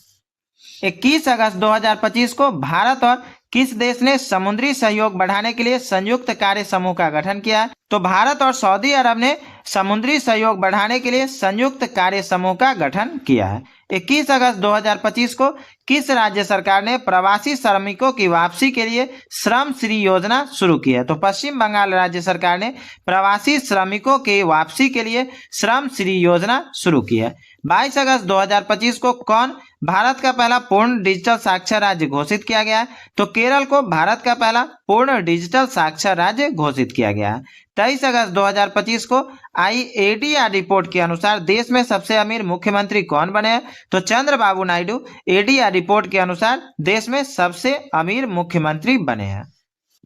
21 अगस्त 2025 को भारत और किस देश ने समुद्री सहयोग बढ़ाने के लिए संयुक्त कार्य समूह का गठन किया है? तो भारत और सऊदी अरब ने समुद्री सहयोग बढ़ाने के लिए संयुक्त कार्य समूह का गठन किया है। 21 अगस्त 2025 को किस राज्य सरकार ने प्रवासी श्रमिकों की वापसी के लिए श्रम श्री योजना शुरू की है? तो पश्चिम बंगाल राज्य सरकार ने प्रवासी श्रमिकों की वापसी के लिए श्रम श्री योजना शुरू की है। 22 अगस्त 2025 को कौन भारत का पहला पूर्ण डिजिटल साक्षर राज्य घोषित किया गया है? तो केरल को भारत का पहला पूर्ण डिजिटल साक्षर राज्य घोषित किया गया है। 23 अगस्त 2025 को IADR रिपोर्ट के अनुसार देश में सबसे अमीर मुख्यमंत्री कौन बने हैं? तो चंद्रबाबू नायडू ADR रिपोर्ट के अनुसार देश में सबसे अमीर मुख्यमंत्री बने हैं।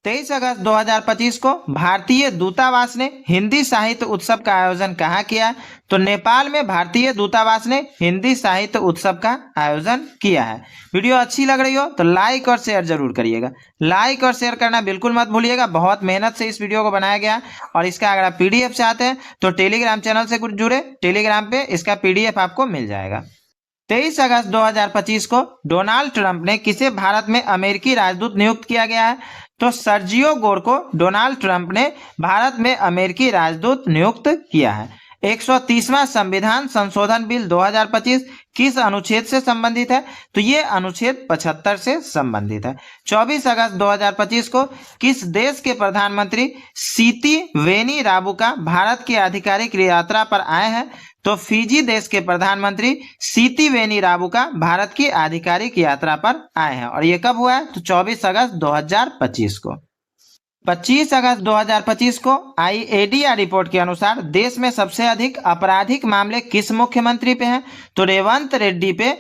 23 अगस्त 2025 को भारतीय दूतावास ने हिंदी साहित्य उत्सव का आयोजन कहाँ किया? तो नेपाल में भारतीय दूतावास ने हिंदी साहित्य उत्सव का आयोजन किया है। वीडियो अच्छी लग रही हो तो लाइक और शेयर जरूर करिएगा। लाइक और शेयर करना बिल्कुल मत भूलिएगा। बहुत मेहनत से इस वीडियो को बनाया गया और इसका अगर आप PDF चाहते हैं तो टेलीग्राम चैनल से कुछ जुड़े, टेलीग्राम पे इसका PDF आपको मिल जाएगा। 23 अगस्त 2025 को डोनाल्ड ट्रंप ने किसे भारत में अमेरिकी राजदूत नियुक्त किया गया है? तो सर्जियो गोर को डोनाल्ड ट्रंप ने भारत में अमेरिकी राजदूत नियुक्त किया है। 130वां संविधान संशोधन बिल 2025 किस अनुच्छेद से संबंधित है? तो ये अनुच्छेद 75 से संबंधित है। 24 अगस्त 2025 को किस देश के प्रधानमंत्री सीती वेनी राबुका भारत की आधिकारिक यात्रा पर आए हैं? तो फिजी देश के प्रधानमंत्री सीती वेनी राबुका भारत की आधिकारिक यात्रा पर आए हैं और ये कब हुआ है? तो 24 अगस्त 2025 को। 25 अगस्त 2025 को IADR रिपोर्ट के अनुसार देश में सबसे अधिक आपराधिक मामले किस मुख्यमंत्री पे हैं? तो रेवंत रेड्डी पे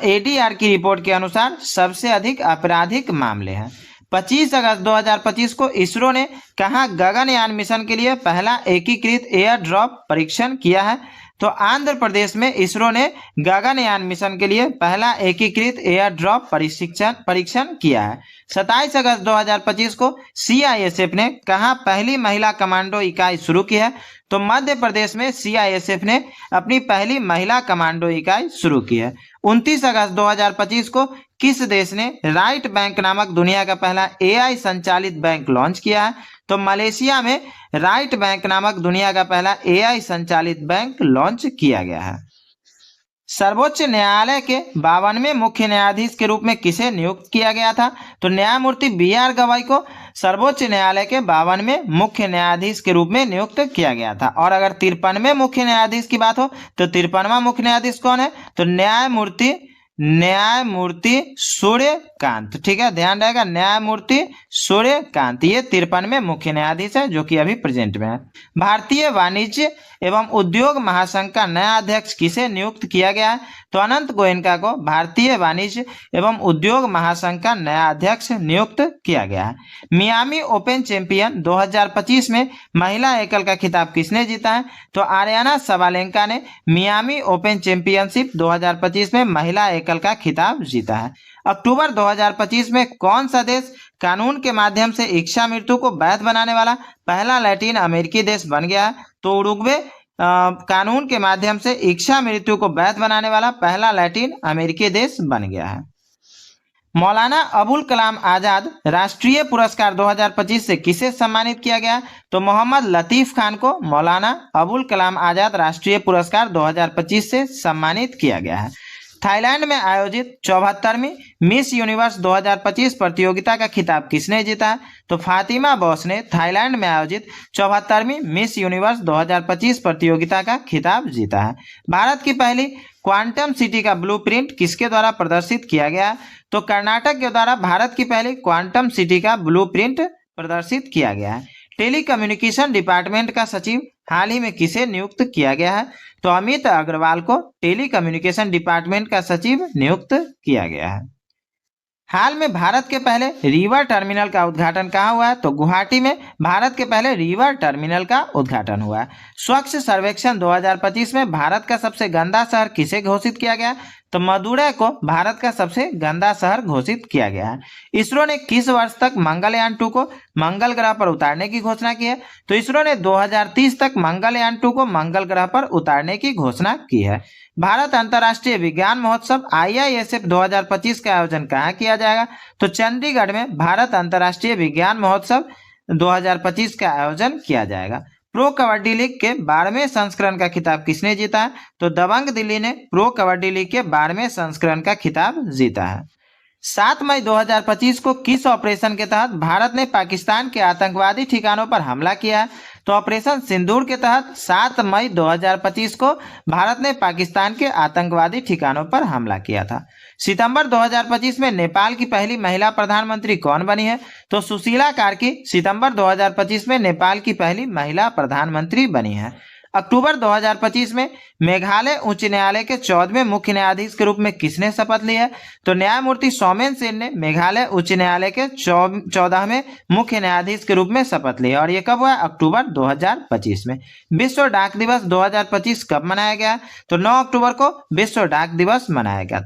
ADR की रिपोर्ट के अनुसार सबसे अधिक आपराधिक मामले हैं। 25 अगस्त 2025 को इसरो ने कहाँ गगनयान मिशन के लिए पहला एकीकृत एयर ड्रॉप परीक्षण किया है? तो आंध्र प्रदेश में इसरो ने गगनयान मिशन के लिए पहला एकीकृत एयर ड्रॉप परीक्षण किया है। 27 अगस्त 2025 को सीआईएसएफ ने कहाँ पहली महिला कमांडो इकाई शुरू की है? तो मध्य प्रदेश में सीआईएसएफ ने अपनी पहली महिला कमांडो इकाई शुरू की है। 29 अगस्त 2025 को किस देश ने राइट बैंक नामक दुनिया का पहला एआई संचालित बैंक लॉन्च किया है? तो मलेशिया में राइट बैंक नामक दुनिया का पहला एआई संचालित बैंक लॉन्च किया गया है। सर्वोच्च न्यायालय के 52वें मुख्य न्यायाधीश के रूप में किसे नियुक्त किया गया था? तो न्यायमूर्ति बीआर गवाई को सर्वोच्च न्यायालय के 52वें मुख्य न्यायाधीश के रूप में नियुक्त किया गया था। और अगर 53वें मुख्य न्यायाधीश की बात हो तो 53वां मुख्य न्यायाधीश कौन है? तो न्यायमूर्ति सूर्यकांत। ठीक है, ध्यान रहेगा, न्यायमूर्ति सूर्यकांत ये 53वें मुख्य न्यायाधीश है जो कि अभी प्रेजेंट में है। भारतीय वाणिज्य एवं उद्योग महासंघ का नया अध्यक्ष किसे नियुक्त किया गया है? तो अनंत गोयनका को भारतीय वाणिज्य एवं उद्योग महासंघ का नया अध्यक्ष नियुक्त किया गया है। मियामी ओपन चैंपियन 2025 में महिला एकल का खिताब किसने जीता है? तो आर्याना सबालेंका ने मियामी ओपन चैंपियनशिप 2025 में महिला एकल का खिताब जीता है। अक्टूबर 2025 में कौन सा देश कानून के माध्यम से इच्छा मृत्यु को वैध बनाने वाला पहला लैटिन अमेरिकी देश बन गया है? तो उरुग्वे कानून के माध्यम से इच्छा मृत्यु को वैध बनाने वाला पहला लैटिन अमेरिकी देश बन गया है। मौलाना अबुल कलाम आजाद राष्ट्रीय पुरस्कार 2025 से किसे सम्मानित किया गया? तो मोहम्मद लतीफ खान को मौलाना अबुल कलाम आजाद राष्ट्रीय पुरस्कार 2025 से सम्मानित किया गया है। थाईलैंड में आयोजित 74वीं मिस यूनिवर्स 2025 प्रतियोगिता का खिताब किसने जीता है? तो फातिमा बॉस ने थाईलैंड में आयोजित 74वीं मिस यूनिवर्स 2025 प्रतियोगिता का खिताब जीता है। भारत की पहली क्वांटम सिटी का ब्लूप्रिंट किसके द्वारा प्रदर्शित किया गया? तो कर्नाटक के द्वारा भारत की पहली क्वांटम सिटी का ब्लूप्रिंट प्रदर्शित किया गया है। टेलीकम्युनिकेशन डिपार्टमेंट का सचिव हाल ही में किसे नियुक्त किया गया है? तो अमित अग्रवाल को टेलीकम्युनिकेशन डिपार्टमेंट का सचिव नियुक्त किया गया है। हाल में भारत के पहले रिवर टर्मिनल का उद्घाटन कहाँ हुआ है? तो गुवाहाटी में भारत के पहले रिवर टर्मिनल का उद्घाटन हुआ है। स्वच्छ सर्वेक्षण 2025 में भारत का सबसे गंदा शहर किसे घोषित किया गया? तो मदुरै को भारत का सबसे गंदा शहर घोषित किया गया है। इसरो ने किस वर्ष तक मंगलयान 2 को मंगल ग्रह पर उतारने की घोषणा की है? तो इसरो ने 2030 तक मंगलयान 2 को मंगल ग्रह पर उतारने की घोषणा की है। भारत अंतर्राष्ट्रीय विज्ञान महोत्सव IISF 2025 का आयोजन कहाँ किया जाएगा? तो चंडीगढ़ में भारत अंतर्राष्ट्रीय विज्ञान महोत्सव 2025 का आयोजन किया जाएगा। प्रो कबड्डी लीग के 12वें संस्करण का खिताब किसने जीता है? तो दबंग दिल्ली ने प्रो कबड्डी लीग के 12वें संस्करण का खिताब जीता है। 7 मई 2025 को किस ऑपरेशन के तहत भारत ने पाकिस्तान के आतंकवादी ठिकानों पर हमला किया है? तो ऑपरेशन सिंदूर के तहत 7 मई 2025 को भारत ने पाकिस्तान के आतंकवादी ठिकानों पर हमला किया था। सितंबर 2025 में नेपाल की पहली महिला प्रधानमंत्री कौन बनी है? तो सुशीला कार्की सितंबर 2025 में नेपाल की पहली महिला प्रधानमंत्री बनी है। अक्टूबर 2025 में मेघालय उच्च न्यायालय के 14वें मुख्य न्यायाधीश के रूप में किसने शपथ ली है? तो न्यायमूर्ति सौमेन सेन ने मेघालय उच्च न्यायालय के 14वें मुख्य न्यायाधीश के रूप में शपथ ली है। और ये कब हुआ? अक्टूबर 2025 में। विश्व डाक दिवस 2025 कब मनाया गया? तो 9 अक्टूबर को विश्व डाक दिवस मनाया गया।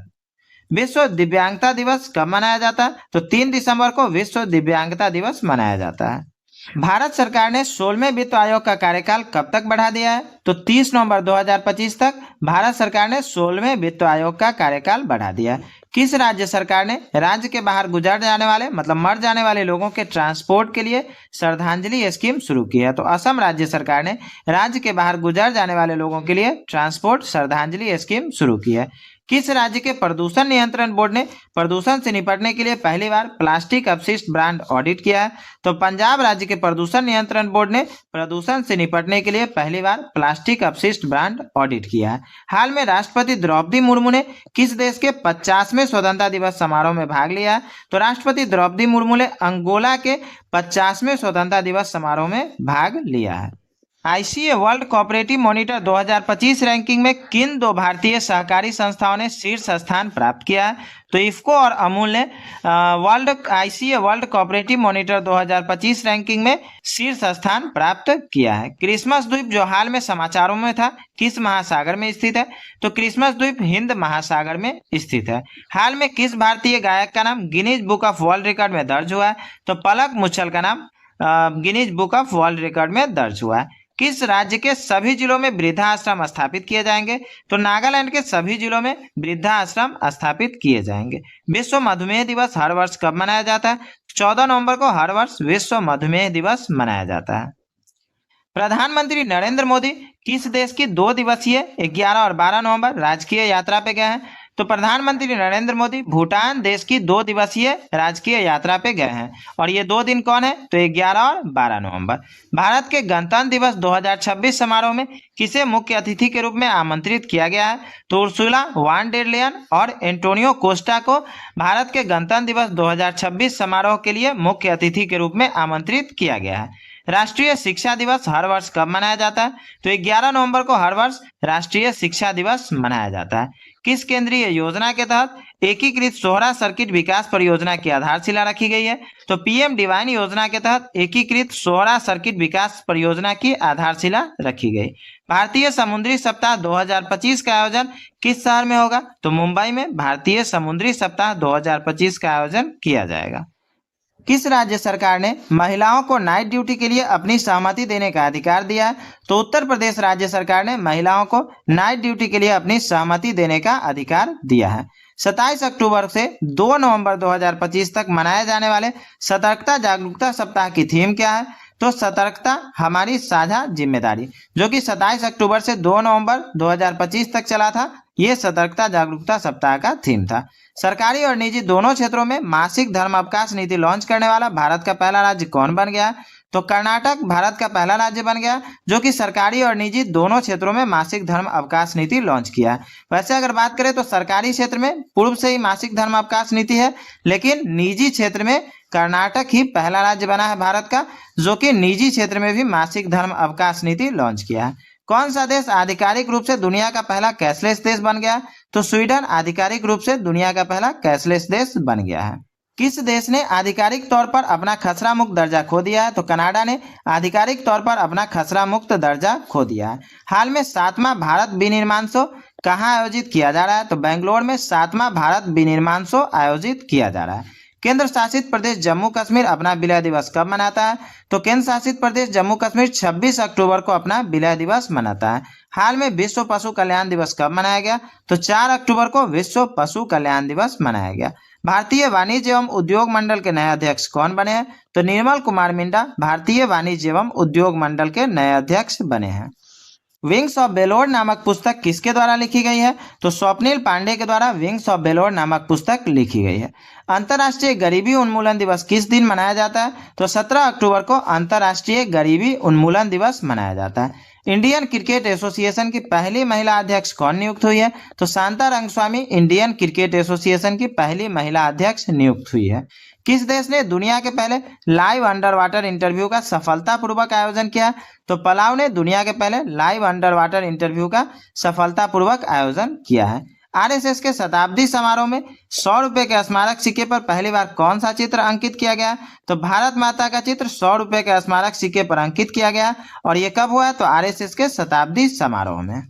विश्व दिव्यांगता दिवस कब मनाया जाता है? तो 3 दिसंबर को विश्व दिव्यांगता दिवस मनाया जाता है। भारत सरकार ने 16वें वित्त आयोग का कार्यकाल कब तक बढ़ा दिया है? तो 30 नवंबर 2025 तक भारत सरकार ने 16वें वित्त आयोग का कार्यकाल बढ़ा दिया है। किस राज्य सरकार ने राज्य के बाहर गुजर जाने वाले मतलब मर जाने वाले लोगों के ट्रांसपोर्ट के लिए श्रद्धांजलि स्कीम शुरू की है? तो असम राज्य सरकार ने राज्य के बाहर गुजर जाने वाले लोगों के लिए ट्रांसपोर्ट श्रद्धांजलि स्कीम शुरू की है। किस राज्य के प्रदूषण नियंत्रण बोर्ड ने प्रदूषण से निपटने के लिए पहली बार प्लास्टिक अपशिष्ट ब्रांड ऑडिट किया है? तो पंजाब राज्य के प्रदूषण नियंत्रण बोर्ड ने प्रदूषण से निपटने के लिए पहली बार प्लास्टिक अपशिष्ट ब्रांड ऑडिट किया है। हाल में राष्ट्रपति द्रौपदी मुर्मू ने किस देश के 50वें स्वतंत्रता दिवस समारोह में भाग लिया है? तो राष्ट्रपति द्रौपदी मुर्मू ने अंगोला के 50वें स्वतंत्रता दिवस समारोह में भाग लिया है। ICA world cooperative monitor 2025 ranking में किन दो भारतीय सहकारी संस्थाओं ने शीर्ष स्थान प्राप्त किया है? तो इफ्को और अमूल ने ICA world cooperative monitor 2025 ranking में शीर्ष स्थान प्राप्त किया है। क्रिसमस द्वीप जो हाल में समाचारों में था, किस महासागर में स्थित है? तो क्रिसमस द्वीप हिंद महासागर में स्थित है। हाल में किस भारतीय गायक का नाम Guinness book of world record में दर्ज हुआ है? तो पलक मुच्छल का नाम Guinness book of world record में दर्ज हुआ है। किस राज्य के सभी जिलों में वृद्धाश्रम स्थापित किए जाएंगे? तो नागालैंड के सभी जिलों में वृद्धाश्रम स्थापित किए जाएंगे। विश्व मधुमेह दिवस हर वर्ष कब मनाया जाता है? 14 नवंबर को हर वर्ष विश्व मधुमेह दिवस मनाया जाता है। प्रधानमंत्री नरेंद्र मोदी किस देश की 2 दिवसीय 11 और 12 नवंबर राजकीय यात्रा पे गए हैं? तो प्रधानमंत्री नरेंद्र मोदी भूटान देश की 2 दिवसीय राजकीय यात्रा पे गए हैं और ये 2 दिन कौन है? तो 11 और 12 नवंबर। भारत के गणतंत्र दिवस 2026 समारोह में किसे मुख्य अतिथि के रूप में आमंत्रित किया गया है? तो उर्सुला वान डेर लेयन और एंटोनियो कोस्टा को भारत के गणतंत्र दिवस 2026 समारोह के लिए मुख्य अतिथि के रूप में आमंत्रित किया गया है। राष्ट्रीय शिक्षा दिवस हर वर्ष कब मनाया जाता है? तो 11 नवंबर को हर वर्ष राष्ट्रीय शिक्षा दिवस मनाया जाता है। किस केंद्रीय योजना के तहत एकीकृत सोहरा सर्किट विकास परियोजना की आधारशिला रखी गई है? तो पीएम डिवाइन योजना के तहत एकीकृत सोहरा सर्किट विकास परियोजना की आधारशिला रखी गई। भारतीय समुद्री सप्ताह 2025 का आयोजन किस शहर में होगा? तो मुंबई में भारतीय समुद्री सप्ताह 2025 का आयोजन किया जाएगा। किस राज्य सरकार ने महिलाओं को नाइट ड्यूटी के लिए अपनी सहमति देने का अधिकार दिया है? तो उत्तर प्रदेश राज्य सरकार ने महिलाओं को नाइट ड्यूटी के लिए अपनी सहमति देने का अधिकार दिया है। 27 अक्टूबर से 2 नवंबर 2025 तक मनाए जाने वाले सतर्कता जागरूकता सप्ताह की थीम क्या है? तो सतर्कता हमारी साझा जिम्मेदारी, जो कि 27 अक्टूबर से 2 नवंबर 2025 तक चला था। ये सतर्कता जागरूकता सप्ताह का थीम था। सरकारी और निजी दोनों क्षेत्रों में मासिक धर्म अवकाश नीति लॉन्च करने वाला भारत का पहला राज्य कौन बन गया? तो कर्नाटक भारत का पहला राज्य बन गया जो कि सरकारी और निजी दोनों क्षेत्रों में मासिक धर्म अवकाश नीति लॉन्च किया है। वैसे अगर बात करें तो सरकारी क्षेत्र में पूर्व से ही मासिक धर्म अवकाश नीति है, लेकिन निजी क्षेत्र में कर्नाटक ही पहला राज्य बना है भारत का जो कि निजी क्षेत्र में भी मासिक धर्म अवकाश नीति लॉन्च किया है। कौन सा देश आधिकारिक रूप से दुनिया का पहला कैशलेस देश बन गया? तो स्वीडन आधिकारिक रूप से दुनिया का पहला कैशलेस देश बन गया है। किस देश ने आधिकारिक तौर पर अपना खसरा मुक्त दर्जा खो दिया है? तो कनाडा ने आधिकारिक तौर पर अपना खसरा मुक्त दर्जा खो दिया है। हाल में 7वां भारत विनिर्माण शो कहाँ आयोजित किया जा रहा है? तो बेंगलोर में 7वां भारत विनिर्माण शो आयोजित किया जा रहा है। केंद्र शासित प्रदेश जम्मू कश्मीर अपना विलय दिवस कब मनाता है? तो केंद्र शासित प्रदेश जम्मू कश्मीर 26 अक्टूबर को अपना विलय दिवस मनाता है। हाल में विश्व पशु कल्याण दिवस कब मनाया गया? तो 4 अक्टूबर को विश्व पशु कल्याण दिवस मनाया गया। भारतीय वाणिज्य एवं उद्योग मंडल के नए अध्यक्ष कौन बने हैं? तो निर्मल कुमार मिंडा भारतीय वाणिज्य एवं उद्योग मंडल के नए अध्यक्ष बने हैं। विंग्स ऑफ बेलोर नामक पुस्तक किसके द्वारा लिखी गई है? तो स्वप्निल पांडे के द्वारा विंग्स ऑफ बेलोर नामक पुस्तक लिखी गई है। अंतर्राष्ट्रीय गरीबी उन्मूलन दिवस किस दिन मनाया जाता है? तो 17 अक्टूबर को अंतर्राष्ट्रीय गरीबी उन्मूलन दिवस मनाया जाता है। इंडियन क्रिकेट एसोसिएशन की पहली महिला अध्यक्ष कौन नियुक्त हुई है? तो Shanta Rangaswamy Indian cricket association की पहली महिला अध्यक्ष नियुक्त हुई है। किस देश ने दुनिया के पहले लाइव अंडर वाटर इंटरव्यू का सफलतापूर्वक आयोजन किया? तो पलाव ने दुनिया के पहले लाइव अंडर वाटर इंटरव्यू का सफलतापूर्वक आयोजन किया है। आरएसएस के शताब्दी समारोह में 100 रुपए के स्मारक सिक्के पर पहली बार कौन सा चित्र अंकित किया गया? तो भारत माता का चित्र 100 रुपए के स्मारक सिक्के पर अंकित किया गया और ये कब हुआ? तो आरएसएस के शताब्दी समारोह में।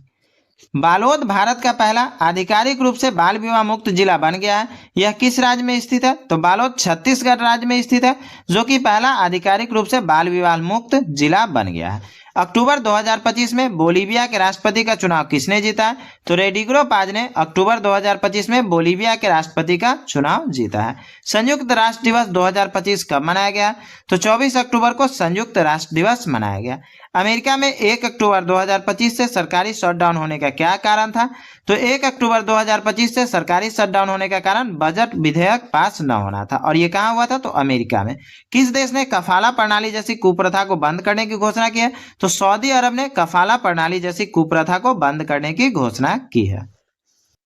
बालोद भारत का पहला आधिकारिक रूप से बाल विवाह मुक्त जिला बन गया है। यह किस राज्य में स्थित है? तो बालोद छत्तीसगढ़ राज्य में स्थित है जो कि पहला आधिकारिक रूप से बाल विवाह मुक्त जिला बन गया है। अक्टूबर 2025 में बोलीविया के राष्ट्रपति का चुनाव किसने जीता है? तो रेडिग्रो पाज ने अक्टूबर 2025 में बोलीविया के राष्ट्रपति का चुनाव जीता है। संयुक्त राष्ट्र दिवस 2025 कब मनाया गया? तो 24 अक्टूबर को संयुक्त राष्ट्र दिवस मनाया गया। अमेरिका में 1 अक्टूबर 2025 से सरकारी शटडाउन होने का क्या कारण था? तो 1 अक्टूबर 2025 से सरकारी शटडाउन होने का कारण बजट विधेयक पास न होना था और ये कहाँ हुआ था? तो अमेरिका में। किस देश ने कफाला प्रणाली जैसी कुप्रथा को बंद करने की घोषणा की है? तो सऊदी अरब ने कफाला प्रणाली जैसी कुप्रथा को बंद करने की घोषणा की है।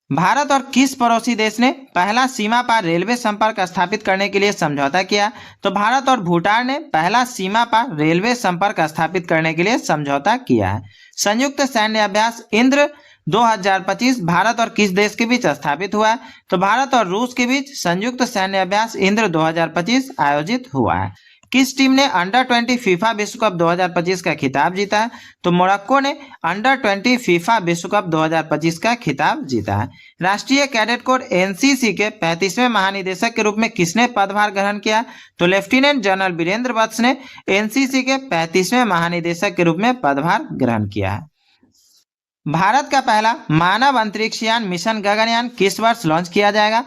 भारत और किस पड़ोसी देश ने पहला सीमा पार रेलवे संपर्क स्थापित करने के लिए समझौता किया? तो भारत और भूटान ने पहला सीमा पार रेलवे संपर्क स्थापित करने के लिए समझौता किया है। संयुक्त सैन्य अभ्यास इंद्र 2025 भारत और किस देश के बीच स्थापित हुआ है? तो भारत और रूस के बीच संयुक्त सैन्य अभ्यास इंद्र 2025 आयोजित हुआ है। किस टीम ने अंडर 20 फीफा विश्व कप 2025 का खिताब जीता है? तो मोरक्को ने अंडर 20 फीफा विश्व कप 2025 का खिताब जीता है। राष्ट्रीय कैडेट कोर एनसीसी के 35वें महानिदेशक के रूप में किसने पदभार ग्रहण किया? तो लेफ्टिनेंट जनरल वीरेंद्र वत्स ने एनसीसी के 35वें महानिदेशक के रूप में पदभार ग्रहण किया है। भारत का पहला मानव अंतरिक्ष यान मिशन गगनयान किस वर्ष लॉन्च किया जाएगा?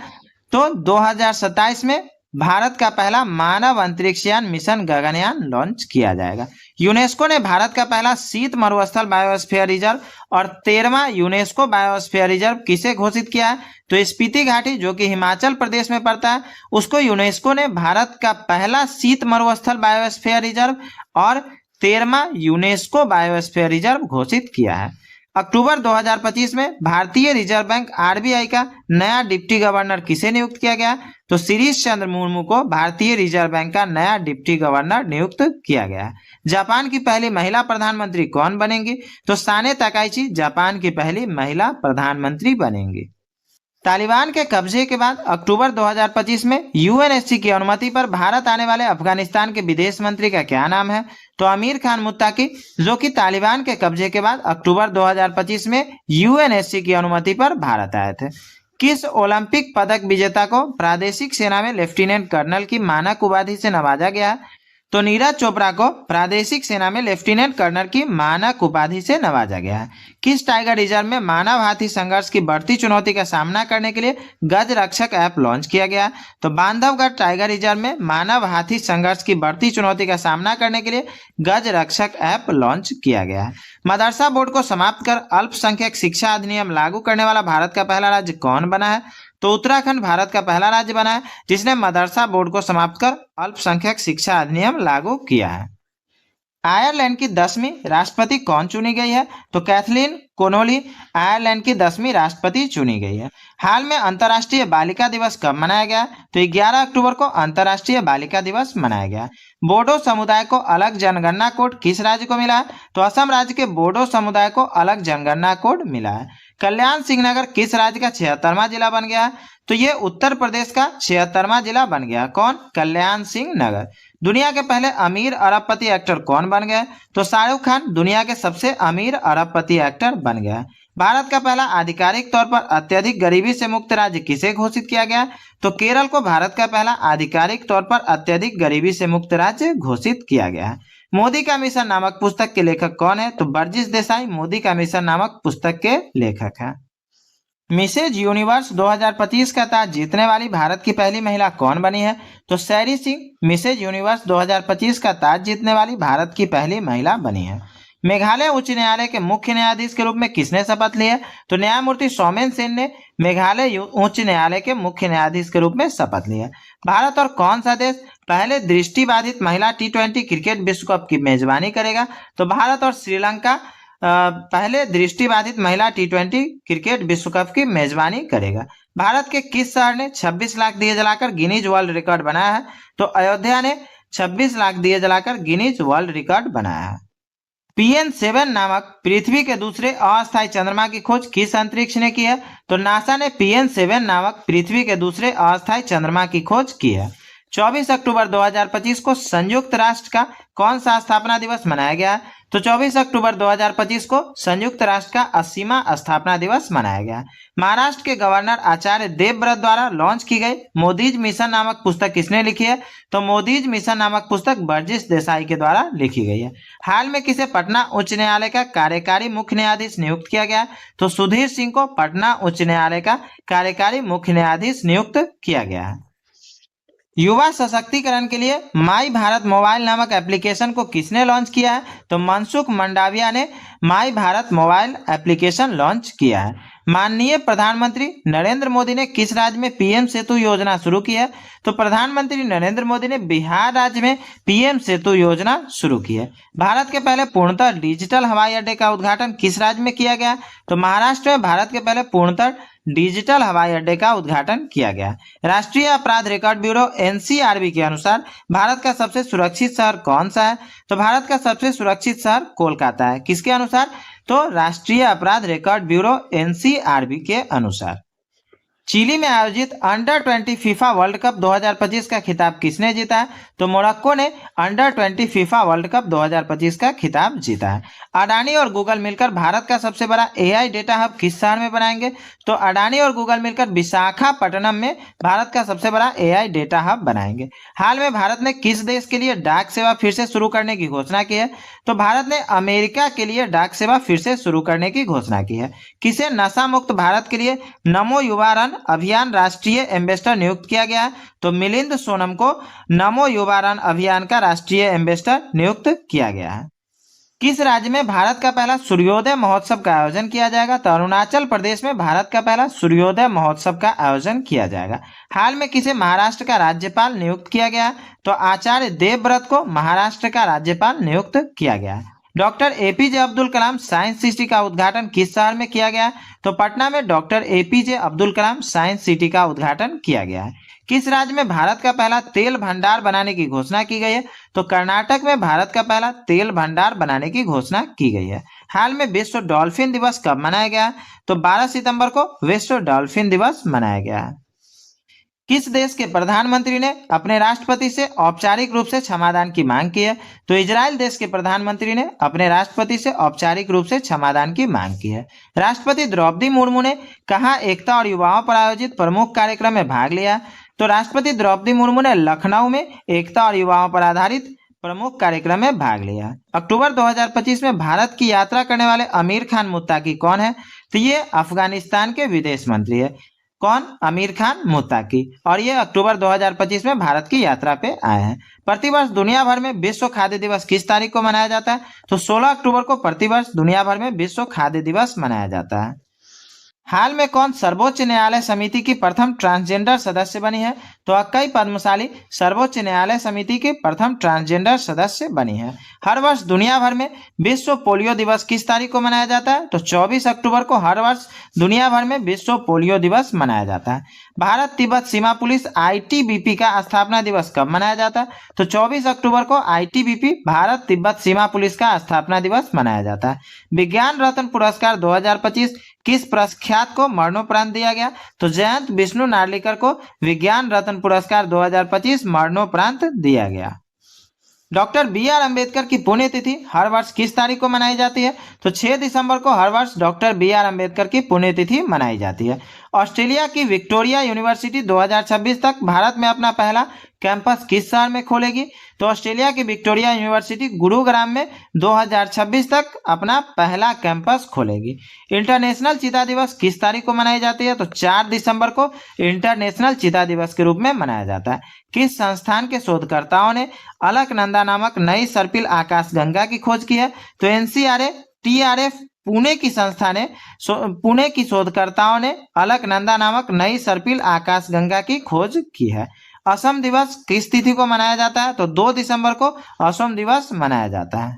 तो 2027 में भारत का पहला मानव अंतरिक्ष यान मिशन गगनयान लॉन्च किया जाएगा। यूनेस्को ने भारत का पहला शीत मरुस्थल बायोस्फीयर रिजर्व और 13वां यूनेस्को बायोस्फीयर रिजर्व किसे घोषित किया है? तो स्पीति घाटी जो कि हिमाचल प्रदेश में पड़ता है, उसको यूनेस्को ने भारत का पहला शीत मरुस्थल बायोस्फीयर रिजर्व और 13वां यूनेस्को बायोस्फीयर रिजर्व घोषित किया है। अक्टूबर 2025 में भारतीय रिजर्व बैंक आरबीआई का नया डिप्टी गवर्नर किसे नियुक्त किया गया? तो शिरीष चंद्र मुर्मू को भारतीय रिजर्व बैंक का नया डिप्टी गवर्नर नियुक्त किया गया। जापान की पहली महिला प्रधानमंत्री कौन बनेंगी? तो साने ताकाइची जापान की पहली महिला प्रधानमंत्री बनेंगी। तालिबान के कब्जे के बाद अक्टूबर 2025 में यूएनएससी की अनुमति पर भारत आने वाले अफगानिस्तान के विदेश मंत्री का क्या नाम है? तो अमीर खान मुत्ताकी, जो कि तालिबान के कब्जे के बाद अक्टूबर 2025 में यूएनएससी की अनुमति पर भारत आए थे। किस ओलंपिक पदक विजेता को प्रादेशिक सेना में लेफ्टिनेंट कर्नल की मानक उपाधि से नवाजा गया? तो नीरज चोपड़ा को प्रादेशिक सेना में लेफ्टिनेंट कर्नल की मानक उपाधि से नवाजा गया है। किस टाइगर रिजर्व में मानव हाथी संघर्ष की बढ़ती चुनौती का सामना करने के लिए गज रक्षक ऐप लॉन्च किया गया? तो बांधवगढ़ टाइगर रिजर्व में मानव हाथी संघर्ष की बढ़ती चुनौती का सामना करने के लिए गज रक्षक ऐप लॉन्च किया गया है। मदरसा बोर्ड को समाप्त कर अल्पसंख्यक शिक्षा अधिनियम लागू करने वाला भारत का पहला राज्य कौन बना है? तो उत्तराखंड भारत का पहला राज्य बना है जिसने मदरसा बोर्ड को समाप्त कर अल्पसंख्यक शिक्षा अधिनियम लागू किया है। आयरलैंड की 10वीं राष्ट्रपति कौन चुनी गई है? तो कैथलीन कोनोली आयरलैंड की 10वीं राष्ट्रपति चुनी गई है। हाल में अंतर्राष्ट्रीय बालिका दिवस कब मनाया गया? तो 11 अक्टूबर को अंतर्राष्ट्रीय बालिका दिवस मनाया गया। बोडो समुदाय को अलग जनगणना कोड किस राज्य को मिला है? तो असम राज्य के बोडो समुदाय को अलग जनगणना कोड मिला है। कल्याण सिंह नगर किस राज्य का 76वां जिला बन गया है? तो ये उत्तर प्रदेश का 76वां जिला बन गया। कौन? कल्याण सिंह नगर। दुनिया के पहले अमीर अरबपति एक्टर कौन बन गए? तो शाहरुख खान दुनिया के सबसे अमीर अरबपति एक्टर बन गया। भारत का पहला आधिकारिक तौर पर अत्यधिक गरीबी से मुक्त राज्य किसे घोषित किया गया? तो केरल को भारत का पहला आधिकारिक तौर पर अत्यधिक गरीबी से मुक्त राज्य घोषित किया गया है। मोदी का मिशन नामक पुस्तक के लेखक कौन है? तो बर्जिस देसाई मोदी का मिशन नामक पुस्तक के लेखक हैं। मिसेज यूनिवर्स 2025 का ताज जीतने वाली भारत की पहली महिला कौन बनी है? तो सैरी सिंह मिसेज यूनिवर्स 2025 का ताज जीतने वाली भारत की पहली महिला बनी है। मेघालय उच्च न्यायालय के मुख्य न्यायाधीश के रूप में किसने शपथ ली है? तो न्यायमूर्ति सौमेन सेन ने मेघालय उच्च न्यायालय के मुख्य न्यायाधीश के रूप में शपथ ली है। भारत और कौन सा देश पहले दृष्टिबाधित महिला T20 क्रिकेट विश्व कप की मेजबानी करेगा? तो भारत और श्रीलंका पहले दृष्टिबाधित महिला T20 क्रिकेट विश्व कप की मेजबानी करेगा। भारत के किस शहर ने 26 लाख दिए जलाकर गिनीज वर्ल्ड रिकॉर्ड बनाया है? तो अयोध्या ने 26 लाख दिए जलाकर गिनीज वर्ल्ड रिकॉर्ड बनाया है। PN7 नामक पृथ्वी के दूसरे अस्थायी चंद्रमा की खोज किस अंतरिक्ष ने की है? तो नासा ने PN7 नामक पृथ्वी के दूसरे अस्थायी चंद्रमा की खोज की है। 24 अक्टूबर 2025 को संयुक्त राष्ट्र का कौन सा स्थापना दिवस मनाया गया है? तो 24 अक्टूबर 2025 को संयुक्त राष्ट्र का 80वां स्थापना दिवस मनाया गया। महाराष्ट्र के गवर्नर आचार्य देवव्रत द्वारा लॉन्च की गई मोदीज मिशन नामक पुस्तक किसने लिखी है? तो मोदीज मिशन नामक पुस्तक बर्जिस देसाई के द्वारा लिखी गई है। हाल में किसे पटना उच्च न्यायालय का कार्यकारी मुख्य न्यायाधीश नियुक्त किया गया? तो सुधीर सिंह को पटना उच्च न्यायालय का कार्यकारी मुख्य न्यायाधीश नियुक्त किया गया है। युवा सशक्तिकरण के लिए माई भारत मोबाइल नामक एप्लीकेशन को किसने लॉन्च किया है? तो मनसुख मंडाविया ने माई भारत मोबाइल एप्लीकेशन लॉन्च किया है। माननीय प्रधानमंत्री नरेंद्र मोदी ने किस राज्य में PM सेतु योजना शुरू की है? तो प्रधानमंत्री नरेंद्र मोदी ने बिहार राज्य में PM सेतु योजना शुरू की है। भारत के पहले पूर्णतः डिजिटल हवाई अड्डे का उद्घाटन किस राज्य में किया गया? तो महाराष्ट्र में भारत के पहले पूर्णतः डिजिटल हवाई अड्डे का उद्घाटन किया गया। राष्ट्रीय अपराध रिकॉर्ड ब्यूरो एनसीआरबी के अनुसार भारत का सबसे सुरक्षित शहर कौन सा है? तो भारत का सबसे सुरक्षित शहर कोलकाता है। किसके अनुसार? तो राष्ट्रीय अपराध रिकॉर्ड ब्यूरो एनसीआरबी के अनुसार। चिली में आयोजित अंडर 20 फीफा वर्ल्ड कप 2025 का खिताब किसने जीता है? तो मोरक्को ने अंडर 20 फीफा वर्ल्ड कप 2025 का खिताब जीता है। अडानी और गूगल मिलकर भारत का सबसे बड़ा एआई डेटा हब किस शहर में बनाएंगे? तो अडानी और गूगल मिलकर विशाखापट्टनम में भारत का सबसे बड़ा एआई डेटा हब बनाएंगे। हाल में भारत ने किस देश के लिए डाक सेवा फिर से शुरू करने की घोषणा की है? तो भारत ने अमेरिका के लिए डाक सेवा फिर से शुरू करने की घोषणा की है। किसे नशा मुक्त भारत के लिए नमो युवा रन अभियान राष्ट्रीय एम्बेसडर नियुक्त किया गया है? तो मिलिंद सोनम को नमो युवा रन अभियान का राष्ट्रीय एम्बेसडर नियुक्त किया गया है। किस राज्य में भारत का पहला सूर्योदय महोत्सव का आयोजन किया जाएगा? तो अरुणाचल प्रदेश में भारत का पहला सूर्योदय महोत्सव का आयोजन किया जाएगा। हाल में किसे महाराष्ट्र का राज्यपाल नियुक्त किया गया? तो आचार्य देवव्रत को महाराष्ट्र का राज्यपाल नियुक्त किया गया। Doctor APJ Abdul Kalam science city का उद्घाटन किस शहर में किया गया? तो पटना में doctor APJ Abdul Kalam science city का उद्घाटन किया गया है। किस राज्य में भारत का पहला तेल भंडार बनाने की घोषणा की गई है? तो कर्नाटक में भारत का पहला तेल भंडार बनाने की घोषणा की गई है। हाल में विश्व डॉल्फिन दिवस कब मनाया गया? तो 12 सितंबर को विश्व डॉल्फिन दिवस मनाया गया है। किस देश के प्रधानमंत्री ने अपने राष्ट्रपति से औपचारिक रूप से क्षमादान की मांग की है? तो इजराइल देश के प्रधानमंत्री ने अपने राष्ट्रपति से औपचारिक रूप से क्षमादान की मांग की है। राष्ट्रपति द्रौपदी मुर्मू ने कहाँ एकता और युवाओं पर आयोजित प्रमुख कार्यक्रम में भाग लिया? तो राष्ट्रपति द्रौपदी मुर्मू ने लखनऊ में एकता और युवाओं पर आधारित प्रमुख कार्यक्रम में भाग लिया। अक्टूबर 2025 में भारत की यात्रा करने वाले आमिर खान मुत्ताकी कौन है? तो ये अफगानिस्तान के विदेश मंत्री है। कौन? आमिर खान मुत्ताकी। और ये अक्टूबर 2025 में भारत की यात्रा पे आए हैं। प्रतिवर्ष दुनिया भर में विश्व खाद्य दिवस किस तारीख को मनाया जाता है? तो 16 अक्टूबर को प्रतिवर्ष दुनिया भर में विश्व खाद्य दिवस मनाया जाता है। हाल में कौन सर्वोच्च न्यायालय समिति की प्रथम ट्रांसजेंडर सदस्य बनी है? तो अक्कई पद्मशाली सर्वोच्च न्यायालय समिति की प्रथम ट्रांसजेंडर सदस्य बनी है। हर वर्ष दुनिया भर में विश्व पोलियो दिवस किस तारीख को मनाया जाता है? तो 24 अक्टूबर को हर वर्ष दुनिया भर में विश्व पोलियो दिवस मनाया जाता है। भारत तिब्बत सीमा पुलिस आईटीबीपी का स्थापना दिवस कब मनाया जाता है? तो 24 अक्टूबर को आईटीबीपी भारत तिब्बत सीमा पुलिस का स्थापना दिवस मनाया जाता है। विज्ञान रत्न पुरस्कार 2025 किस प्रख्यात को मरणोपरांत दिया गया? तो जयंत विष्णु नार्लिकर को विज्ञान रत्न पुरस्कार 2025 मरणोपरांत दिया गया। डॉक्टर बी आर अम्बेडकर की पुण्यतिथि हर वर्ष किस तारीख को मनाई जाती है? तो 6 दिसंबर को हर वर्ष डॉक्टर बी आर अम्बेडकर की पुण्यतिथि मनाई जाती है। ऑस्ट्रेलिया की विक्टोरिया यूनिवर्सिटी 2026 तक भारत में अपना पहला कैंपस किस शहर में खोलेगी? तो ऑस्ट्रेलिया की विक्टोरिया यूनिवर्सिटी गुरुग्राम में 2026 तक अपना पहला कैंपस खोलेगी। इंटरनेशनल चीता दिवस किस तारीख को मनाई जाती है? तो 4 दिसंबर को इंटरनेशनल चीता दिवस के रूप में मनाया जाता है। किस संस्थान के शोधकर्ताओं ने अलकनंदा नामक नई सर्पिल आकाशगंगा की खोज की है? तो एनसीआरए टीआरएफ पुणे की संस्था ने पुणे की शोधकर्ताओं ने अलकनंदा नामक नई सर्पिल आकाशगंगा की खोज की है। असम दिवस किस तिथि को मनाया जाता है? तो 2 दिसंबर को असम दिवस मनाया जाता है।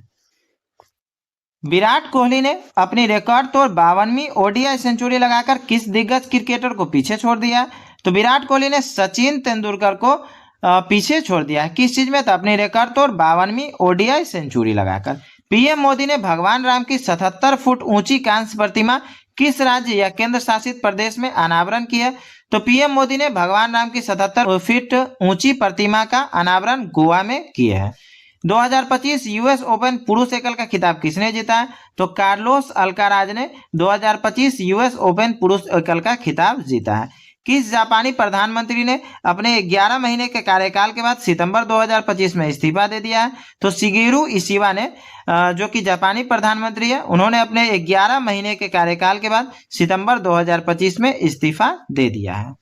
विराट कोहली ने अपनी रिकॉर्ड तोड़ 52वीं ओडीआई सेंचुरी लगाकर किस दिग्गज क्रिकेटर को पीछे छोड़ दिया? तो विराट कोहली ने सचिन तेंदुलकर को पीछे छोड़ दिया है। किस चीज में? तो अपनी रिकॉर्ड तोड़ 52वीं ओडीआई सेंचुरी लगाकर। पीएम मोदी ने भगवान राम की 77 फुट ऊंची कांस्य प्रतिमा किस राज्य या केंद्र शासित प्रदेश में अनावरण की है? तो पीएम मोदी ने भगवान राम की 77 फीट ऊंची प्रतिमा का अनावरण गोवा में किया है। 2025 यूएस ओपन पुरुष एकल का खिताब किसने जीता है? तो कार्लोस अल्काराज ने 2025 यूएस ओपन पुरुष एकल का खिताब जीता है। किस जापानी प्रधानमंत्री ने अपने 11 महीने के कार्यकाल के बाद सितंबर 2025 में इस्तीफा दे दिया है? तो शिगेरू इशिबा ने, जो कि जापानी प्रधानमंत्री है, उन्होंने अपने 11 महीने के कार्यकाल के बाद सितंबर 2025 में इस्तीफा दे दिया है।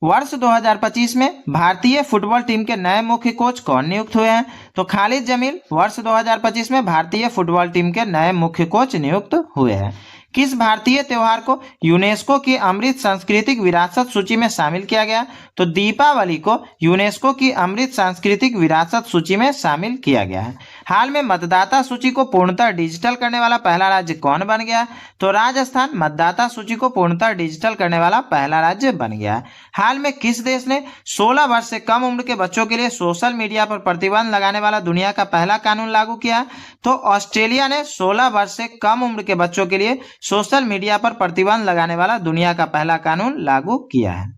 वर्ष 2025 में भारतीय फुटबॉल टीम के नए मुख्य कोच कौन नियुक्त हुए हैं? तो खालिद जमील वर्ष 2025 में भारतीय फुटबॉल टीम के नए मुख्य कोच नियुक्त हुए हैं। किस भारतीय त्योहार को यूनेस्को की अमृत सांस्कृतिक विरासत सूची में शामिल किया गया? तो दीपावली को यूनेस्को की अमृत सांस्कृतिक विरासत सूची में शामिल किया गया है। हाल में मतदाता सूची को पूर्णतः डिजिटल करने वाला पहला राज्य कौन बन गया? तो राजस्थान मतदाता सूची को पूर्णतः डिजिटल करने वाला पहला राज्य बन गया है। हाल में किस देश ने 16 वर्ष से कम उम्र के बच्चों के लिए सोशल मीडिया पर प्रतिबंध लगाने वाला दुनिया का पहला कानून लागू किया? तो ऑस्ट्रेलिया ने 16 वर्ष से कम उम्र के बच्चों के लिए सोशल मीडिया पर प्रतिबंध लगाने वाला दुनिया का पहला कानून लागू किया है।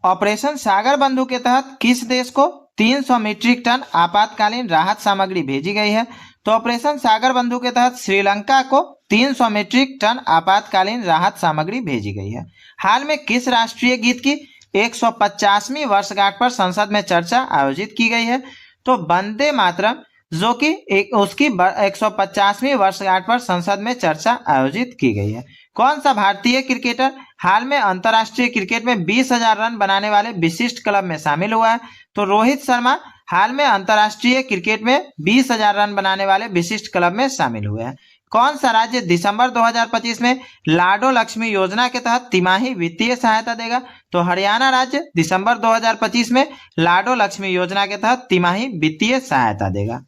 ऑपरेशन सागर बंधु के तहत किस देश को 300 मीट्रिक टन आपातकालीन राहत सामग्री भेजी गई है? तो ऑपरेशन सागर बंधु के तहत श्रीलंका को 300 मीट्रिक टन आपातकालीन राहत सामग्री भेजी गई है। हाल में किस राष्ट्रीय गीत की 150वीं वर्षगांठ पर संसद में चर्चा आयोजित की गई है? तो वंदे मातरम, जो कि उसकी 150वीं वर्षगांठ पर संसद में चर्चा आयोजित की गई है। कौन सा भारतीय क्रिकेटर हाल में अंतर्राष्ट्रीय क्रिकेट में 20,000 रन बनाने वाले विशिष्ट क्लब में शामिल हुआ है? तो रोहित शर्मा हाल में अंतर्राष्ट्रीय क्रिकेट में 20,000 रन बनाने वाले विशिष्ट क्लब में शामिल हुए हैं। कौन सा राज्य दिसंबर 2025 में लाडो लक्ष्मी योजना के तहत तिमाही वित्तीय सहायता देगा? तो हरियाणा राज्य दिसंबर 2025 में लाडो लक्ष्मी योजना के तहत तिमाही वित्तीय सहायता देगा।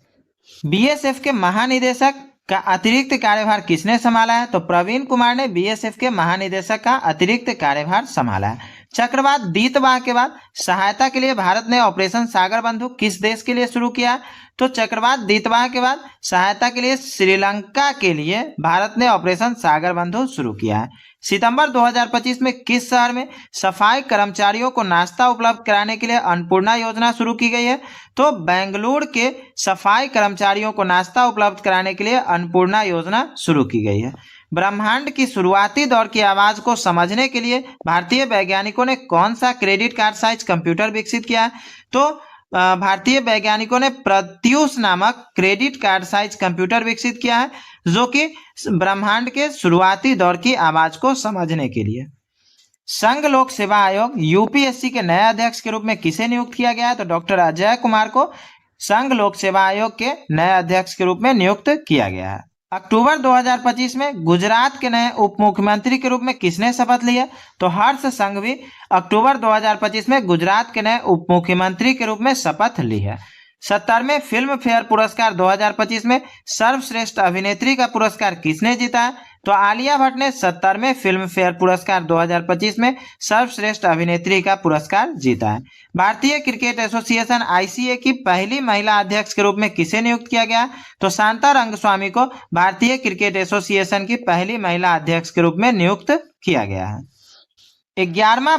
बीएसएफ के महानिदेशक का अतिरिक्त कार्यभार किसने संभाला है? तो प्रवीण कुमार ने बीएसएफ के महानिदेशक का अतिरिक्त कार्यभार संभाला है। चक्रवात दीतवाह के बाद सहायता के लिए भारत ने ऑपरेशन सागर बंधु किस देश के लिए शुरू किया? तो चक्रवात दीतवाह के बाद सहायता के लिए श्रीलंका के लिए भारत ने ऑपरेशन सागर बंधु शुरू किया है। सितंबर 2025 में किस शहर में सफाई कर्मचारियों को नाश्ता उपलब्ध कराने के लिए अन्नपूर्णा योजना शुरू की गई है? तो बेंगलुरु के सफाई कर्मचारियों को नाश्ता उपलब्ध कराने के लिए अन्नपूर्णा योजना शुरू की गई है। ब्रह्मांड की शुरुआती दौर की आवाज को समझने के लिए भारतीय वैज्ञानिकों ने कौन सा क्रेडिट कार्ड साइज कंप्यूटर विकसित किया है? तो भारतीय वैज्ञानिकों ने प्रत्यूष नामक क्रेडिट कार्ड साइज कंप्यूटर विकसित किया है, जो कि ब्रह्मांड के शुरुआती दौर की आवाज को समझने के लिए। संघ लोक सेवा आयोग यूपीएससी के नए अध्यक्ष के रूप में किसे नियुक्त किया गया है? तो डॉक्टर अजय कुमार को संघ लोक सेवा आयोग के नए अध्यक्ष के रूप में नियुक्त किया गया है। अक्टूबर 2025 में गुजरात के नए उप मुख्यमंत्री के रूप में किसने शपथ ली है? तो हर्ष संघवी अक्टूबर 2025 में गुजरात के नए उप मुख्यमंत्री के रूप में शपथ ली है। 70वें फिल्म फेयर पुरस्कार 2025 में सर्वश्रेष्ठ अभिनेत्री का पुरस्कार किसने जीता है? तो आलिया भट्ट ने 70वें फिल्म फेयर पुरस्कार 2025 में सर्वश्रेष्ठ अभिनेत्री का पुरस्कार जीता है। भारतीय क्रिकेट एसोसिएशन आईसीए की पहली महिला अध्यक्ष के रूप में किसे नियुक्त किया गया? तो शांता रंगस्वामी को भारतीय क्रिकेट एसोसिएशन की पहली महिला अध्यक्ष के रूप में नियुक्त किया गया है। 11वां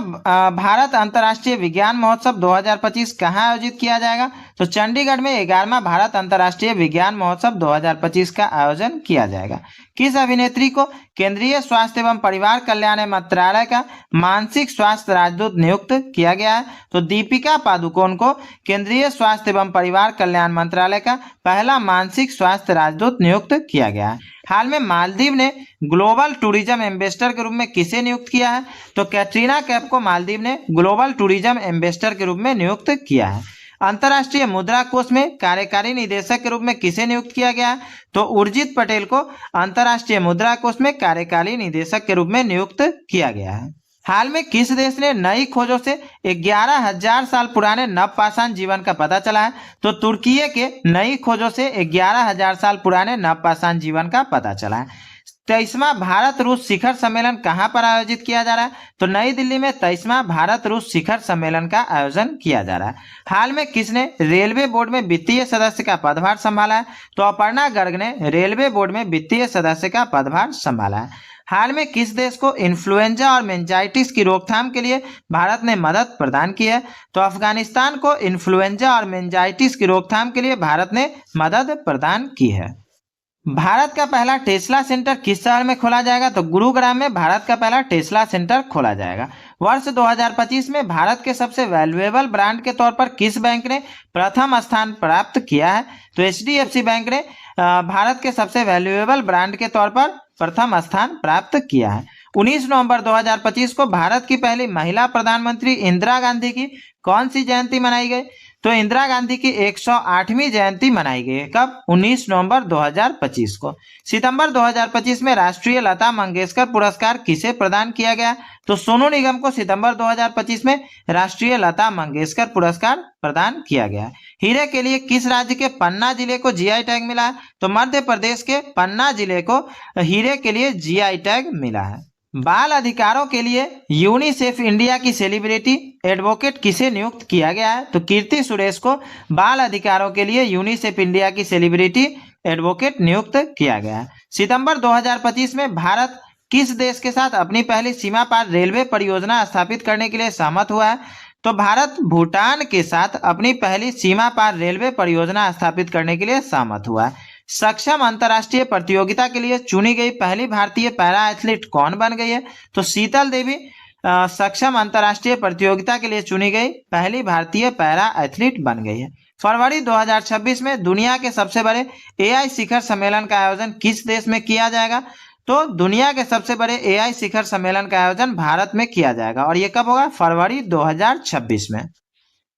भारत अंतर्राष्ट्रीय विज्ञान महोत्सव 2025 कहाँ आयोजित किया जाएगा? तो चंडीगढ़ में 11वां भारत अंतर्राष्ट्रीय विज्ञान महोत्सव 2025 का आयोजन किया जाएगा। किस अभिनेत्री को केंद्रीय स्वास्थ्य एवं परिवार कल्याण मंत्रालय का मानसिक स्वास्थ्य राजदूत नियुक्त किया गया है? तो दीपिका पादुकोण को केंद्रीय स्वास्थ्य एवं परिवार कल्याण मंत्रालय का पहला मानसिक स्वास्थ्य राजदूत नियुक्त किया गया है। हाल में मालदीव ने ग्लोबल टूरिज्म एम्बेसडर के रूप में किसे नियुक्त किया है? तो कैटरीना कैफ को मालदीव ने ग्लोबल टूरिज्म एम्बेसडर के रूप में नियुक्त किया है। अंतर्राष्ट्रीय मुद्रा कोष में कार्यकारी निदेशक के रूप में किसे नियुक्त किया गया है? तो उर्जित पटेल को अंतर्राष्ट्रीय मुद्रा कोष में कार्यकारी निदेशक के रूप में नियुक्त किया गया है। हाल में किस देश ने नई खोजों से 11,000 साल पुराने नवपाषाण जीवन का पता चला है? तो तुर्की के नई खोजों से 11,000 साल पुराने नवपाषाण जीवन का पता चला है। 23वां भारत रूस शिखर सम्मेलन कहां पर आयोजित किया जा रहा है? तो नई दिल्ली में 23वां भारत रूस शिखर सम्मेलन का आयोजन किया जा रहा है। हाल में किसने रेलवे बोर्ड में वित्तीय सदस्य का पदभार संभाला है? तो अपर्णा गर्ग ने रेलवे बोर्ड में वित्तीय सदस्य का पदभार संभाला है। हाल में किस देश को इन्फ्लुएंजा और मेनिंजाइटिस की रोकथाम के लिए भारत ने मदद प्रदान की है? तो अफगानिस्तान को इन्फ्लुएंजा और मेनिंजाइटिस की रोकथाम के लिए भारत ने मदद प्रदान की है। भारत का पहला टेस्ला सेंटर किस शहर में खोला जाएगा? तो गुरुग्राम में भारत का पहला टेस्ला सेंटर खोला जाएगा। वर्ष 2025 में भारत के सबसे वैल्यूएबल ब्रांड के तौर पर किस बैंक ने प्रथम स्थान प्राप्त किया है? तो एचडीएफसी बैंक ने भारत के सबसे वैल्यूएबल ब्रांड के तौर पर प्रथम स्थान प्राप्त किया है। 19 नवंबर 2025 को भारत की पहली महिला प्रधानमंत्री इंदिरा गांधी की कौन सी जयंती मनाई गई? तो इंदिरा गांधी की 108वीं जयंती मनाई गई है। कब? 19 नवंबर 2025 को। सितंबर 2025 में राष्ट्रीय लता मंगेशकर पुरस्कार किसे प्रदान किया गया? तो सोनू निगम को सितंबर 2025 में राष्ट्रीय लता मंगेशकर पुरस्कार प्रदान किया गया। हीरे के लिए किस राज्य के पन्ना जिले को जीआई टैग मिला है? तो मध्य प्रदेश के पन्ना जिले को हीरे के लिए जीआई टैग मिला है। बाल अधिकारों के लिए यूनिसेफ इंडिया की सेलिब्रिटी एडवोकेट किसे नियुक्त किया गया है? तो कीर्ति सुरेश को बाल अधिकारों के लिए यूनिसेफ इंडिया की सेलिब्रिटी एडवोकेट नियुक्त किया गया है। सितंबर 2025 में भारत किस देश के साथ अपनी पहली सीमा पार रेलवे परियोजना स्थापित करने के लिए सहमत हुआ है? तो भारत भूटान के साथ अपनी पहली सीमा पार रेलवे परियोजना स्थापित करने के लिए सहमत हुआ है। सक्षम अंतर्राष्ट्रीय प्रतियोगिता के लिए चुनी गई पहली भारतीय पैरा एथलीट कौन बन गई है? तो शीतल देवी सक्षम अंतर्राष्ट्रीय प्रतियोगिता के लिए चुनी गई पहली भारतीय पैरा एथलीट बन गई है। फरवरी 2026 में दुनिया के सबसे बड़े एआई शिखर सम्मेलन का आयोजन किस देश में किया जाएगा? तो दुनिया के सबसे बड़े एआई शिखर सम्मेलन का आयोजन भारत में किया जाएगा और यह कब होगा? फरवरी 2026 में।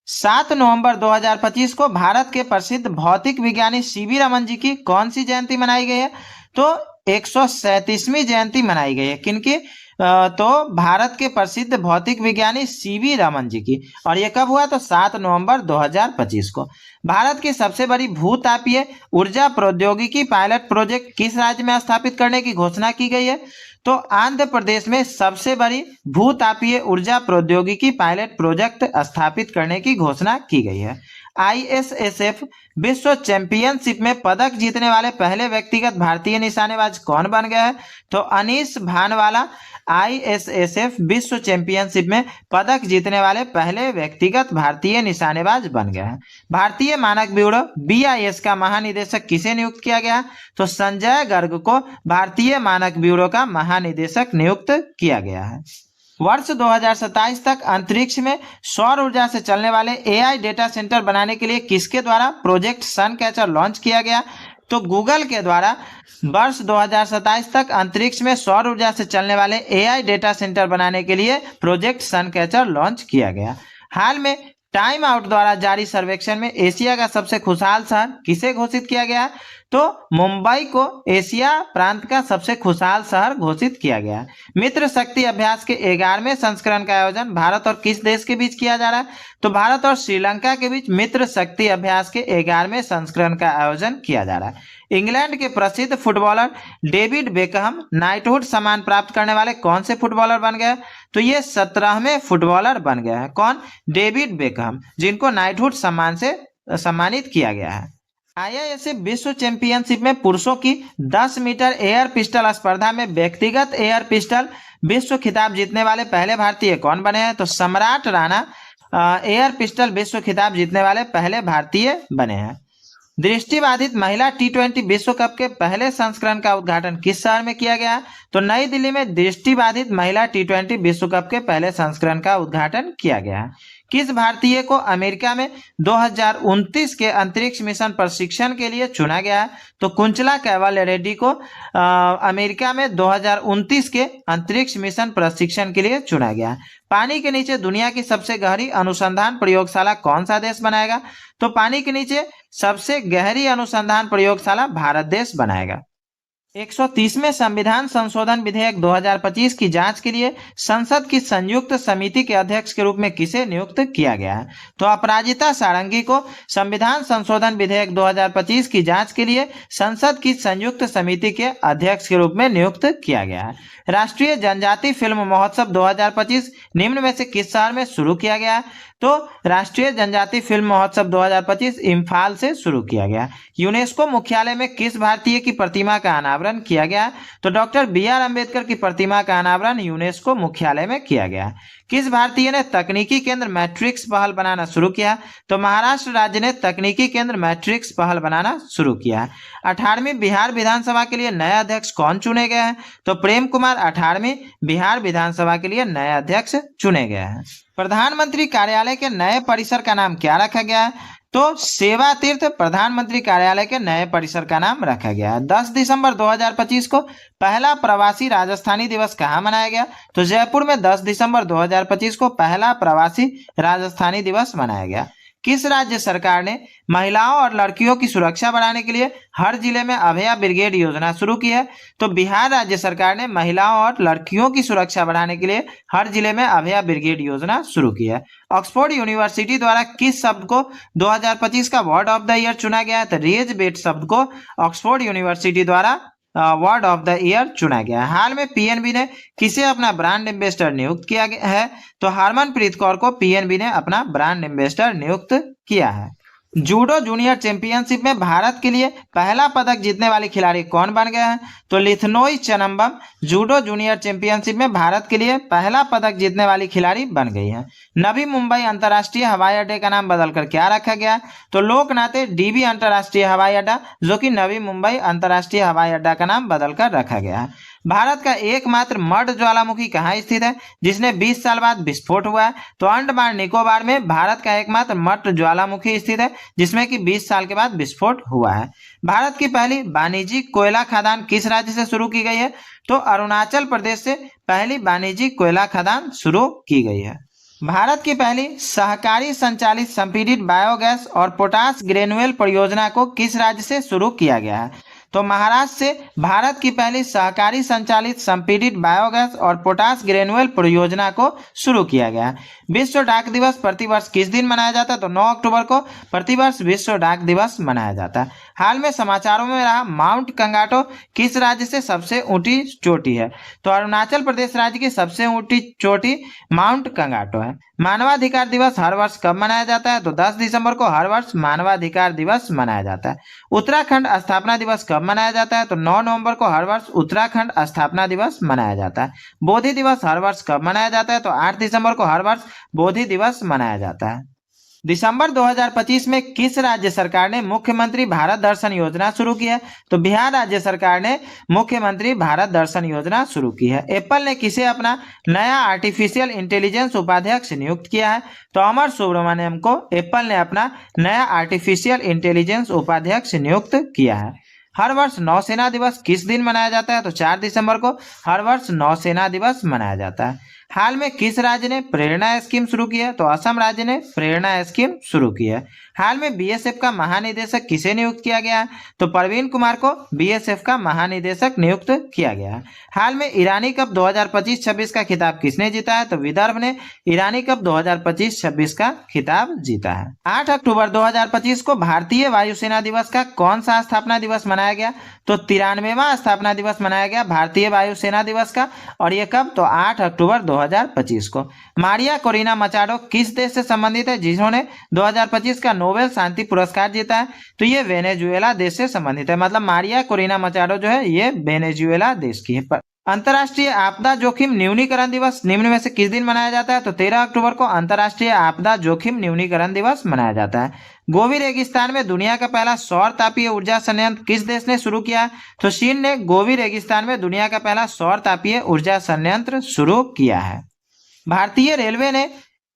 7 नवंबर 2025 को भारत के प्रसिद्ध भौतिक विज्ञानी सीवी रमन जी की कौन सी जयंती मनाई गई है? तो 137वीं जयंती मनाई गई है। किनकी? तो भारत के प्रसिद्ध भौतिक विज्ञानी सीवी रमन जी की। और यह कब हुआ? तो 7 नवंबर 2025 को। भारत की सबसे बड़ी भूतापीय ऊर्जा प्रौद्योगिकी पायलट प्रोजेक्ट किस राज्य में स्थापित करने की घोषणा की गई है? तो आंध्र प्रदेश में सबसे बड़ी भूतापीय ऊर्जा प्रौद्योगिकी पायलट प्रोजेक्ट स्थापित करने की घोषणा की गई है। आईएसएसएफ विश्व चैंपियनशिप में पदक जीतने वाले पहले व्यक्तिगत भारतीय निशानेबाज कौन बन गया है? तो अनीश भानवाला आईएसएसएफ विश्व चैंपियनशिप में पदक जीतने वाले पहले व्यक्तिगत भारतीय निशानेबाज बन गया है। भारतीय मानक ब्यूरो बीआईएस का महानिदेशक किसे नियुक्त किया गया? तो संजय गर्ग को भारतीय मानक ब्यूरो का महानिदेशक नियुक्त किया गया है। वर्ष 2027 तक अंतरिक्ष में सौर ऊर्जा से चलने वाले एआई डेटा सेंटर बनाने के लिए किसके द्वारा प्रोजेक्ट सन कैचर लॉन्च किया गया? तो गूगल के द्वारा वर्ष 2027 तक अंतरिक्ष में सौर ऊर्जा से चलने वाले एआई डेटा सेंटर बनाने के लिए प्रोजेक्ट सन कैचर लॉन्च किया गया। हाल में टाइम आउट द्वारा जारी सर्वेक्षण में एशिया का सबसे खुशहाल शहर किसे घोषित किया गया? तो मुंबई को एशिया प्रांत का सबसे खुशहाल शहर घोषित किया गया। मित्र शक्ति अभ्यास के 11वें संस्करण का आयोजन भारत और किस देश के बीच किया जा रहा है? तो भारत और श्रीलंका के बीच मित्र शक्ति अभ्यास के 11वें संस्करण का आयोजन किया जा रहा है। इंग्लैंड के प्रसिद्ध फुटबॉलर डेविड बेकहम नाइटहुड सम्मान प्राप्त करने वाले कौन से फुटबॉलर बन गए? तो ये 17वें फुटबॉलर बन गया है। कौन? डेविड बेकहम, जिनको नाइटहुड सम्मान से सम्मानित किया गया है। आईआईएसएफ विश्व चैंपियनशिप में पुरुषों की 10 मीटर एयर पिस्टल स्पर्धा में व्यक्तिगत एयर पिस्टल विश्व खिताब जीतने वाले पहले भारतीय कौन बने हैं? तो सम्राट राणा एयर पिस्टल विश्व खिताब जीतने वाले पहले भारतीय बने हैं। दृष्टिबाधित महिला टी20 विश्व कप के पहले संस्करण का उद्घाटन किस शहर में किया गया? तो नई दिल्ली में दृष्टिबाधित महिला टी20 विश्व कप के पहले संस्करण का उद्घाटन किया गया। किस भारतीय को अमेरिका में 2029 के अंतरिक्ष मिशन प्रशिक्षण के लिए चुना गया है? तो कुंचला कैवल रेड्डी को अमेरिका में 2029 के अंतरिक्ष मिशन प्रशिक्षण के लिए चुना गया। पानी के नीचे दुनिया की सबसे गहरी अनुसंधान प्रयोगशाला कौन सा देश बनाएगा? तो पानी के नीचे सबसे गहरी अनुसंधान प्रयोगशाला भारत देश बनाएगा। 130वें संविधान संशोधन विधेयक 2025 की जांच के लिए संसद की संयुक्त समिति के अध्यक्ष के रूप में किसे नियुक्त किया गया है? तो अपराजिता सारंगी को संविधान संशोधन विधेयक 2025 की जांच के लिए संसद की संयुक्त समिति के अध्यक्ष के रूप में नियुक्त किया गया है। राष्ट्रीय जनजाति फिल्म महोत्सव 2025 निम्न में से किस शहर में शुरू किया गया है? तो राष्ट्रीय जनजाति फिल्म महोत्सव 2025 इम्फाल से शुरू किया गया। यूनेस्को मुख्यालय में किस भारतीय की प्रतिमा का अनावरण किया गया? तो डॉक्टर बी.आर. अम्बेडकर की प्रतिमा का अनावरण यूनेस्को मुख्यालय में किया गया। किस भारतीय ने तकनीकी केंद्र मैट्रिक्स पहल बनाना शुरू किया? तो महाराष्ट्र राज्य ने तकनीकी केंद्र मैट्रिक्स पहल बनाना शुरू किया। 18वीं बिहार विधानसभा के लिए नए अध्यक्ष कौन चुने गए हैं? तो प्रेम कुमार 18वीं बिहार विधानसभा के लिए नए अध्यक्ष चुने गए हैं। प्रधानमंत्री कार्यालय के नए परिसर का नाम क्या रखा गया है? तो सेवा तीर्थ प्रधानमंत्री कार्यालय के नए परिसर का नाम रखा गया है। 10 दिसंबर 2025 को पहला प्रवासी राजस्थानी दिवस कहाँ मनाया गया? तो जयपुर में 10 दिसंबर 2025 को पहला प्रवासी राजस्थानी दिवस मनाया गया। किस राज्य सरकार ने महिलाओं और लड़कियों की सुरक्षा बढ़ाने के लिए हर जिले में अभया ब्रिगेड योजना शुरू की है? तो बिहार राज्य सरकार ने महिलाओं और लड़कियों की सुरक्षा बढ़ाने के लिए हर जिले में अभया ब्रिगेड योजना शुरू की है। ऑक्सफोर्ड यूनिवर्सिटी द्वारा किस शब्द को 2025 का वर्ड ऑफ द ईयर चुना गया है? तो रेज बेट शब्द को ऑक्सफोर्ड यूनिवर्सिटी द्वारा वर्ड ऑफ द ईयर चुना गया है। हाल में पीएनबी ने किसे अपना ब्रांड एम्बेसडर नियुक्त किया गया है? तो हरमनप्रीत कौर को पीएनबी ने अपना ब्रांड एम्बेसडर नियुक्त किया है। जूडो जूनियर चैंपियनशिप में भारत के लिए पहला पदक जीतने वाली खिलाड़ी कौन बन गया है? तो लिथनोई चनम्बम जूडो जूनियर चैंपियनशिप में भारत के लिए पहला पदक जीतने वाली खिलाड़ी बन गई है। नवी मुंबई अंतर्राष्ट्रीय हवाई अड्डे का नाम बदलकर क्या रखा गया? तो लोकनाथ डीबी अंतर्राष्ट्रीय हवाई अड्डा, जो कि नवी मुंबई अंतर्राष्ट्रीय हवाई अड्डा का नाम बदलकर रखा गया है। भारत का एकमात्र मर्द ज्वालामुखी कहाँ स्थित है जिसने 20 साल बाद विस्फोट हुआ है? तो अंडमान निकोबार में भारत का एकमात्र मर्द ज्वालामुखी स्थित है जिसमें कि 20 साल के बाद विस्फोट हुआ है। भारत की पहली वाणिज्यिक कोयला खदान किस राज्य से शुरू की गई है? तो अरुणाचल प्रदेश से पहली वाणिज्यिक कोयला खदान शुरू की गई है। भारत की पहली सहकारी संचालित संपीड़ित बायोगैस और पोटास ग्रेनुअल परियोजना को किस राज्य से शुरू किया गया है? तो महाराष्ट्र से भारत की पहली सहकारी संचालित संपीड़ित बायोगैस और पोटास ग्रेनुअल परियोजना को शुरू किया गया है। विश्व डाक दिवस प्रतिवर्ष किस दिन मनाया जाता है? तो 9 अक्टूबर को प्रतिवर्ष विश्व डाक दिवस मनाया जाता है। हाल में समाचारों में रहा माउंट कंगाटो किस राज्य से सबसे ऊंची चोटी है? तो अरुणाचल प्रदेश राज्य की सबसे ऊंची चोटी माउंट कंगाटो है। मानवाधिकार दिवस हर वर्ष कब मनाया जाता है? तो 10 दिसंबर को हर वर्ष मानवाधिकार दिवस मनाया जाता है। उत्तराखंड स्थापना दिवस कब मनाया जाता है? तो 9 नवंबर को हर वर्ष उत्तराखंड स्थापना दिवस मनाया जाता है। बोधि दिवस हर वर्ष कब मनाया जाता है? तो 8 दिसंबर को हर वर्ष बोधि दिवस मनाया जाता है। दिसंबर 2025 में किस राज्य सरकार ने मुख्यमंत्री भारत दर्शन योजना शुरू की है? तो बिहार राज्य सरकार ने मुख्यमंत्री भारत दर्शन योजना शुरू की है। एप्पल ने किसे अपना नया आर्टिफिशियल इंटेलिजेंस उपाध्यक्ष नियुक्त किया है? तो अमर सुब्रमण्यम को एप्पल ने अपना नया आर्टिफिशियल इंटेलिजेंस उपाध्यक्ष नियुक्त किया है। हर वर्ष नौसेना दिवस किस दिन मनाया जाता है? तो 4 दिसंबर को हर वर्ष नौसेना दिवस मनाया जाता है। हाल में किस राज्य ने प्रेरणा स्कीम शुरू की है? तो असम राज्य ने प्रेरणा स्कीम शुरू की है। हाल में बीएसएफ का महानिदेशक किसे नियुक्त किया गया है? तो परवीन कुमार को बीएसएफ का महानिदेशक नियुक्त किया गया है। हाल में ईरानी कप 2025-26 का खिताब किसने जीता है? तो विदर्भ ने ईरानी कप 2025-26 का खिताब जीता है। 8 अक्टूबर 2025 को भारतीय वायुसेना दिवस का कौन सा स्थापना दिवस मनाया गया? तो 93वां स्थापना दिवस मनाया गया भारतीय वायुसेना दिवस का। और ये कब? तो 8 अक्टूबर 2025 को। मारिया कोरिना मचाडो किस देश से संबंधित है जिन्होंने 2025 का नोबेल शांति पुरस्कार जीता है? तो ये वेनेजुएला देश से संबंधित है। मतलब मारिया कोरिना मचाडो जो है ये वेनेजुएला देश की है। अंतर्राष्ट्रीय आपदा जोखिम न्यूनीकरण दिवस निम्न में से किस दिन मनाया जाता है? तो 13 अक्टूबर को अंतर्राष्ट्रीय आपदा जोखिम न्यूनीकरण दिवस मनाया जाता है। गोबी रेगिस्तान में दुनिया का पहला सौर तापीय ऊर्जा संयंत्र किस देश ने शुरू किया? तो चीन ने गोबी रेगिस्तान में दुनिया का पहला सौर तापीय ऊर्जा संयंत्र शुरू किया है। भारतीय रेलवे ने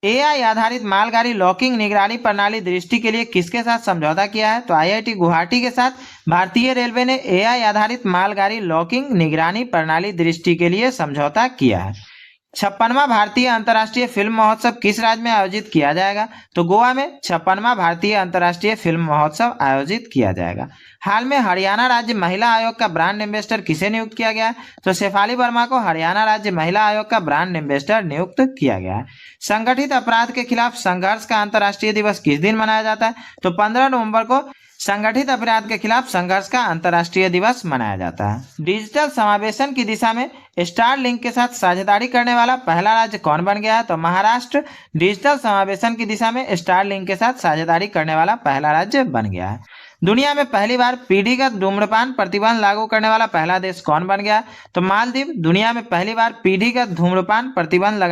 एआई आधारित मालगाड़ी लॉकिंग निगरानी प्रणाली दृष्टि के लिए किसके साथ समझौता किया है? तो आईआईटी गुवाहाटी के साथ भारतीय रेलवे ने एआई आधारित मालगाड़ी लॉकिंग निगरानी प्रणाली दृष्टि के लिए समझौता किया है। 56वां भारतीय अंतर्राष्ट्रीय फिल्म महोत्सव किस राज्य में आयोजित किया जाएगा? तो गोवा में 56वां भारतीय अंतर्राष्ट्रीय फिल्म महोत्सव आयोजित किया जाएगा। हाल में हरियाणा राज्य महिला आयोग का ब्रांड एम्बेसडर किसे नियुक्त किया गया? तो शेफाली वर्मा को हरियाणा राज्य महिला आयोग का ब्रांड एम्बेसडर नियुक्त किया गया है। संगठित अपराध के खिलाफ संघर्ष का अंतर्राष्ट्रीय दिवस किस दिन मनाया जाता है? तो 15 नवंबर को संगठित अपराध के खिलाफ संघर्ष का अंतर्राष्ट्रीय दिवस मनाया जाता है। डिजिटल समावेशन की दिशा में स्टारलिंक के साथ साझेदारी करने वाला पहला राज्य कौन बन गया है? तो महाराष्ट्र डिजिटल समावेशन की दिशा में स्टारलिंक के साथ साझेदारी करने वाला पहला राज्य बन गया है। दुनिया में पहली बार पीढ़ीगत धूम्रपान प्रतिबंध लागू करने वाला पहला देश कौन बन गया? तो मालदीव दुनिया में पहली बार पीढ़ीगत धूम्रपान प्रतिबंध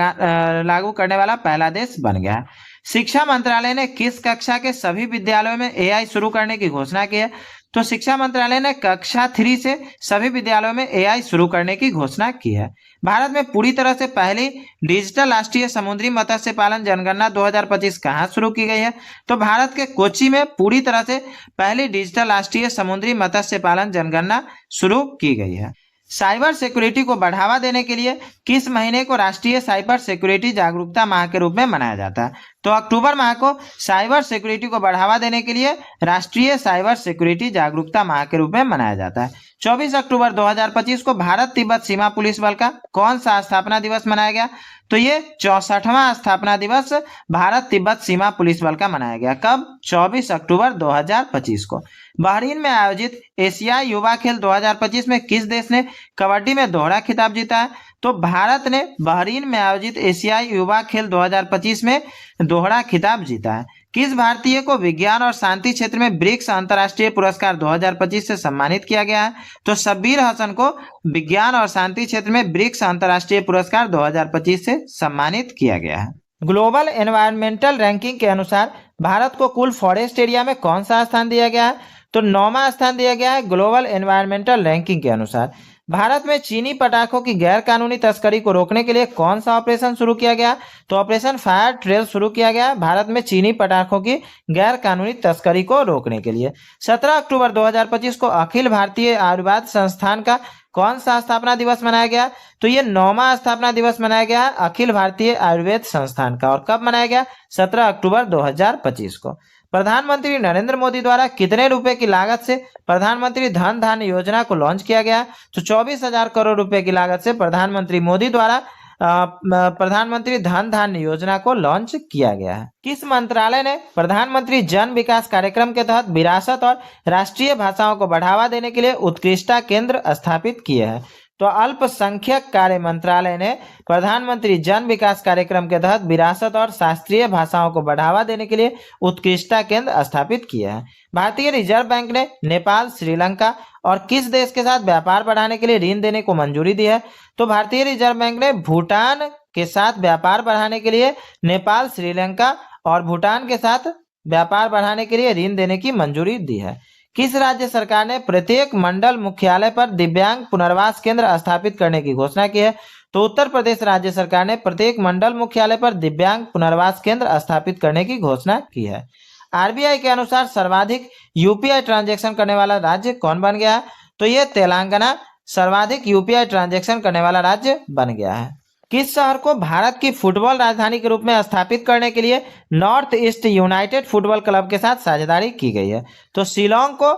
लागू करने वाला पहला देश बन गया। शिक्षा मंत्रालय ने किस कक्षा के सभी विद्यालयों में एआई शुरू करने की घोषणा की है? तो शिक्षा मंत्रालय ने कक्षा 3 से सभी विद्यालयों में एआई शुरू करने की घोषणा की है। भारत में पूरी तरह से पहली डिजिटल राष्ट्रीय समुद्री मत्स्य पालन जनगणना 2025 कहाँ शुरू की गई है? तो भारत के कोच्चि में पूरी तरह से पहली डिजिटल राष्ट्रीय समुद्री मत्स्य पालन जनगणना शुरू की गई है। साइबर सिक्योरिटी को बढ़ावा देने के लिए किस महीने को राष्ट्रीय साइबर सिक्योरिटी जागरूकता माह के रूप में मनाया जाता है? तो अक्टूबर माह को साइबर सिक्योरिटी को बढ़ावा देने के लिए राष्ट्रीय साइबर सिक्योरिटी जागरूकता माह के रूप में मनाया जाता है। 24 अक्टूबर 2025 को भारत तिब्बत सीमा पुलिस बल का कौन सा स्थापना दिवस मनाया गया? तो ये 64वां स्थापना दिवस भारत तिब्बत सीमा पुलिस बल का मनाया गया। कब? 24 अक्टूबर 2025 को। बहरीन में आयोजित एशियाई युवा खेल 2025 में किस देश ने कबड्डी में दोहरा खिताब जीता है? तो भारत ने बहरीन में आयोजित एशियाई युवा खेल 2025 में दोहरा खिताब जीता है। किस भारतीय को विज्ञान और शांति क्षेत्र में ब्रिक्स अंतर्राष्ट्रीय पुरस्कार 2025 से सम्मानित किया गया है? तो शब्बीर हसन को विज्ञान और शांति क्षेत्र में ब्रिक्स अंतर्राष्ट्रीय पुरस्कार 2025 से सम्मानित किया गया है। ग्लोबल एनवायरमेंटल रैंकिंग के अनुसार भारत को कुल फॉरेस्ट एरिया में कौन सा स्थान दिया गया है? तो 9वां स्थान दिया गया है ग्लोबल एनवायरमेंटल रैंकिंग के अनुसार। भारत में चीनी पटाखों की गैर कानूनी तस्करी को रोकने के लिए कौन सा ऑपरेशन शुरू किया गया? तो ऑपरेशन फायर ट्रेल शुरू किया गया भारत में चीनी पटाखों की गैर कानूनी तस्करी को रोकने के लिए। 17 अक्टूबर 2025 को अखिल भारतीय आयुर्वेद संस्थान का कौन सा स्थापना दिवस मनाया गया? तो ये 9वां स्थापना दिवस मनाया गया अखिल भारतीय आयुर्वेद संस्थान का। और कब मनाया गया? 17 अक्टूबर 2025 को। प्रधानमंत्री नरेंद्र मोदी द्वारा कितने रुपए की लागत से प्रधानमंत्री धन धान्य योजना को लॉन्च किया गया? तो 24,000 करोड़ रुपए की लागत से प्रधानमंत्री मोदी द्वारा प्रधानमंत्री धन धान्य योजना को लॉन्च किया गया है। किस मंत्रालय ने प्रधानमंत्री जन विकास कार्यक्रम के तहत विरासत और राष्ट्रीय भाषाओं को बढ़ावा देने के लिए उत्कृष्टता केंद्र स्थापित किए हैं? तो अल्पसंख्यक कार्य मंत्रालय ने प्रधानमंत्री जन विकास कार्यक्रम के तहत विरासत और शास्त्रीय भाषाओं को बढ़ावा देने के लिए उत्कृष्टता केंद्र स्थापित किया है। भारतीय रिजर्व बैंक ने नेपाल, श्रीलंका और किस देश के साथ व्यापार बढ़ाने के लिए ऋण देने को मंजूरी दी है? तो भारतीय रिजर्व बैंक ने भूटान के साथ व्यापार बढ़ाने के लिए नेपाल, श्रीलंका और भूटान के साथ व्यापार बढ़ाने के लिए ऋण देने की मंजूरी दी है। किस राज्य सरकार ने प्रत्येक मंडल मुख्यालय पर दिव्यांग पुनर्वास केंद्र स्थापित करने की घोषणा की है? तो उत्तर प्रदेश राज्य सरकार ने प्रत्येक मंडल मुख्यालय पर दिव्यांग पुनर्वास केंद्र स्थापित करने की घोषणा की है। आरबीआई के अनुसार सर्वाधिक यूपीआई ट्रांजैक्शन करने वाला राज्य कौन बन गया है? तो ये तेलंगाना सर्वाधिक यूपीआई ट्रांजैक्शन करने वाला राज्य बन गया है। किस शहर को भारत की फुटबॉल राजधानी के रूप में स्थापित करने के लिए north east United football club के साथ साझेदारी की गई है? तो शिलोंग को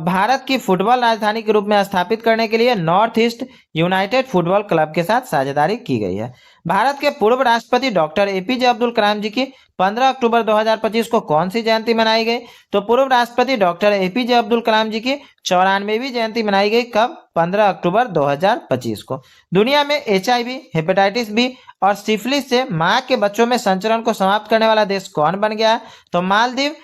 भारत की फुटबॉल राजधानी के रूप में स्थापित करने के लिए north east United football club के साथ साझेदारी की गई है। भारत के पूर्व राष्ट्रपति डॉक्टर एपीजे अब्दुल कलाम जी की 15 अक्टूबर 2025 को कौन सी जयंती मनाई गई? तो पूर्व राष्ट्रपति डॉक्टर एपीजे अब्दुल कलाम जी की 94वीं जयंती मनाई गई। कब? 15 अक्टूबर 2025 को। दुनिया में HIV, हेपेटाइटिस बी और सिफिलिस से मां के बच्चों में संचरण को समाप्त करने वाला देश कौन बन गया है? तो मालदीव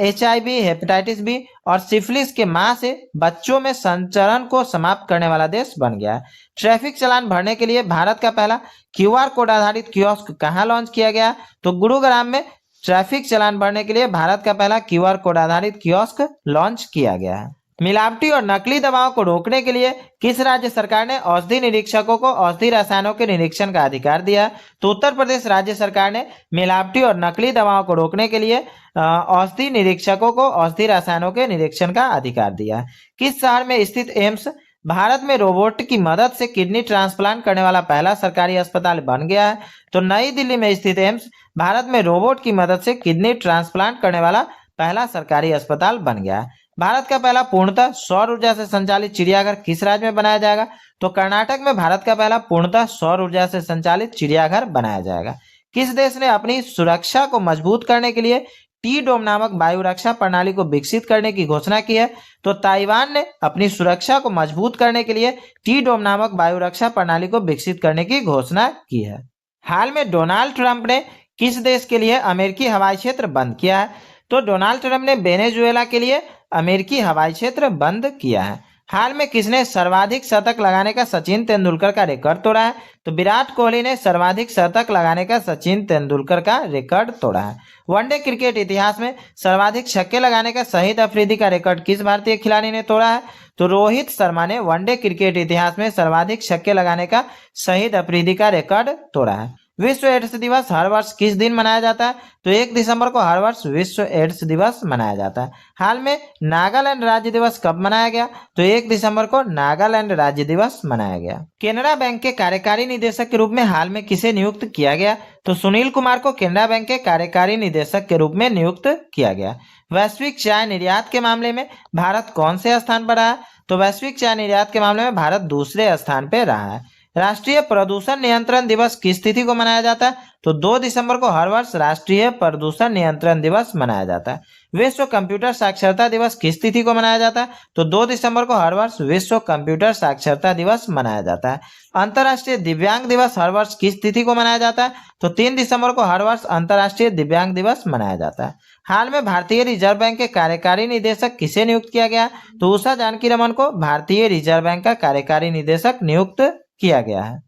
HIV, हेपेटाइटिस बी और सिफिलिस के मां से बच्चों में संचरण को समाप्त करने वाला देश बन गया है। ट्रैफिक चालान भरने के लिए भारत का पहला QR कोड आधारित कियोस्क कहां लॉन्च किया गया? तो गुरुग्राम में ट्रैफिक चालान भरने के लिए भारत का पहला QR कोड आधारित कियोस्क लॉन्च किया गया है। मिलावटी और नकली दवाओं को रोकने के लिए किस राज्य सरकार ने औषधि निरीक्षकों को औषधि रसायनों के निरीक्षण का अधिकार दिया? तो उत्तर प्रदेश राज्य सरकार ने मिलावटी और नकली दवाओं को रोकने के लिए औषधि निरीक्षकों को औषधि रसायनों के निरीक्षण का अधिकार दिया। किस शहर में स्थित एम्स भारत में रोबोट की मदद से किडनी ट्रांसप्लांट करने वाला पहला सरकारी अस्पताल बन गया है? तो नई दिल्ली में स्थित एम्स भारत में रोबोट की मदद से किडनी ट्रांसप्लांट करने वाला पहला सरकारी अस्पताल बन गया है। भारत का पहला पूर्णतः सौर ऊर्जा से संचालित चिड़ियाघर किस राज्य में बनाया जाएगा? तो कर्नाटक में भारत का पहला पूर्णतः सौर ऊर्जा से संचालित चिड़ियाघर बनाया जाएगा। किस देश ने अपनी सुरक्षा को मजबूत करने के लिए टी-डोम नामक वायु रक्षा प्रणाली को विकसित करने की घोषणा की है? तो ताइवान ने अपनी सुरक्षा को मजबूत करने के लिए टी-डोम नामक वायु रक्षा प्रणाली को विकसित करने की घोषणा की है। हाल में डोनाल्ड ट्रंप ने किस देश के लिए अमेरिकी हवाई क्षेत्र बंद किया है? तो डोनाल्ड ट्रंप ने वेनेजुएला के लिए अमेरिकी हवाई क्षेत्र बंद किया है। हाल में किसने सर्वाधिक शतक लगाने का सचिन तेंदुलकर का रिकॉर्ड तोड़ा है? तो विराट कोहली ने सर्वाधिक शतक लगाने का सचिन तेंदुलकर का रिकॉर्ड तोड़ा है। वनडे क्रिकेट इतिहास में सर्वाधिक छक्के लगाने का शहीद अफरीदी का रिकॉर्ड किस भारतीय खिलाड़ी ने तोड़ा है? तो रोहित शर्मा ने वनडे क्रिकेट इतिहास में सर्वाधिक छक्के लगाने का शहीद अफरीदी का रिकॉर्ड तोड़ा है। विश्व एड्स दिवस हर वर्ष किस दिन मनाया जाता है? तो 1 दिसंबर को हर वर्ष विश्व एड्स दिवस मनाया जाता है। हाल में नागालैंड राज्य दिवस कब मनाया गया? तो 1 दिसंबर को नागालैंड राज्य दिवस मनाया गया। केनरा बैंक के कार्यकारी निदेशक के रूप में हाल में किसे नियुक्त किया गया? तो सुनील कुमार को केनरा बैंक के कार्यकारी निदेशक के रूप में नियुक्त किया गया। वैश्विक चाय निर्यात के मामले में भारत कौन से स्थान पर रहा है? तो वैश्विक चाय निर्यात के मामले में भारत दूसरे स्थान पर रहा है। राष्ट्रीय प्रदूषण नियंत्रण दिवस किस तिथि को मनाया जाता है? तो 2 दिसंबर को हर वर्ष राष्ट्रीय प्रदूषण नियंत्रण दिवस मनाया जाता है। विश्व कंप्यूटर साक्षरता दिवस किस तिथि को मनाया जाता है? तो 2 दिसंबर को हर वर्ष विश्व कंप्यूटर साक्षरता दिवस मनाया जाता है। अंतर्राष्ट्रीय दिव्यांग दिवस हर वर्ष किस तिथि को मनाया जाता है? तो 3 दिसंबर को हर वर्ष अंतर्राष्ट्रीय दिव्यांग दिवस मनाया जाता है। हाल में भारतीय रिजर्व बैंक के कार्यकारी निदेशक किसे नियुक्त किया गया? तो उषा जानकी रमन को भारतीय रिजर्व बैंक का कार्यकारी निदेशक नियुक्त किया गया है।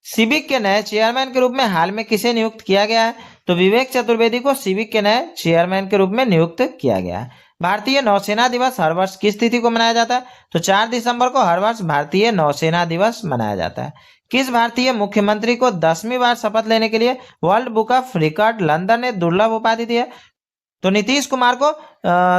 सिबिक के नए चेयरमैन के रूप में हाल में किसे नियुक्त किया गया है? तो विवेक चतुर्वेदी को सिबिक के नए चेयरमैन के रूप में नियुक्त किया गया है। भारतीय नौसेना दिवस हर वर्ष किस तिथि को मनाया जाता है? तो 4 दिसंबर को हर वर्ष भारतीय नौसेना दिवस मनाया जाता है। किस भारतीय मुख्यमंत्री को 10वीं बार शपथ लेने के लिए world book of record London ने दुर्लभ उपाधि दी है? तो नीतीश कुमार को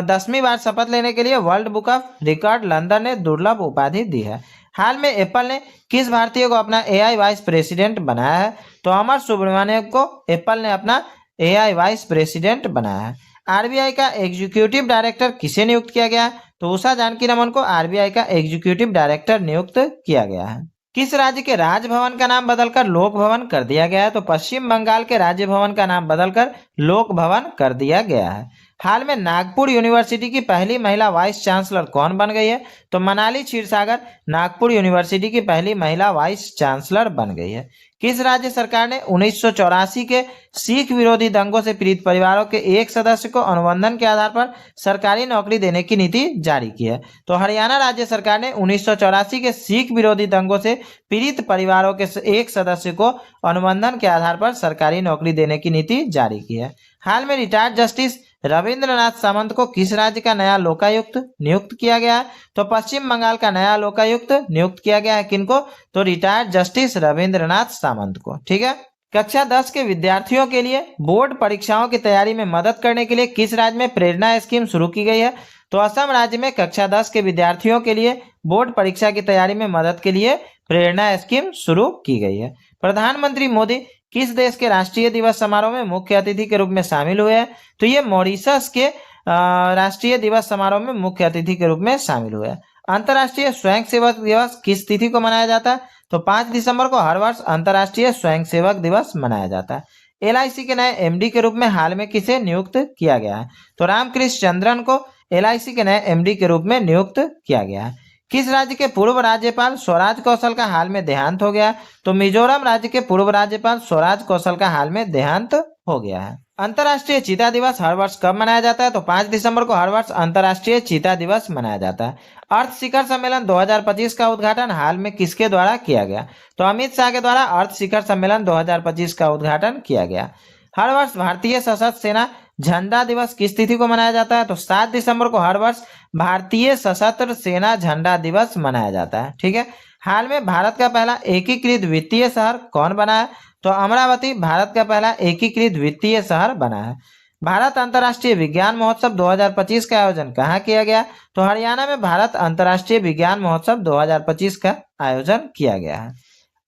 10वीं बार शपथ लेने के लिए world book of record London ने दुर्लभ उपाधि दी है। हाल में एप्पल ने किस भारतीय को अपना एआई वाइस प्रेसिडेंट बनाया है? तो अमर सुब्रमण्यम को एप्पल ने अपना एआई वाइस प्रेसिडेंट बनाया है। आरबीआई का एग्जीक्यूटिव डायरेक्टर किसे नियुक्त किया गया है? तो उषा जानकी रमन को आरबीआई का एग्जीक्यूटिव डायरेक्टर नियुक्त किया गया है। किस राज्य के राजभवन का नाम बदलकर लोक भवन कर दिया गया है? तो पश्चिम बंगाल के राज्य भवन का नाम बदलकर लोक भवन कर दिया गया है। हाल में नागपुर यूनिवर्सिटी की पहली महिला वाइस चांसलर कौन बन गई है? तो मनाली क्षीरसागर नागपुर यूनिवर्सिटी की पहली महिला वाइस चांसलर बन गई है। किस राज्य सरकार ने 1984 के सिख विरोधी दंगों से पीड़ित परिवारों के एक सदस्य को अनुबंधन के आधार पर सरकारी नौकरी देने की नीति जारी की है? तो हरियाणा राज्य सरकार ने 1984 के सिख विरोधी दंगों से पीड़ित परिवारों के एक सदस्य को अनुबंधन के आधार पर सरकारी नौकरी देने की नीति जारी की है। हाल में रिटायर्ड जस्टिस रविंद्रनाथ सामंत को किस राज्य का नया लोकायुक्त नियुक्त किया गया है? तो पश्चिम बंगाल का नया लोकायुक्त नियुक्त किया गया है। किनको? तो रिटायर्ड जस्टिस रविंद्रनाथ सामंत को। ठीक है। कक्षा 10 के विद्यार्थियों के लिए बोर्ड परीक्षाओं की तैयारी में मदद करने के लिए किस राज्य में प्रेरणा स्कीम शुरू की गई है? तो असम राज्य में कक्षा 10 के विद्यार्थियों के लिए बोर्ड परीक्षा की तैयारी में मदद के लिए प्रेरणा स्कीम शुरू की गई है। प्रधानमंत्री मोदी किस देश के राष्ट्रीय दिवस समारोह में मुख्य अतिथि के रूप में शामिल हुए हैं? तो ये मॉरिशस के राष्ट्रीय दिवस समारोह में मुख्य अतिथि के रूप में शामिल हुए हैं। अंतर्राष्ट्रीय स्वयंसेवक दिवस किस तिथि को मनाया जाता है? तो 5 दिसंबर को हर वर्ष अंतर्राष्ट्रीय स्वयंसेवक दिवस मनाया जाता है। एलआईसी के नए एमडी के रूप में हाल में किसे नियुक्त किया गया है? तो रामकृष्ण चंद्रन को एलआईसी के नए एमडी के रूप में नियुक्त किया गया है। किस राज्य के पूर्व राज्यपाल स्वराज कौशल का हाल में देहांत हो गया? तो मिजोरम राज्य के पूर्व राज्यपाल स्वराज कौशल का हाल में देहांत हो गया है। अंतर्राष्ट्रीय चीता दिवस हर वर्ष कब मनाया जाता है? तो 5 दिसंबर को हर वर्ष अंतर्राष्ट्रीय चीता दिवस मनाया जाता है। अर्थ शिखर सम्मेलन 2025 का उद्घाटन हाल में किसके द्वारा किया गया? तो अमित शाह के द्वारा अर्थ शिखर सम्मेलन 2025 का उद्घाटन किया गया। हर वर्ष भारतीय सशस्त्र सेना झंडा दिवस किस तिथि को मनाया जाता है? तो 7 दिसंबर को हर वर्ष भारतीय सशस्त्र सेना झंडा दिवस मनाया जाता है। ठीक है। हाल में भारत का पहला एकीकृत वित्तीय शहर कौन बना है? तो अमरावती भारत का पहला एकीकृत वित्तीय शहर बना है। भारत अंतर्राष्ट्रीय विज्ञान महोत्सव 2025 का आयोजन कहाँ किया गया? तो हरियाणा में भारत अंतर्राष्ट्रीय विज्ञान महोत्सव 2025 का आयोजन किया गया है।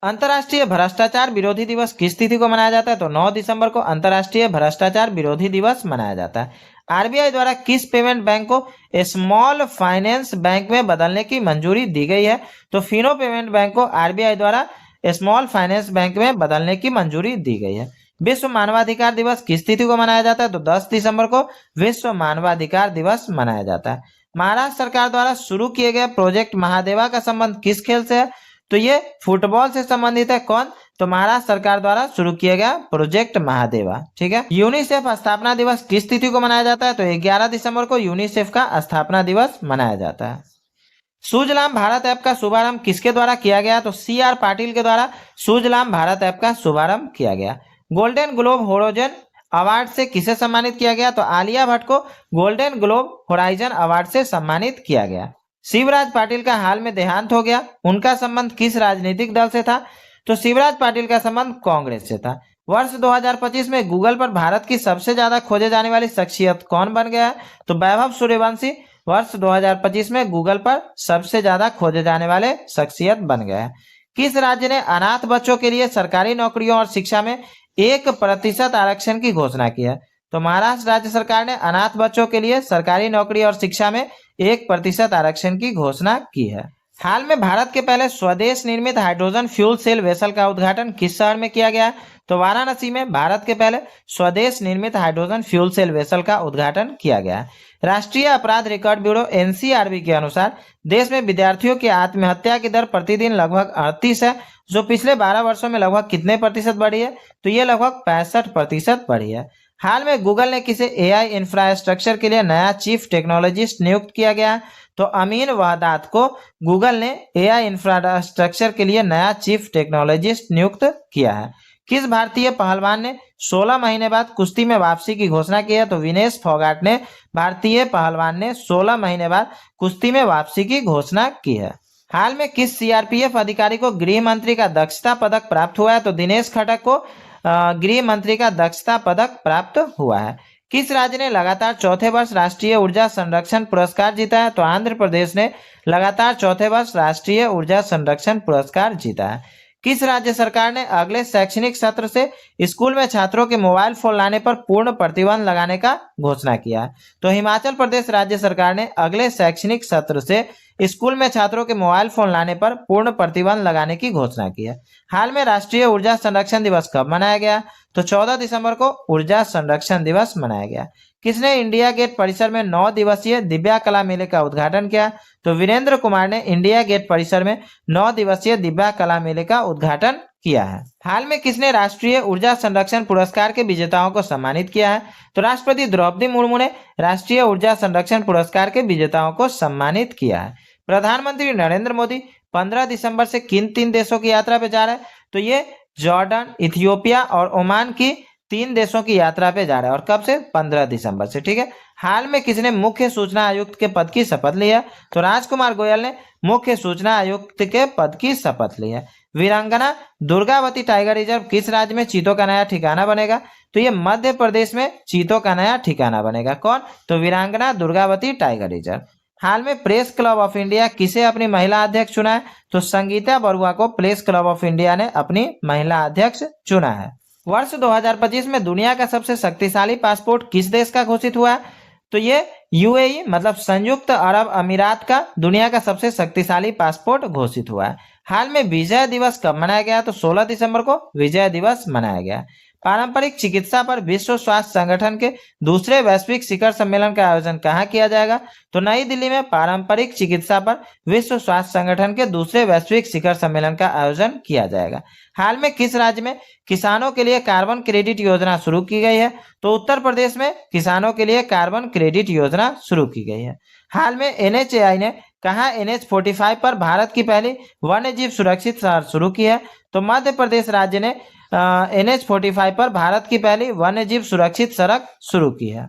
अंतर्राष्ट्रीय भ्रष्टाचार विरोधी दिवस किस तिथि को मनाया जाता है? तो 9 दिसंबर को अंतर्राष्ट्रीय भ्रष्टाचार विरोधी दिवस मनाया जाता है। आरबीआई द्वारा किस पेमेंट बैंक को स्मॉल फाइनेंस बैंक में बदलने की मंजूरी दी गई है? तो फिनो पेमेंट बैंक को आरबीआई द्वारा स्मॉल फाइनेंस बैंक में बदलने की मंजूरी दी गई है। विश्व मानवाधिकार दिवस किस तिथि को मनाया जाता है? तो 10 दिसंबर को विश्व मानवाधिकार दिवस मनाया जाता है। महाराष्ट्र सरकार द्वारा शुरू किए गए प्रोजेक्ट महादेवा का संबंध किस खेल से है? तो ये फुटबॉल से संबंधित है। कौन? तो महाराष्ट्र सरकार द्वारा शुरू किया गया प्रोजेक्ट महादेवा। ठीक है। यूनिसेफ स्थापना दिवस किस तिथि को मनाया जाता है? तो 11 दिसंबर को यूनिसेफ का स्थापना दिवस मनाया जाता है। सुजलाम भारत ऐप का शुभारंभ किसके द्वारा किया गया? तो CR पाटिल के द्वारा सुजलाम भारत ऐप का शुभारंभ किया गया। गोल्डन ग्लोब होराइजन अवार्ड से किसे सम्मानित किया गया? तो आलिया भट्ट को गोल्डन ग्लोब होराइजन अवार्ड से सम्मानित किया गया। शिवराज पाटिल का हाल में देहांत हो गया। उनका संबंध किस राजनीतिक दल से था? तो शिवराज पाटिल का संबंध कांग्रेस से था। वर्ष 2025 में गूगल पर भारत की सबसे ज्यादा खोजे जाने वाली शख्सियत कौन बन गया है? तो वैभव सूर्यवंशी वर्ष 2025 में गूगल पर सबसे ज्यादा खोजे जाने वाले शख्सियत बन गया है। किस राज्य ने अनाथ बच्चों के लिए सरकारी नौकरियों और शिक्षा में 1% आरक्षण की घोषणा की है? तो महाराष्ट्र राज्य सरकार ने अनाथ बच्चों के लिए सरकारी नौकरी और शिक्षा में 1% आरक्षण की घोषणा की है। हाल में भारत के पहले स्वदेश निर्मित हाइड्रोजन फ्यूल सेल वेसल का उद्घाटन किस शहर में किया गया? तो वाराणसी में भारत के पहले स्वदेश निर्मित हाइड्रोजन फ्यूल सेल वेसल का उद्घाटन किया गया। राष्ट्रीय अपराध रिकॉर्ड ब्यूरो एनसीआरबी के अनुसार देश में विद्यार्थियों की आत्महत्या की दर प्रतिदिन लगभग 38 है, जो पिछले 12 वर्षों में लगभग कितने प्रतिशत बढ़ी है? तो ये लगभग 65% बढ़ी है। हाल में गूगल ने किसे एआई इंफ्रास्ट्रक्चर के लिए नया चीफ टेक्नोलॉजिस्ट नियुक्त किया गया? तो अमीन वहदात को गूगल ने एआई इंफ्रास्ट्रक्चर के लिए नया चीफ टेक्नोलॉजिस्ट नियुक्त किया है। किस भारतीय पहलवान ने 16 महीने बाद कुश्ती में वापसी की घोषणा की है? तो विनेश फोगाट ने भारतीय पहलवान ने 16 महीने बाद कुश्ती में वापसी की घोषणा की है। हाल में किस सीआरपीएफ अधिकारी को गृह मंत्री का दक्षता पदक प्राप्त हुआ है? तो दिनेश खटक को गृह मंत्री का दक्षता पदक प्राप्त हुआ है। किस राज्य ने लगातार चौथे वर्ष राष्ट्रीय ऊर्जा संरक्षण पुरस्कार जीता है? तो आंध्र प्रदेश ने लगातार चौथे वर्ष राष्ट्रीय ऊर्जा संरक्षण पुरस्कार जीता है। किस राज्य सरकार ने अगले शैक्षणिक सत्र से स्कूल में छात्रों के मोबाइल फोन लाने पर पूर्ण प्रतिबंध लगाने का घोषणा किया है? तो हिमाचल प्रदेश राज्य सरकार ने अगले शैक्षणिक सत्र से स्कूल में छात्रों के मोबाइल फोन लाने पर पूर्ण प्रतिबंध लगाने की घोषणा की है। हाल में राष्ट्रीय ऊर्जा संरक्षण दिवस कब मनाया गया? तो 14 दिसंबर को ऊर्जा संरक्षण दिवस मनाया गया। किसने इंडिया गेट परिसर में 9 दिवसीय दिव्या कला मेले का उद्घाटन किया? तो वीरेंद्र कुमार ने इंडिया गेट परिसर में 9 दिवसीय दिव्या कला मेले का उद्घाटन किया है। हाल में किसने राष्ट्रीय ऊर्जा संरक्षण पुरस्कार के विजेताओं को सम्मानित किया है? तो राष्ट्रपति द्रौपदी मुर्मू ने राष्ट्रीय ऊर्जा संरक्षण पुरस्कार के विजेताओं को सम्मानित किया है। प्रधानमंत्री नरेंद्र मोदी 15 दिसंबर से किन 3 देशों की यात्रा पे जा रहे हैं? तो ये जॉर्डन, इथियोपिया और ओमान की 3 देशों की यात्रा पे जा रहा है। और कब से? 15 दिसंबर से। ठीक है। हाल में किसने मुख्य सूचना आयुक्त के पद की शपथ ली है? तो राजकुमार गोयल ने मुख्य सूचना आयुक्त के पद की शपथ ली है। वीरांगना दुर्गावती टाइगर रिजर्व किस राज्य में चीतों का नया ठिकाना बनेगा? तो ये मध्य प्रदेश में चीतों का नया ठिकाना बनेगा। कौन? तो वीरांगना दुर्गावती टाइगर रिजर्व। हाल में प्रेस क्लब ऑफ इंडिया किसे अपनी महिला अध्यक्ष चुना है? तो संगीता बरुआ को प्रेस क्लब ऑफ इंडिया ने अपनी महिला अध्यक्ष चुना है। वर्ष 2025 में दुनिया का सबसे शक्तिशाली पासपोर्ट किस देश का घोषित हुआ है? तो ये यूएई मतलब संयुक्त अरब अमीरात का दुनिया का सबसे शक्तिशाली पासपोर्ट घोषित हुआ है। हाल में विजय दिवस कब मनाया गया? तो 16 दिसंबर को विजय दिवस मनाया गया। पारंपरिक चिकित्सा पर विश्व स्वास्थ्य संगठन के दूसरे वैश्विक शिखर सम्मेलन का आयोजन कहाँ किया जाएगा? तो नई दिल्ली में पारंपरिक चिकित्सा पर विश्व स्वास्थ्य संगठन के दूसरे वैश्विक शिखर सम्मेलन का आयोजन किया जाएगा। हाल में किस राज्य में किसानों के लिए कार्बन क्रेडिट योजना शुरू की गई है? तो उत्तर प्रदेश में किसानों के लिए कार्बन क्रेडिट योजना शुरू की गई है। हाल में एनएचएआई ने कहाँ NH45 पर भारत की पहली वन्यजीव सुरक्षित सड़क शुरू की है? तो मध्य प्रदेश राज्य ने NH45 पर भारत की पहली वन्यजीव सुरक्षित सड़क शुरू की है।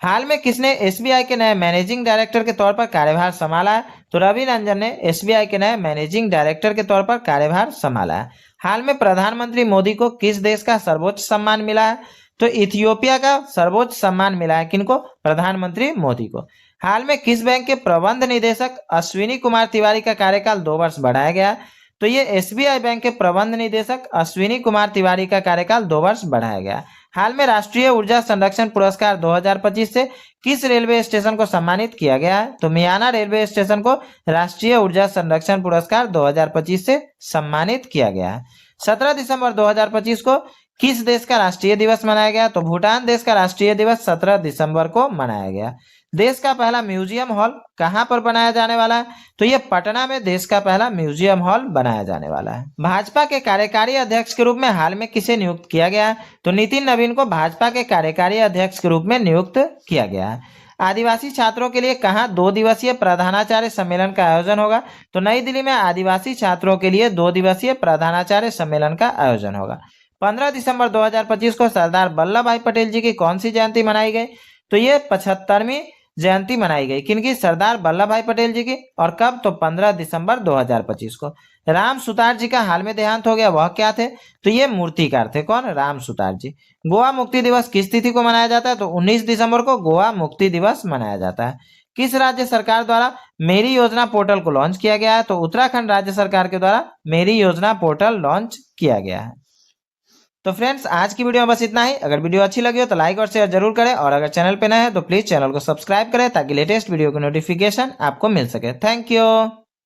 हाल में किसने एसबीआई के नए मैनेजिंग डायरेक्टर के तौर पर कार्यभार संभाला है? तो रवि रंजन ने एसबीआई के नए मैनेजिंग डायरेक्टर के तौर पर कार्यभार संभाला है। हाल में प्रधानमंत्री मोदी को किस देश का सर्वोच्च सम्मान मिला है? तो इथियोपिया का सर्वोच्च सम्मान मिला है। किनको? प्रधानमंत्री मोदी को। हाल में किस बैंक के प्रबंध निदेशक अश्विनी कुमार तिवारी का कार्यकाल 2 वर्ष बढ़ाया गया? तो ये एसबीआई बैंक के प्रबंध निदेशक अश्विनी कुमार तिवारी का कार्यकाल 2 वर्ष बढ़ाया गया। हाल में राष्ट्रीय ऊर्जा संरक्षण पुरस्कार 2025 से किस रेलवे स्टेशन को सम्मानित किया गया है? तो मियाना रेलवे स्टेशन को राष्ट्रीय ऊर्जा संरक्षण पुरस्कार 2025 से सम्मानित किया गया है। 17 दिसंबर 2025 को किस देश का राष्ट्रीय दिवस मनाया गया? तो भूटान देश का राष्ट्रीय दिवस 17 दिसंबर को मनाया गया। देश का पहला म्यूजियम हॉल कहां पर बनाया जाने वाला है? तो ये पटना में देश का पहला म्यूजियम हॉल बनाया जाने वाला है। भाजपा के कार्यकारी अध्यक्ष के रूप में हाल में किसे नियुक्त किया गया है? तो नितिन नवीन को भाजपा के कार्यकारी अध्यक्ष के रूप में नियुक्त किया गया है। आदिवासी छात्रों के लिए कहां 2 दिवसीय प्रधानाचार्य सम्मेलन का आयोजन होगा? तो नई दिल्ली में आदिवासी छात्रों के लिए 2 दिवसीय प्रधानाचार्य सम्मेलन का आयोजन होगा। 15 दिसंबर 2025 को सरदार वल्लभ भाई पटेल जी की कौन सी जयंती मनाई गई? तो ये 75वीं जयंती मनाई गई? किनकी? सरदार वल्लभ भाई पटेल जी की। और कब? तो 15 दिसंबर 2025 को। राम सुतार जी का हाल में देहांत हो गया, वह क्या थे? तो ये मूर्तिकार थे। कौन? राम सुतार जी। गोवा मुक्ति दिवस किस तिथि को मनाया जाता है? तो 19 दिसंबर को गोवा मुक्ति दिवस मनाया जाता है। किस राज्य सरकार द्वारा मेरी योजना पोर्टल को लॉन्च किया गया है? तो उत्तराखंड राज्य सरकार के द्वारा मेरी योजना पोर्टल लॉन्च किया गया है। तो फ्रेंड्स, आज की वीडियो में बस इतना ही। अगर वीडियो अच्छी लगी हो तो लाइक और शेयर जरूर करें, और अगर चैनल पे नए हैं तो प्लीज चैनल को सब्सक्राइब करें ताकि लेटेस्ट वीडियो की नोटिफिकेशन आपको मिल सके। Thank you.